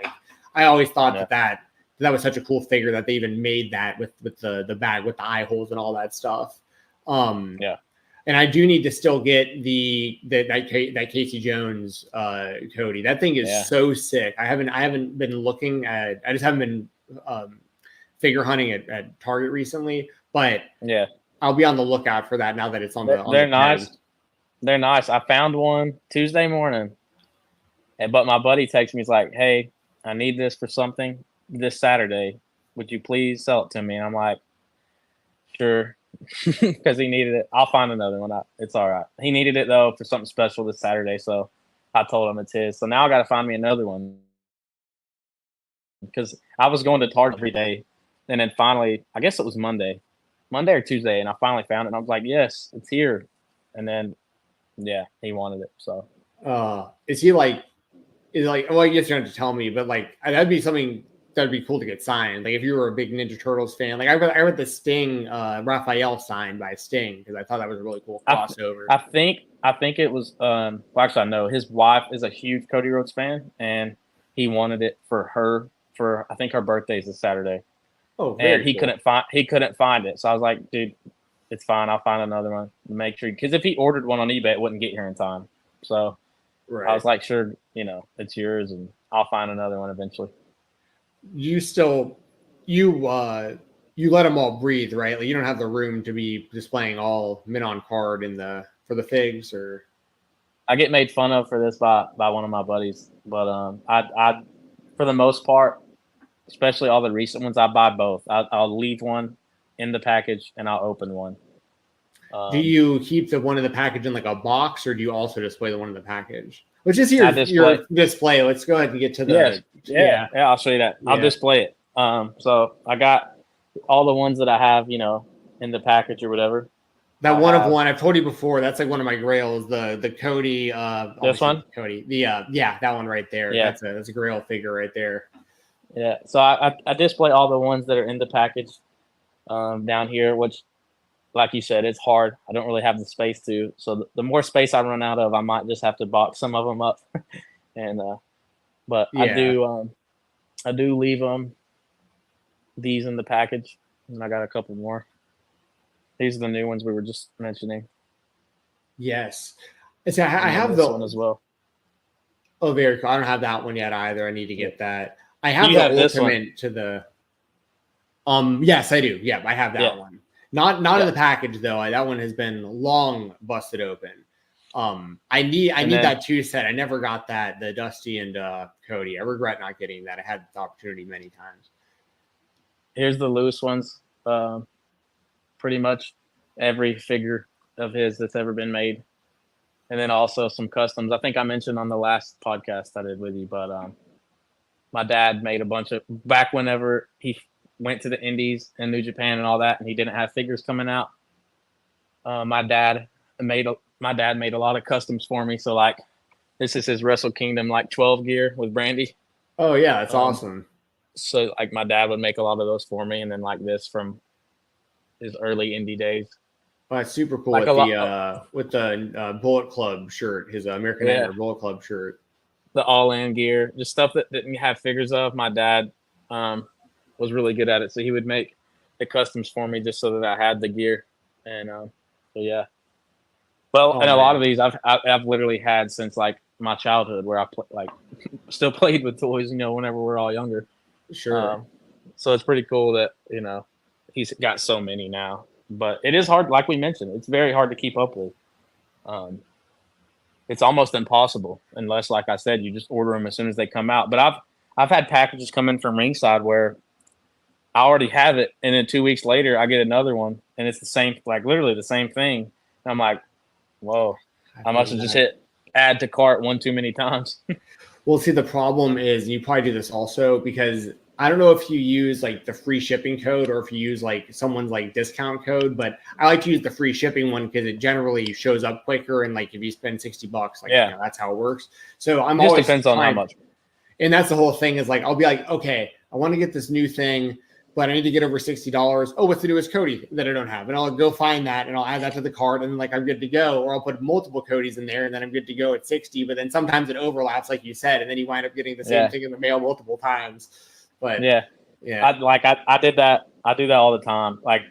I always thought that was such a cool figure that they even made that with the bag with the eye holes and all that stuff. And I do need to still get that Casey Jones Cody. That thing is so sick. I haven't been looking at. I just haven't been figure hunting at Target recently. But I'll be on the lookout for that now that it's on the. They're nice. Page. They're nice. I found one Tuesday morning, but my buddy texted me. He's like, "Hey, I need this for something this Saturday. Would you please sell it to me?" And I'm like, "Sure." Because he needed it. I'll find another one. It's all right. He needed it though for something special this Saturday, so I told him it's his. So now I got to find me another one, because I was going to Target every day, and then finally, I guess it was Monday or Tuesday, and I finally found it. And I was like, "Yes, it's here." And then, he wanted it. So, is he well, I guess you don't have to tell me, but that'd be something. That'd be cool to get signed. If you were a big Ninja Turtles fan, I read the Sting Raphael signed by Sting, because I thought that was a really cool crossover. I think it was actually I know his wife is a huge Cody Rhodes fan, and he wanted it for her for I think her birthday's this Saturday. Oh, very and he cool. couldn't find it, so I was like, dude, it's fine. I'll find another one. Make sure, because if he ordered one on eBay, it wouldn't get here in time. So I was like, sure, it's yours, and I'll find another one eventually. You let them all breathe, right? You don't have the room to be displaying all men on card for the figs, or. I get made fun of for this by one of my buddies, but I for the most part, especially all the recent ones, I buy both. I'll leave one in the package and I'll open one. Do you keep the one in the package in a box, or do you also display the one in the package? Which is your display. Let's go ahead and get to the. Yeah, I'll show you that. I'll display it. So I got all the ones that I have, in the package or whatever. That one of one I've told you before. That's one of my grails. The Cody. This one, Cody. That one right there. Yeah, that's a grail figure right there. Yeah. So I display all the ones that are in the package down here, which, like you said, it's hard. I don't really have the space to. So the more space I run out of, I might just have to box some of them up. And but I do leave these in the package, and I got a couple more. These are the new ones we were just mentioning. Yes, so I have this one as well. Oh, very cool. I don't have that one yet either. I need to get that. I have the ultimate to the. Yes, I do. Yeah, I have that one. Not in the package though. That one has been long busted open. I need that 2 set. I never got that, the Dusty and Cody. I regret not getting that. I had the opportunity many times. Here's the loose ones. Pretty much every figure of his that's ever been made, and then also some customs. I think I mentioned on the last podcast I did with you, but my dad made a bunch of back whenever he went to the Indies and New Japan and all that, and he didn't have figures coming out. My dad made my dad made a lot of customs for me. So like, this is his Wrestle Kingdom like 12 gear with Brandy. Oh yeah, that's awesome. So like my dad would make a lot of those for me, and then like this from his early indie days. Well, that's super cool Like with the Bullet Club shirt, his American Nightmare Bullet Club shirt. The all-in gear, just stuff that didn't have figures of. My dad was really good at it, so he would make the customs for me just so that I had the gear. And so yeah. Well, and a lot of these I've literally had since like my childhood, where I still played with toys, you know, whenever we're all younger. Sure. So it's pretty cool that, you know, he's got so many now. But it is hard, like we mentioned, it's very hard to keep up with. It's almost impossible unless, like I said, you just order them as soon as they come out. But I've had packages come in from Ringside where I already have it, and then 2 weeks later I get another one, and it's the same, like literally the same thing. And I'm like, whoa, I must have just hit add to cart one too many times. Well, see, the problem is, you probably do this also, because I don't know if you use like the free shipping code or if you use like someone's like discount code, but I like to use the free shipping one because it generally shows up quicker. And like if you spend $60, like you know, that's how it works. So I'm just always depends on how much. And that's the whole thing is like, I'll be like, okay, I want to get this new thing, but I need to get over $60. Oh, what's the newest Cody that I don't have? And I'll go find that and I'll add that to the cart, and like I'm good to go. Or I'll put multiple Codys in there and then I'm good to go at 60. But then sometimes it overlaps, like you said, and then you wind up getting the same thing in the mail multiple times. But yeah. I did that. I do that all the time. Like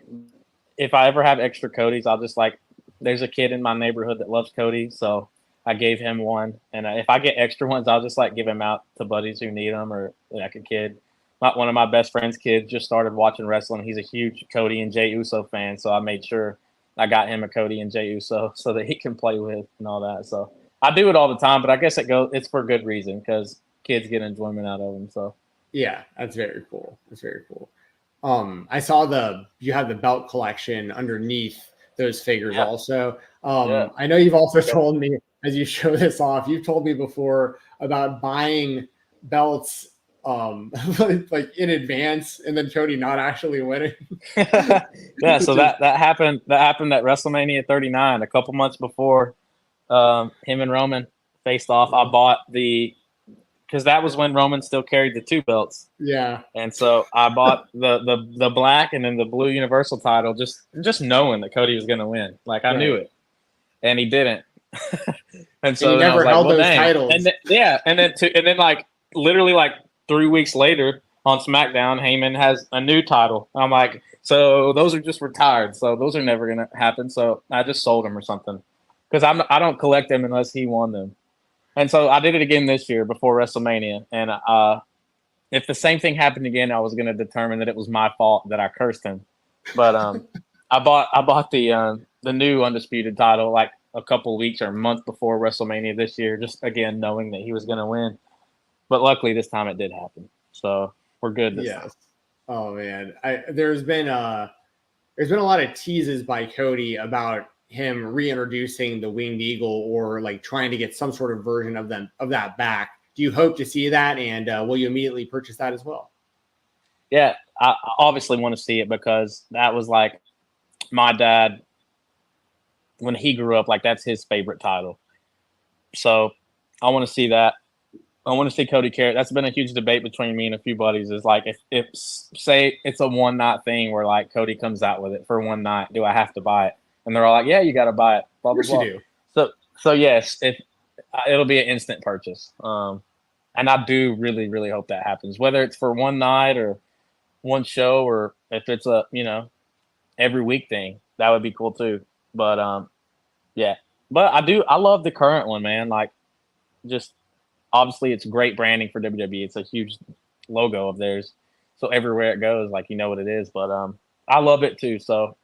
if I ever have extra Codys, I'll just like, there's a kid in my neighborhood that loves Cody, so I gave him one. And if I get extra ones, I'll just like give them out to buddies who need them, or like a kid. One of my best friend's kids just started watching wrestling. He's a huge Cody and Jey Uso fan, so I made sure I got him a Cody and Jey Uso so that he can play with and all that. So I do it all the time, but I guess it's for good reason, because kids get enjoyment out of them. So yeah, that's very cool. That's very cool. I saw you have the belt collection underneath those figures also. I know you've also told me, as you show this off, you've told me before about buying belts like in advance and then Cody not actually winning. Yeah, so that happened at WrestleMania 39 a couple months before him and Roman faced off. I bought because that was when Roman still carried the two belts. Yeah. And so I bought the black and then the blue Universal title, just knowing that Cody was going to win. Like I knew it, and he didn't. And so he never held those titles. And then like literally like 3 weeks later on SmackDown, Heyman has a new title. I'm like, so those are just retired. So those are never going to happen. So I just sold them or something, because I don't collect them unless he won them. And so I did it again this year before WrestleMania. And if the same thing happened again, I was going to determine that it was my fault that I cursed him. But I bought the new Undisputed title like a couple weeks or a month before WrestleMania this year, just again knowing that he was going to win. But luckily this time it did happen. So we're good this time. Oh man. There's been a lot of teases by Cody about him reintroducing the Winged Eagle, or like trying to get some sort of version of that back. Do you hope to see that, and will you immediately purchase that as well? Yeah, I obviously want to see it, because that was like my dad when he grew up, like that's his favorite title. So I want to see that. I want to see Cody carry. That's been a huge debate between me and a few buddies. Is like, if say it's a one night thing where like Cody comes out with it for one night, do I have to buy it? And they're all like, yeah, you got to buy it. Blah, blah, blah. You do. So yes, it'll be an instant purchase. And I do really, really hope that happens, whether it's for one night or one show, or if it's a, every week thing, that would be cool too. But yeah, but I love the current one, man. Like, just obviously it's great branding for WWE. It's a huge logo of theirs. So everywhere it goes, like, you know what it is, but I love it too. So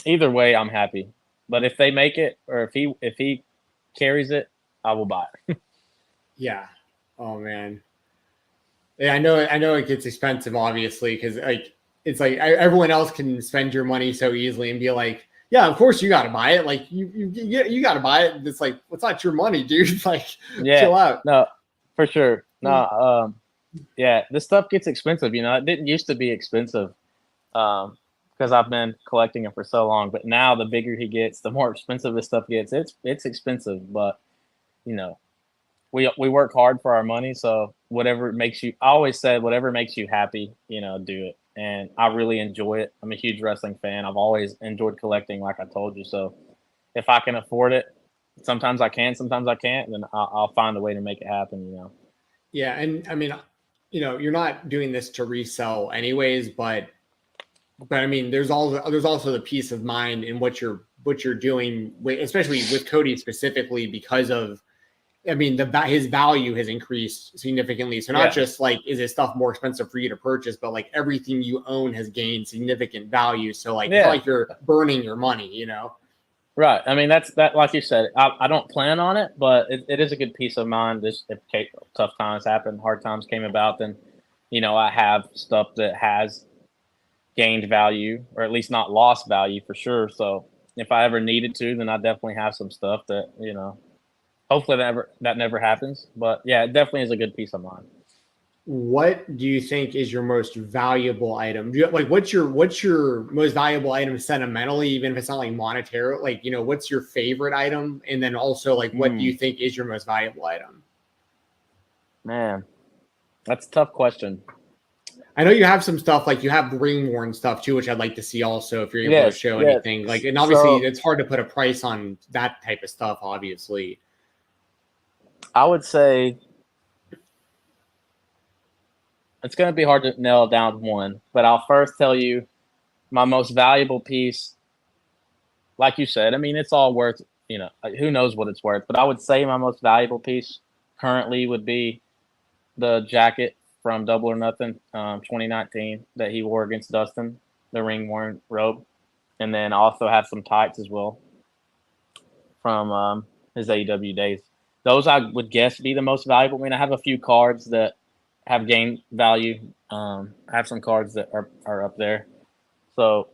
either way, I'm happy. But if they make it, or if he carries it, I will buy it. Yeah. Oh man. Yeah, I know it gets expensive, obviously, because like it's like everyone else can spend your money so easily and be like, yeah, of course you got to buy it. Like you got to buy it. It's like, it's not your money, dude. Like, chill out. No, for sure. No, yeah, this stuff gets expensive. It didn't used to be expensive. Because because I've been collecting it for so long. But now the bigger he gets, the more expensive this stuff gets. It's expensive, but you know, we work hard for our money. So whatever makes you, I always said, whatever makes you happy, you know, do it. And I really enjoy it. I'm a huge wrestling fan. I've always enjoyed collecting, like I told you. So if I can afford it, sometimes I can, sometimes I can't, then I'll find a way to make it happen, you know. Yeah, and I mean, you know, you're not doing this to resell anyways, but I mean, there's also the peace of mind in what you're doing, especially with Cody specifically, because of, I mean, his value has increased significantly. So not just like, is his stuff more expensive for you to purchase, but like everything you own has gained significant value. So like, it's not like you're burning your money, you know? Right. I mean, that's like you said, I don't plan on it, but it is a good peace of mind. If tough times happen, hard times came about, then, you know, I have stuff that has gained value, or at least not lost value for sure. So if I ever needed to, then I definitely have some stuff that, you know, hopefully that never happens. But yeah, it definitely is a good peace of mind. What do you think is your most valuable item? What's your most valuable item sentimentally, even if it's not like monetary? Like, you know, what's your favorite item? And then also, like, what do you think is your most valuable item? Man, that's a tough question. I know you have some stuff, like you have ring worn stuff too, which I'd like to see also if you're able to show anything. Like, and obviously it's hard to put a price on that type of stuff, obviously. I would say it's going to be hard to nail down one, but I'll first tell you my most valuable piece. Like you said, I mean, it's all worth, you know, who knows what it's worth, but I would say my most valuable piece currently would be the jacket from Double or Nothing 2019 that he wore against Dustin, the ring worn robe. And then I also have some tights as well from his AEW days. Those I would guess be the most valuable. I mean, I have a few cards that have gained value. I have some cards that are up there. So,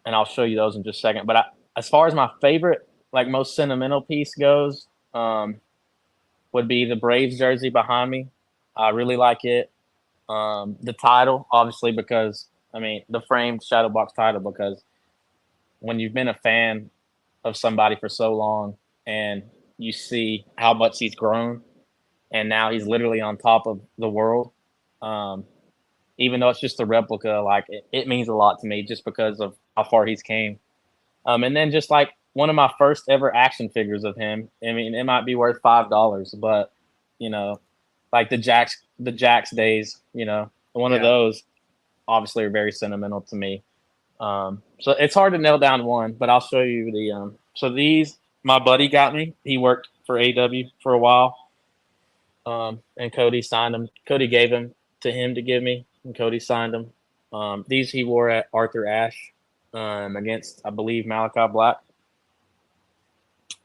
and I'll show you those in just a second. But as far as my favorite, like most sentimental piece goes, would be the Braves jersey behind me. I really like it. The title, obviously, because, I mean, the framed shadow box title, because when you've been a fan of somebody for so long and you see how much he's grown, and now he's literally on top of the world. Even though it's just a replica, like it means a lot to me just because of how far he's came. And then just like one of my first ever action figures of him. I mean, it might be worth $5, but you know, like the Jax days, you know, one of those obviously are very sentimental to me. So it's hard to nail down one, but I'll show you the so these my buddy got me. He worked for AEW for a while. And Cody signed them. Cody gave them to him to give me, and Cody signed them. These he wore at Arthur Ashe against, I believe, Malachi Black.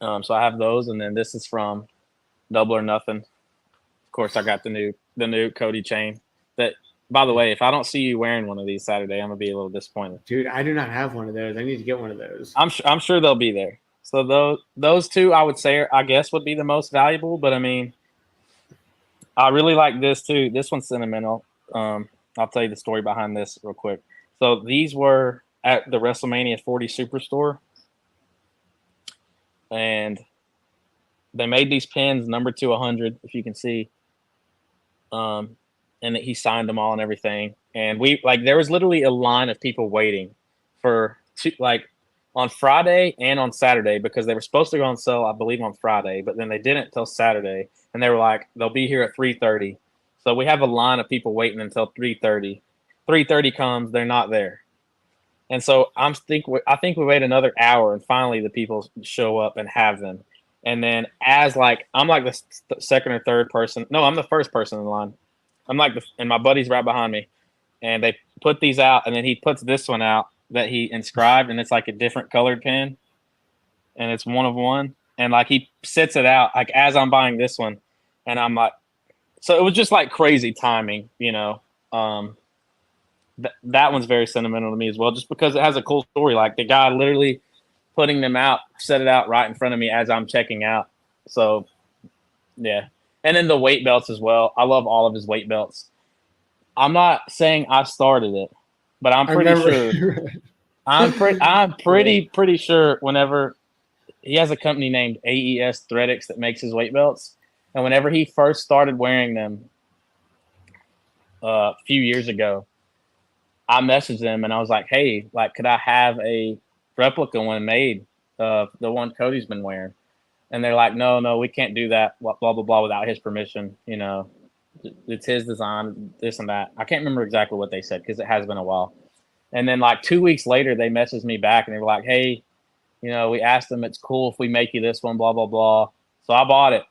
So I have those, and then this is from Double or Nothing. Of course, I got the new Cody chain. That, by the way, if I don't see you wearing one of these Saturday, I'm gonna be a little disappointed. Dude, I do not have one of those. I need to get one of those. I'm sure they'll be there. So those two, I would say, I guess, would be the most valuable. But I mean, I really like this too. This one's sentimental. I'll tell you the story behind this real quick. So these were at the WrestleMania 40 Superstore, and they made these pins number 200, if you can see. And he signed them all and everything. And there was literally a line of people waiting for on Friday and on Saturday, because they were supposed to go on sale, I believe, on Friday, but then they didn't until Saturday. And they were like, they'll be here at 3:30. So we have a line of people waiting until 3:30. 3:30 comes, they're not there. And so I think we wait another hour, and finally the people show up and have them. And then I'm like the second or third person. No, I'm the first person in line. I'm like, and my buddy's right behind me. And they put these out, and then he puts this one out that he inscribed, and it's like a different colored pen, and it's one of one. And like he sets it out like as I'm buying this one, and I'm like, so it was just like crazy timing, you know. That one's very sentimental to me as well, just because it has a cool story. Like the guy literally putting them out, set it out right in front of me as I'm checking out. So yeah. And then the weight belts as well. I love all of his weight belts. I'm not saying I started it, but I'm pretty sure. I'm pretty sure whenever he has a company named AES Threadix that makes his weight belts, and whenever he first started wearing them a few years ago, I messaged them and I was like, "Hey, like, could I have a replica one made of the one Cody's been wearing?" And they're like, "No, we can't do that. Blah blah blah without his permission. You know, it's his design, this and that." I can't remember exactly what they said because it has been a while. And then like 2 weeks later, they messaged me back and they were like, "Hey, you know, we asked them, it's cool if we make you this one, blah, blah, blah." So I bought it.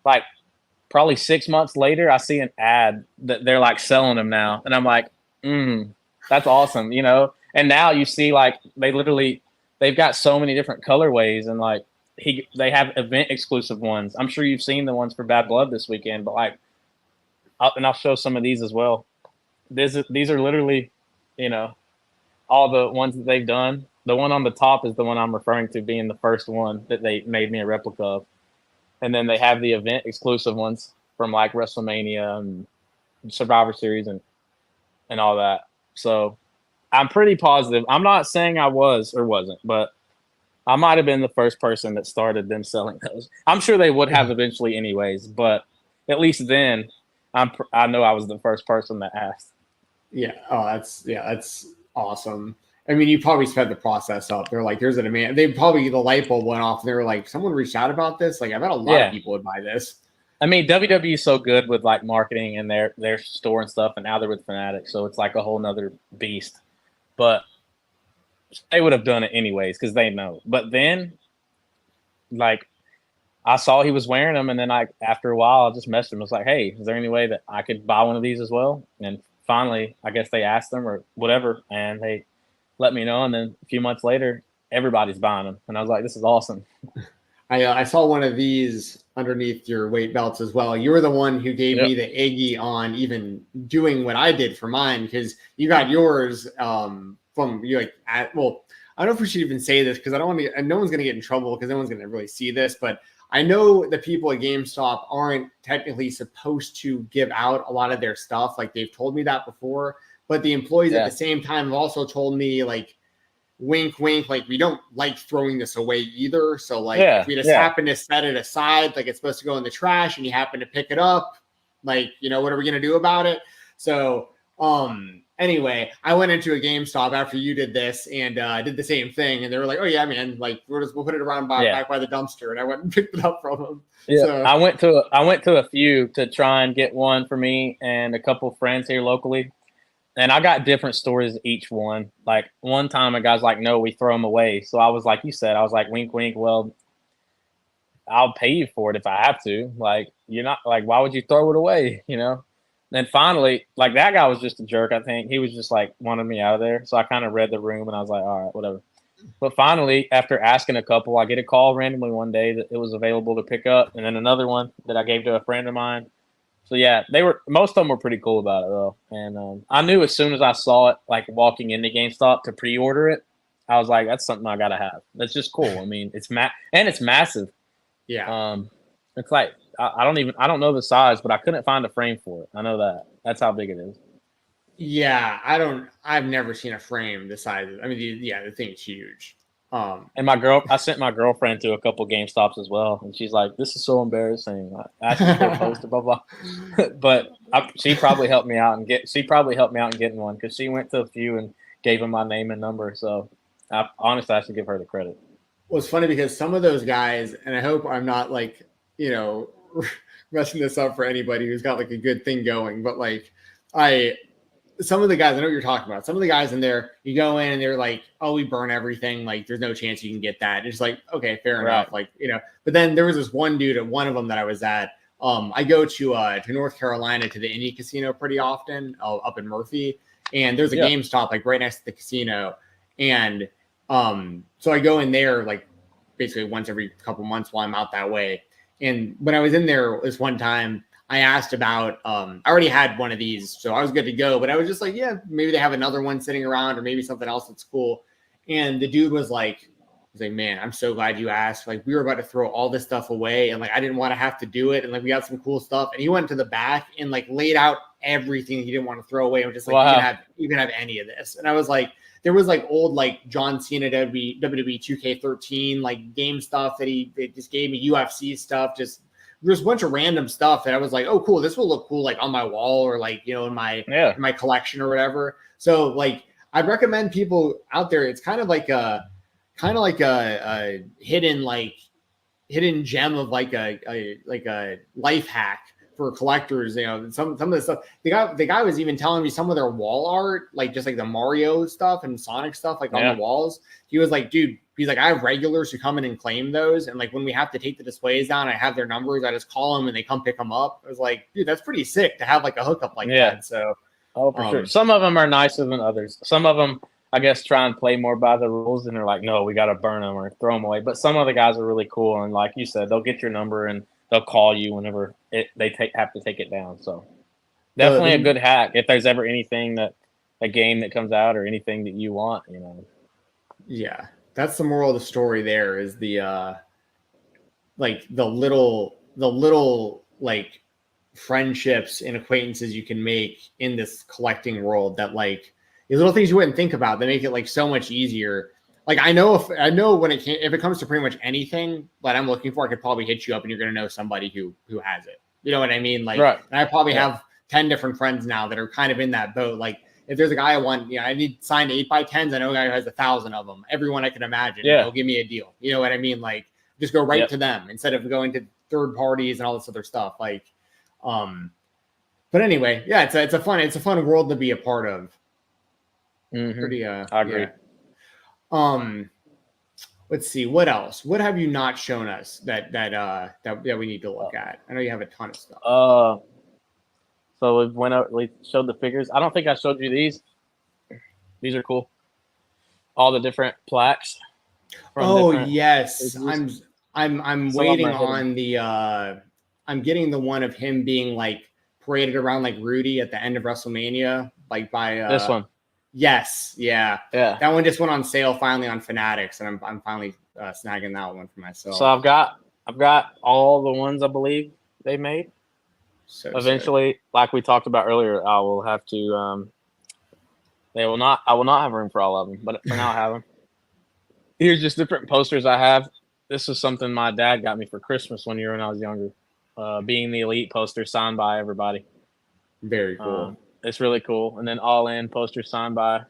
Like probably 6 months later, I see an ad that they're like selling them now. And I'm like, that's awesome, you know? And now you see like they've got so many different colorways and like they have event exclusive ones. I'm sure you've seen the ones for Bad Blood this weekend, but like, I'll show some of these as well. These are literally, you know, all the ones that they've done. The one on the top is the one I'm referring to being the first one that they made me a replica of. And then they have the event exclusive ones from like WrestleMania and Survivor Series and all that. So I'm pretty positive. I'm not saying I was or wasn't, but I might have been the first person that started them selling those. I'm sure they would have eventually anyways, but at least then I know I was the first person that asked. Yeah. Oh, that's awesome. I mean, you probably sped the process up. They're like, there's a demand. The light bulb went off and they were like, someone reached out about this. Like, I bet a lot of people would buy this. I mean, WWE is so good with like marketing and their store and stuff, and now they're with Fanatics, so it's like a whole nother beast. But they would have done it anyways because they know. But then, like, I saw he was wearing them, and then after a while, I just messaged him. I was like, "Hey, is there any way that I could buy one of these as well?" And finally, I guess they asked them or whatever, and they let me know. And then a few months later, everybody's buying them, and I was like, "This is awesome." I saw one of these underneath your weight belts as well. You were the one who gave me the eggy on even doing what I did for mine, because you got yours from you like I don't know if we should even say this because I don't want to. No one's going to get in trouble because no one's going to really see this, but I know the people at GameStop aren't technically supposed to give out a lot of their stuff. Like they've told me that before, but the employees at the same time have also told me like, wink, wink, like we don't like throwing this away either. So like if we just happen to set it aside, like it's supposed to go in the trash and you happen to pick it up, like, you know, what are we going to do about it? So anyway, I went into a GameStop after you did this and did the same thing. And they were like, "Oh yeah, man, like we'll put it around back by the dumpster." And I went and picked it up from them. Yeah, so, I went to a few to try and get one for me and a couple of friends here locally. And I got different stories each one. Like one time a guy's like, "No, we throw them away." So I was like, you said, I was like, wink, wink. Well, I'll pay you for it if I have to. Like, you're not like, why would you throw it away? You know? Then finally, like that guy was just a jerk. I think he was just like wanted me out of there. So I kind of read the room and I was like, all right, whatever. But finally, after asking a couple, I get a call randomly one day that it was available to pick up. And then another one that I gave to a friend of mine. So yeah, most of them were pretty cool about it though. And I knew as soon as I saw it, like walking into GameStop to pre-order it, I was like, that's something I gotta have. That's just cool. I mean, it's massive. Yeah. It's like I don't know the size, but I couldn't find a frame for it. I know that. That's how big it is. Yeah, I've never seen a frame the size of, I mean, the thing's huge. And I sent my girlfriend to a couple GameStops as well, and she's like, "This is so embarrassing." I asked her for a poster, blah blah. But she probably helped me out in getting one because she went to a few and gave them my name and number. So honestly, I should give her the credit. Well, it's funny because some of those guys, and I hope I'm not like, you know, messing this up for anybody who's got like a good thing going, but like some of the guys, I know what you're talking about. Some of the guys in there, you go in and they're like, "Oh, we burn everything. Like, there's no chance you can get that." It's like, okay, fair enough. Like, you know, but then there was this one dude at one of them that I was at. I go to North Carolina to the Indy Casino pretty often up in Murphy, and there's a GameStop like right next to the casino. And so I go in there like basically once every couple months while I'm out that way. And when I was in there this one time, I asked about, I already had one of these, so I was good to go, but I was just like, yeah, maybe they have another one sitting around or maybe something else that's cool. And the dude was like, "Man, I'm so glad you asked. Like, we were about to throw all this stuff away and like, I didn't want to have to do it. And like, we got some cool stuff." And he went to the back and like laid out everything he didn't want to throw away. And just like, Wow. you can have any of this. And I was like, there was like old like John Cena WWE 2K13 like game stuff that they just gave me, UFC stuff, just there's a bunch of random stuff that I was like, oh cool, this will look cool like on my wall or like, you know, in my collection or whatever. So like I'd recommend people out there, it's kind of like a hidden gem of like a life hack for collectors. You know, some of the stuff the guy was even telling me some of their wall art, like just like the Mario stuff and Sonic stuff, like on the walls. He was like, dude, he's like, I have regulars who come in and claim those, and like when we have to take the displays down, I have their numbers. I just call them and they come pick them up. I was like, dude, that's pretty sick to have like a hookup like that. So, for sure. Some of them are nicer than others. Some of them, I guess, try and play more by the rules, and they're like, no, we got to burn them or throw them away. But some of the guys are really cool, and like you said, they'll get your number and they'll call you whenever they have to take it down. So definitely a good hack if there's ever anything a game that comes out or anything that you want, you know. Yeah, that's the moral of the story. There is the like the little like friendships and acquaintances you can make in this collecting world that like these little things you wouldn't think about that make it like so much easier. Like I know if it comes to pretty much anything that I'm looking for, I could probably hit you up and you're gonna know somebody who has it. You know what I mean? Like, right. And I probably have 10 different friends now that are kind of in that boat. Like if there's a guy I want, you know, I need signed 8x10s. I know a guy who has 1,000 of them. Everyone I can imagine. Yeah. They'll give me a deal. You know what I mean? Like just go right to them instead of going to third parties and all this other stuff. Like, but anyway, yeah, it's a fun world to be a part of. Mm-hmm. Pretty, I agree. Yeah. Let's see. What else? What have you not shown us that we need to look at? I know you have a ton of stuff. So we showed the figures. I don't think I showed you these. These are cool. All the different plaques. Oh yes, I'm waiting on the. I'm getting the one of him being like paraded around like Rudy at the end of WrestleMania, like by this one. Yes, yeah. That one just went on sale finally on Fanatics, and I'm finally snagging that one for myself. So I've got all the ones I believe they made. So eventually, like we talked about earlier, I will have to. I will not have room for all of them, but for now I have them. Here's just different posters I have. This is something my dad got me for Christmas one year when I was younger. Being the Elite poster signed by everybody. Very cool. It's really cool. And then All In poster signed by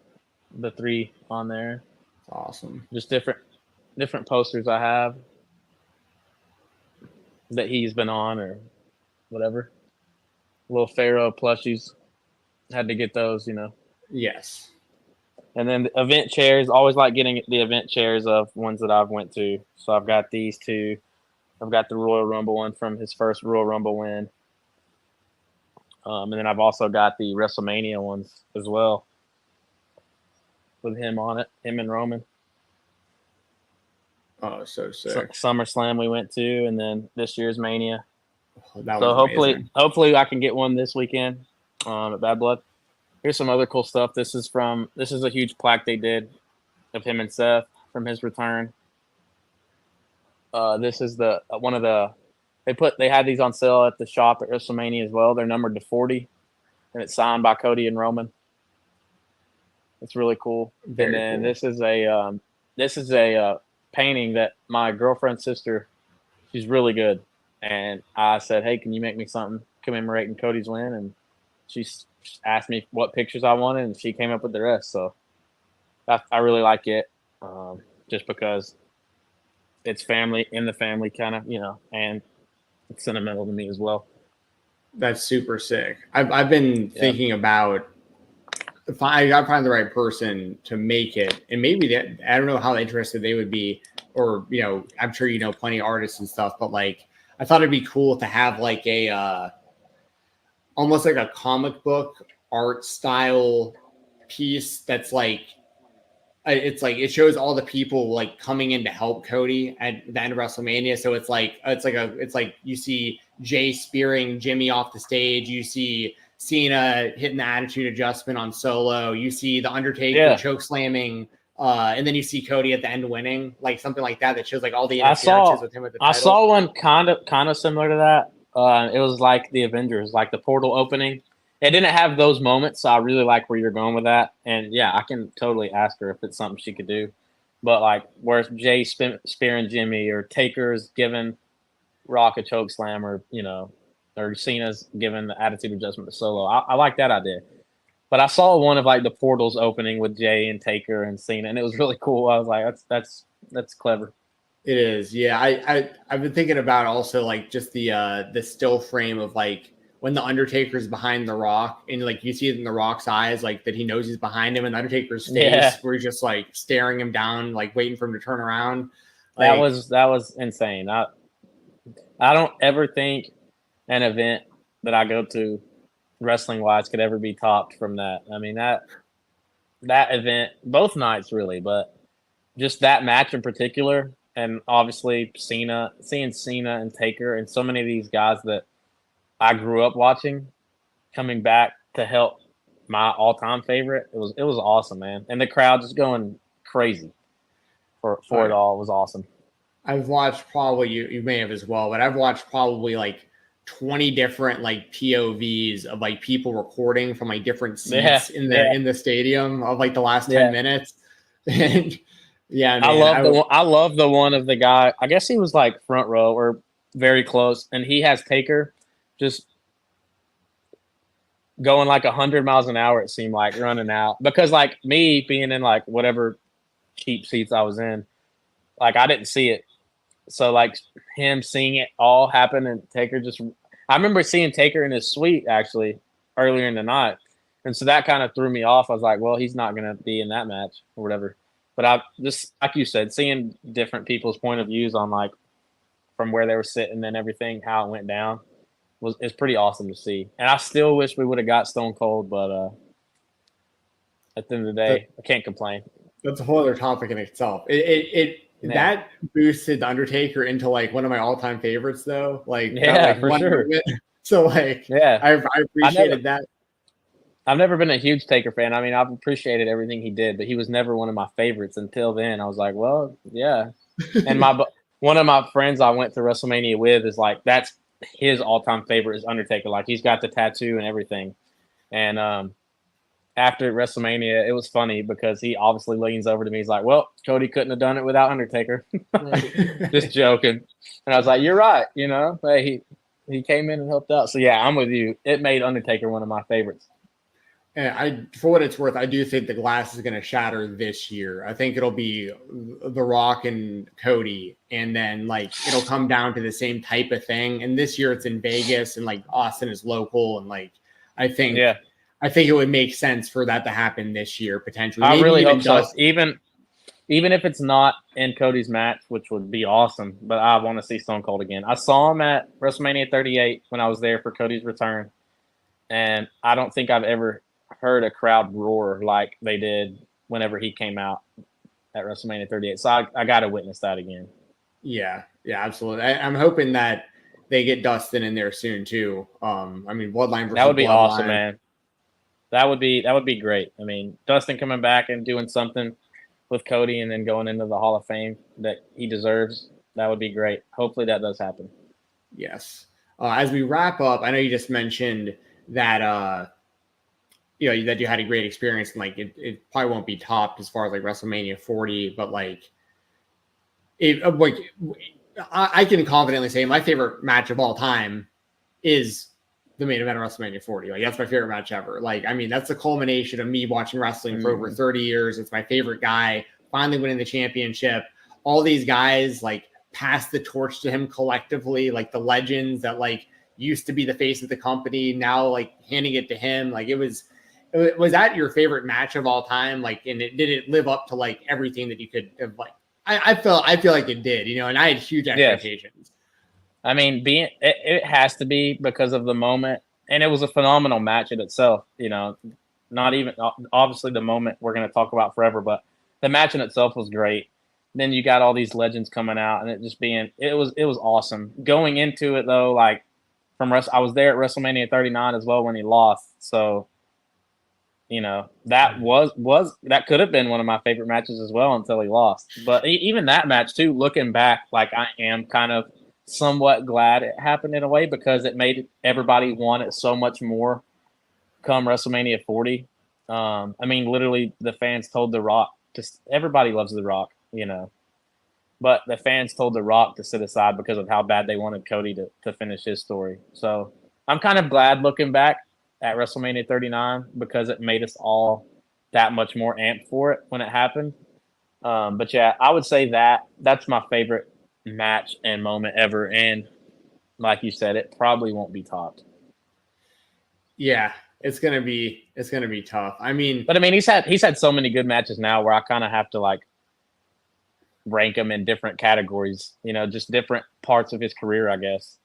the 3 on there. Awesome. Just different posters I have that he's been on or whatever. Little Pharaoh plushies. Had to get those, you know. Yes. And then the event chairs. Always like getting the event chairs of ones that I've went to. So I've got these 2. I've got the Royal Rumble one from his first Royal Rumble win. And then I've also got the WrestleMania ones as well with him on it, him and Roman. Oh, so sick. SummerSlam we went to, and then this year's Mania. Oh, that so was hopefully I can get one this weekend at Bad Blood. Here's some other cool stuff. This is a huge plaque they did of him and Seth from his return. This is they had these on sale at the shop at WrestleMania as well. They're numbered to 40, and it's signed by Cody and Roman. It's really cool. Very and then cool. This is a painting that my girlfriend's sister, she's really good, and I said, hey, can you make me something commemorating Cody's win? And she asked me what pictures I wanted, and she came up with the rest. So I really like it, just because it's family in the family kind of, you know, and it's sentimental to me as well. That's super sick. I've been thinking about if I got to find the right person to make it, and maybe I don't know how interested they would be, or you know, I'm sure you know plenty of artists and stuff, but like I thought it'd be cool to have like a almost like a comic book art style piece that's like. It's like it shows all the people like coming in to help Cody at the end of WrestleMania. So it's like you see Jay spearing Jimmy off the stage. You see Cena hitting the attitude adjustment on Solo. You see the Undertaker choke slamming, and then you see Cody at the end winning, like something like that shows like all the interferences with him at the title. I saw one kind of similar to that. It was like the Avengers, like the portal opening, it didn't have those moments. So I really like where you're going with that. And yeah, I can totally ask her if it's something she could do. But like, where's Jay spearing Jimmy, or Taker's giving Rock a choke slam, or or Cena's giving the attitude adjustment to Solo. I like that idea. But I saw one of like the portals opening with Jay and Taker and Cena, and it was really cool. I was like, that's clever. It is, yeah. I've been thinking about also like just the still frame of like when the Undertaker's behind the Rock, and like you see it in the Rock's eyes, like that he knows he's behind him, and the Undertaker's face where he's just like staring him down, like waiting for him to turn around. Like, that was insane. I don't ever think an event that I go to wrestling wise could ever be topped from that. I mean, that event, both nights really, but just that match in particular, and obviously seeing Cena and Taker and so many of these guys that I grew up watching coming back to help my all-time favorite. It was awesome, man. And the crowd just going crazy for it all. It was awesome. I've watched probably, you may have as well, but I've watched probably like 20 different like POVs of like people recording from like different seats in the stadium of like the last 10 minutes. And yeah, man, I love the one of the guy. I guess he was like front row or very close, and he has Taker just going like 100 miles an hour. It seemed like running out, because like me being in like whatever cheap seats I was in, like I didn't see it. So like him seeing it all happen, and Taker I remember seeing Taker in his suite actually earlier in the night. And so that kind of threw me off. I was like, well, he's not going to be in that match or whatever. But I just, like you said, seeing different people's point of views on like from where they were sitting and everything, how it went down is pretty awesome to see. And I still wish we would have got Stone Cold, but at the end of the day, I can't complain. That's a whole other topic in itself. That boosted the Undertaker into like one of my all-time favorites, though. Like, for sure. So like, I appreciated that. I've never been a huge Taker fan. I mean, I've appreciated everything he did, but he was never one of my favorites until then. I was like, well, yeah. And one of my friends I went to WrestleMania with is like, that's his all-time favorite is Undertaker. Like, he's got the tattoo and everything. And after WrestleMania, it was funny because he obviously leans over to me. He's like, well, Cody couldn't have done it without Undertaker. Just joking. And I was like, you're right. Hey, he came in and helped out. So yeah, I'm with you. It made Undertaker one of my favorites. And for what it's worth, I do think the glass is going to shatter this year. I think it'll be The Rock and Cody, and then like it'll come down to the same type of thing. And this year it's in Vegas, and like Austin is local, and like I think it would make sense for that to happen this year potentially. I really hope so. Even if it's not in Cody's match, which would be awesome, but I want to see Stone Cold again. I saw him at WrestleMania 38 when I was there for Cody's return, and I don't think I've ever heard a crowd roar like they did whenever he came out at WrestleMania 38. So I got to witness that again. Yeah, absolutely. I'm hoping that they get Dustin in there soon too. I mean, Bloodline versus that would be Bloodline. Awesome, man. That would be great. I mean, Dustin coming back and doing something with Cody and then going into the Hall of Fame that he deserves. That would be great. Hopefully that does happen. Yes. As we wrap up, I know you just mentioned that that you had a great experience, and like it probably won't be topped as far as like WrestleMania 40, but like I can confidently say my favorite match of all time is the main event of WrestleMania 40. Like that's my favorite match ever. Like, I mean, that's the culmination of me watching wrestling for over 30 years. It's my favorite guy finally winning the championship. All these guys like passed the torch to him collectively, like the legends that like used to be the face of the company, now like handing it to him. Like was that your favorite match of all time? Like, and did it live up to like everything that you could have like? I feel like it did, and I had huge expectations. Yes. I mean, it has to be because of the moment, and it was a phenomenal match in itself. Not even obviously the moment we're going to talk about forever, but the match in itself was great. Then you got all these legends coming out, and it was awesome. Going into it though, like I was there at WrestleMania 39 as well when he lost, so. That could have been one of my favorite matches as well until he lost. But even that match too, looking back, like I am kind of somewhat glad it happened in a way because it made everybody want it so much more. come WrestleMania 40. I mean, literally, the fans told The Rock everybody loves The Rock, you know, but the fans told The Rock to sit aside because of how bad they wanted Cody to finish his story. So I'm kind of glad looking back at WrestleMania 39 because it made us all that much more amped for it when it happened. But yeah, I would say that's my favorite match and moment ever. And like you said, it probably won't be topped. Yeah, it's gonna be tough. I mean, but I mean, he's had so many good matches now where I kind of have to like rank them in different categories, you know, just different parts of his career, I guess,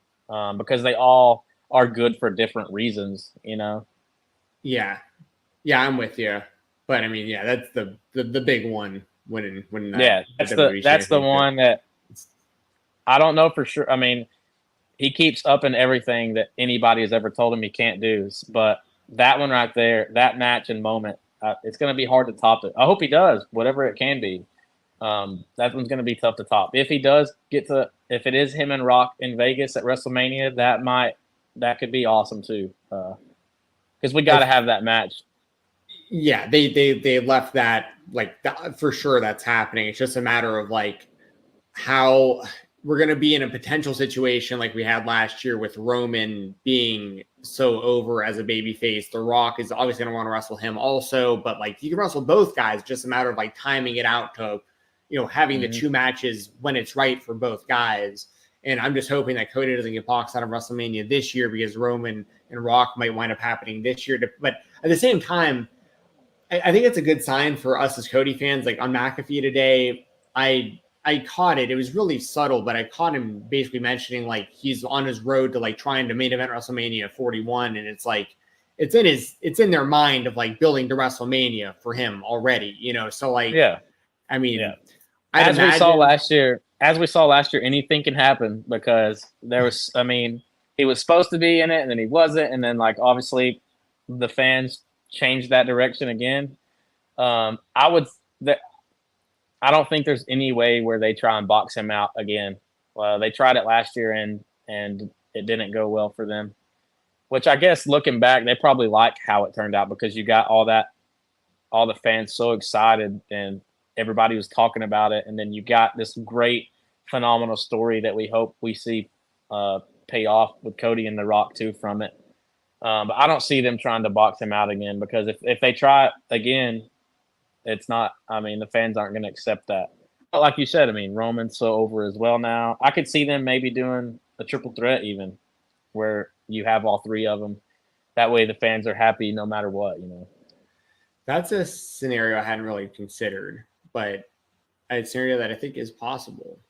because they all are good for different reasons, you know. Yeah, I'm with you. But I mean, yeah, that's the big one winning. Yeah, that's the one that I don't know for sure. I mean, he keeps upping everything that anybody has ever told him he can't do. But that one right there, that match and moment, it's going to be hard to top it. I hope he does, whatever it can be. That one's going to be tough to top. If he does if it is him and Rock in Vegas at WrestleMania, that could be awesome too. Because we got to have that match. Yeah, they left that like that, for sure. That's happening. It's just a matter of like how we're going to be in a potential situation like we had last year with Roman being so over as a babyface. The Rock is obviously going to want to wrestle him also, but like you can wrestle both guys. Just a matter of like timing it out to, you know, having the two matches when it's right for both guys. And I'm just hoping that Cody doesn't get boxed out of WrestleMania this year because Roman and Rock might wind up happening this year. But at the same time, I think it's a good sign for us as Cody fans. Like on McAfee today, I caught it. It was really subtle, but I caught him basically mentioning like he's on his road to like trying to main event WrestleMania 41. And it's like, it's in their mind of like building to WrestleMania for him already, you know? So like, yeah, I mean, yeah. As we saw last year, anything can happen because there was, I mean, he was supposed to be in it and then he wasn't. And then like, obviously the fans changed that direction again. I don't think there's any way where they try and box him out again. They tried it last year and it didn't go well for them, which I guess looking back, they probably like how it turned out because you got all the fans so excited and everybody was talking about it. And then you got this great, phenomenal story that we hope we see pay off with Cody and The Rock too from it. But I don't see them trying to box him out again because if they try it again, it's not, I mean, the fans aren't going to accept that. But like you said, I mean, Roman's so over as well now. I could see them maybe doing a triple threat even where you have all three of them. That way the fans are happy no matter what, you know. That's a scenario I hadn't really considered, but a scenario that I think is possible.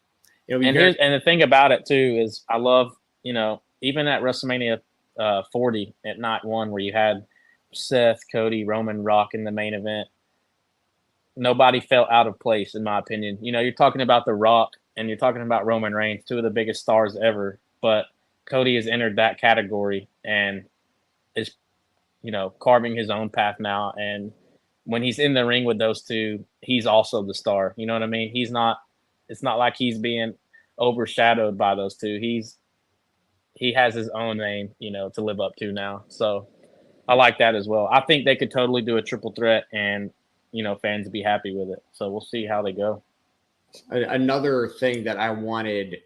And the thing about it too is I love, you know, even at WrestleMania 40 at night one where you had Seth, Cody, Roman, Rock in the main event, nobody felt out of place in my opinion. You know, you're talking about The Rock and you're talking about Roman Reigns, two of the biggest stars ever, but Cody has entered that category and is, you know, carving his own path now. And when he's in the ring with those two, he's also the star. You know what I mean? It's not like he's being overshadowed by those two. He has his own name, you know, to live up to now. So I like that as well. I think they could totally do a triple threat and, you know, fans would be happy with it. So we'll see how they go. Another thing that I wanted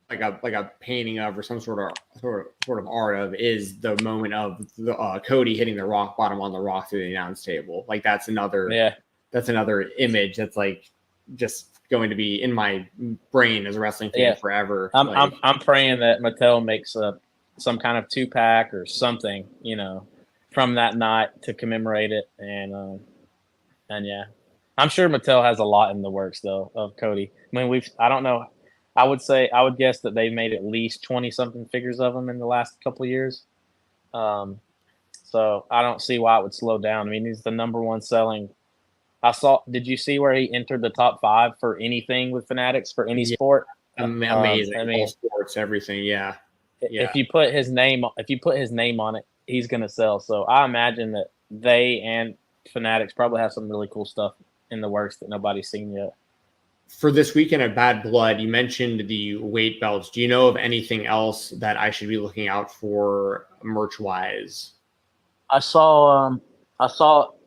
like a painting of or some sort of art of is the moment of the Cody hitting the rock bottom on the Rock through the announce table. Like that's another image that's like just going to be in my brain as a wrestling fan forever. I'm praying that Mattel makes some kind of 2-pack or something, you know, from that night to commemorate it. And yeah, I'm sure Mattel has a lot in the works though of Cody. I mean, I don't know. I would guess that they've made at least 20 something figures of him in the last couple of years. So I don't see why it would slow down. I mean, he's the number one selling. Did you see where he entered the top 5 for anything with Fanatics for any sport? Amazing. I mean, all sports, everything. Yeah. If you put his name on it, he's going to sell. So I imagine that they and Fanatics probably have some really cool stuff in the works that nobody's seen yet. For this weekend at Bad Blood, you mentioned the weight belts. Do you know of anything else that I should be looking out for merch-wise? I saw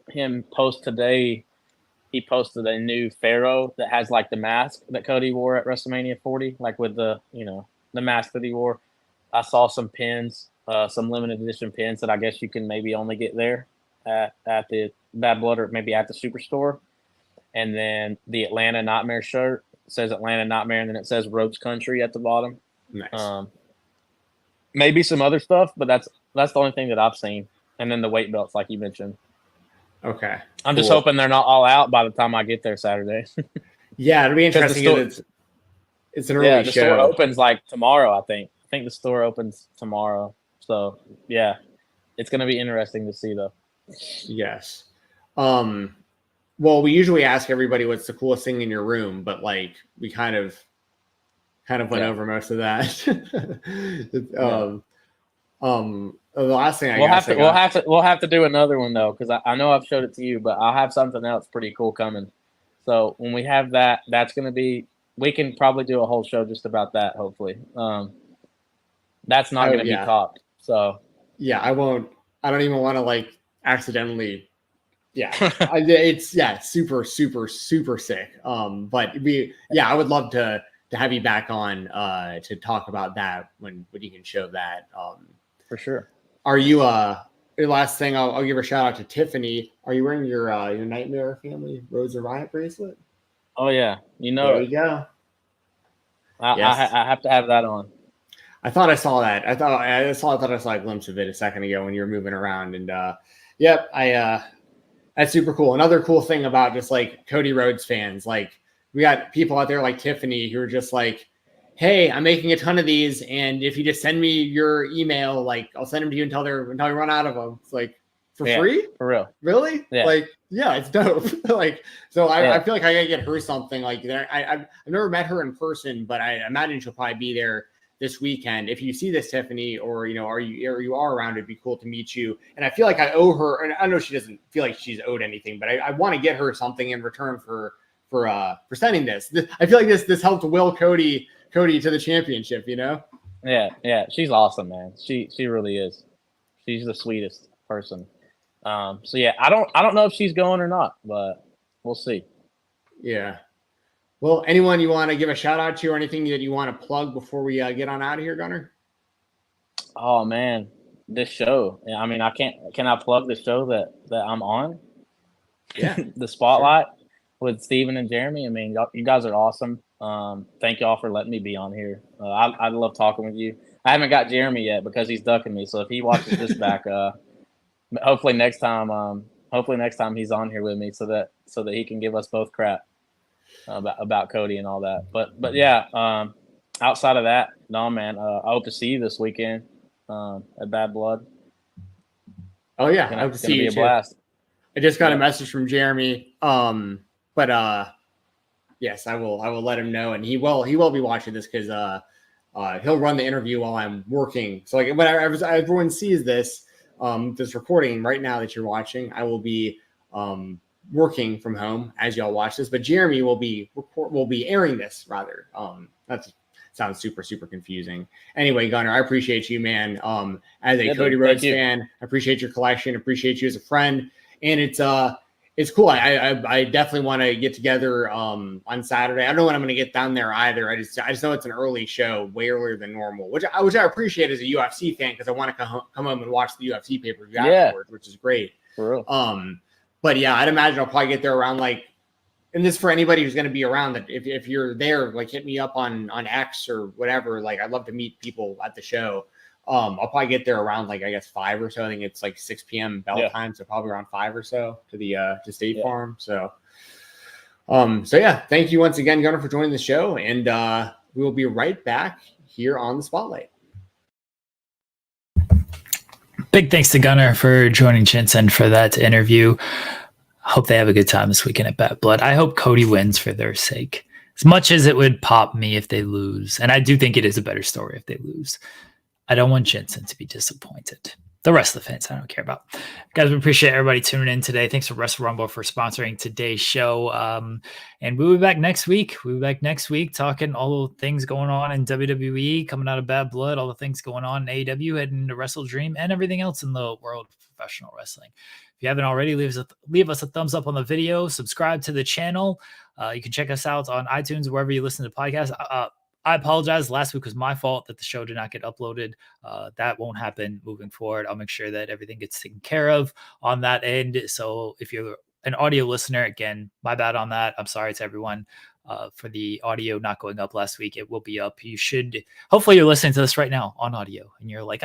him post today. He posted a new Pharaoh that has like the mask that Cody wore at WrestleMania 40, like with the the mask that he wore. I saw some pins, some limited edition pins that I guess you can maybe only get there at the Bad Blood or maybe at the Superstore. And then the Atlanta Nightmare shirt says Atlanta Nightmare, and then it says Rhodes Country at the bottom. Nice. Maybe some other stuff, but that's the only thing that I've seen. And then the weight belts, like you mentioned. Okay. I'm just hoping they're not all out by the time I get there Saturday. Yeah, it'll be interesting. It's an early the show. store opens like tomorrow, I think. I think the store opens tomorrow. So, yeah, it's going to be interesting to see, though. Yes. Well, we usually ask everybody what's the coolest thing in your room, but like we kind of went over most of that. The last thing we'll have to do another one though, because I know I've showed it to you, but I'll have something else pretty cool coming. So when we have that, that's going to be. We can probably do a whole show just about that. Hopefully, that's not going to be topped. So yeah, I won't. I don't even want to like accidentally. Yeah, it's super sick. But I would love to have you back on to talk about that when you can show that. For sure. Are you last thing I'll give a shout out to Tiffany. Are you wearing your Nightmare Family Rhodes and Riot bracelet? Oh yeah, there you go. I have to have that on. I thought I saw that. I thought I saw a glimpse of it a second ago when you were moving around, and that's super cool. Another cool thing about just like Cody Rhodes fans, like we got people out there like Tiffany who are just like, hey, I'm making a ton of these, and if you just send me your email, like I'll send them to you until we run out of them. It's like for free, for real, really? Yeah. Like it's dope. Like so, I feel like I gotta get her something like that. I've never met her in person, but I imagine she'll probably be there this weekend. If you see this, Tiffany, or you are around, it'd be cool to meet you. And I feel like I owe her, and I know she doesn't feel like she's owed anything, but I want to get her something in return for sending this. I feel like this helped will Cody to the championship, Yeah, she's awesome, man. She really is. She's the sweetest person. So yeah, I don't know if she's going or not, but we'll see. Yeah. Well, anyone you want to give a shout out to or anything that you want to plug before we get on out of here, Gunnar? Oh man, this show. I mean, can I plug the show that I'm on? Yeah. The Spotlight with Stephen and Jeremy. I mean, you guys are awesome. Thank y'all for letting me be on here. I love talking with you. I haven't got Jeremy yet because he's ducking me. So if he watches this back, hopefully next time he's on here with me so that he can give us both crap about Cody and all that. But yeah, outside of that, no man. I hope to see you this weekend at Bad Blood. Oh yeah, I hope to see you. Be a blast. I just got a message from Jeremy. But yes, I will let him know, and he will be watching this because he'll run the interview while I'm working. So like when everyone sees this recording right now that you're watching, I will be working from home as y'all watch this, but Jeremy will be airing this rather. That sounds super confusing. Anyway, Gunnar, I appreciate you, man. As a Cody Rhodes fan, I appreciate your collection, appreciate you as a friend, and it's cool. I definitely want to get together on Saturday. I don't know when I'm going to get down there either. I just know it's an early show, way earlier than normal, which I appreciate as a UFC fan because I want to come home and watch the UFC pay-per-view afterwards, which is great. For real. But yeah, I'd imagine I'll probably get there around and this for anybody who's going to be around, that if you're there, like hit me up on X or whatever. Like I'd love to meet people at the show. I'll probably get there around I guess 5 or so. I think it's 6 p.m. bell time, so probably around 5 or so to State Farm. So yeah, thank you once again, Gunnar, for joining the show, and we will be right back here on the Spotlight. Big thanks to Gunnar for joining Jensen for that interview. Hope they have a good time this weekend at Bad Blood. I hope Cody wins for their sake, as much as it would pop me if they lose. And I do think it is a better story if they lose. I don't want Jensen to be disappointed. the rest of the fans I don't care about. Guys, we appreciate everybody tuning in today. Thanks to Wrestle Rumble for sponsoring today's show. And we'll be back next week. We'll be back next week talking all the things going on in WWE, coming out of Bad Blood, all the things going on in AEW, heading into Wrestle Dream, and everything else in the world of professional wrestling. If you haven't already, leave us a thumbs up on the video. Subscribe to the channel. You can check us out on iTunes, wherever you listen to podcasts. I apologize. Last week was my fault that the show did not get uploaded. That won't happen moving forward. I'll make sure that everything gets taken care of on that end. So if you're an audio listener, again, my bad on that. I'm sorry to everyone for the audio not going up last week. It will be up. Hopefully you're listening to this right now on audio and you're like,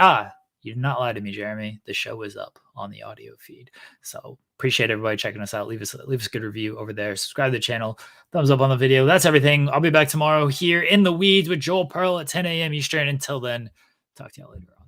you did not lie to me, Jeremy. The show is up on the audio feed. So appreciate everybody checking us out. Leave us a good review over there. Subscribe to the channel. Thumbs up on the video. That's everything. I'll be back tomorrow here in the weeds with Joel Pearl at 10 a.m. Eastern. Until then, talk to y'all later on.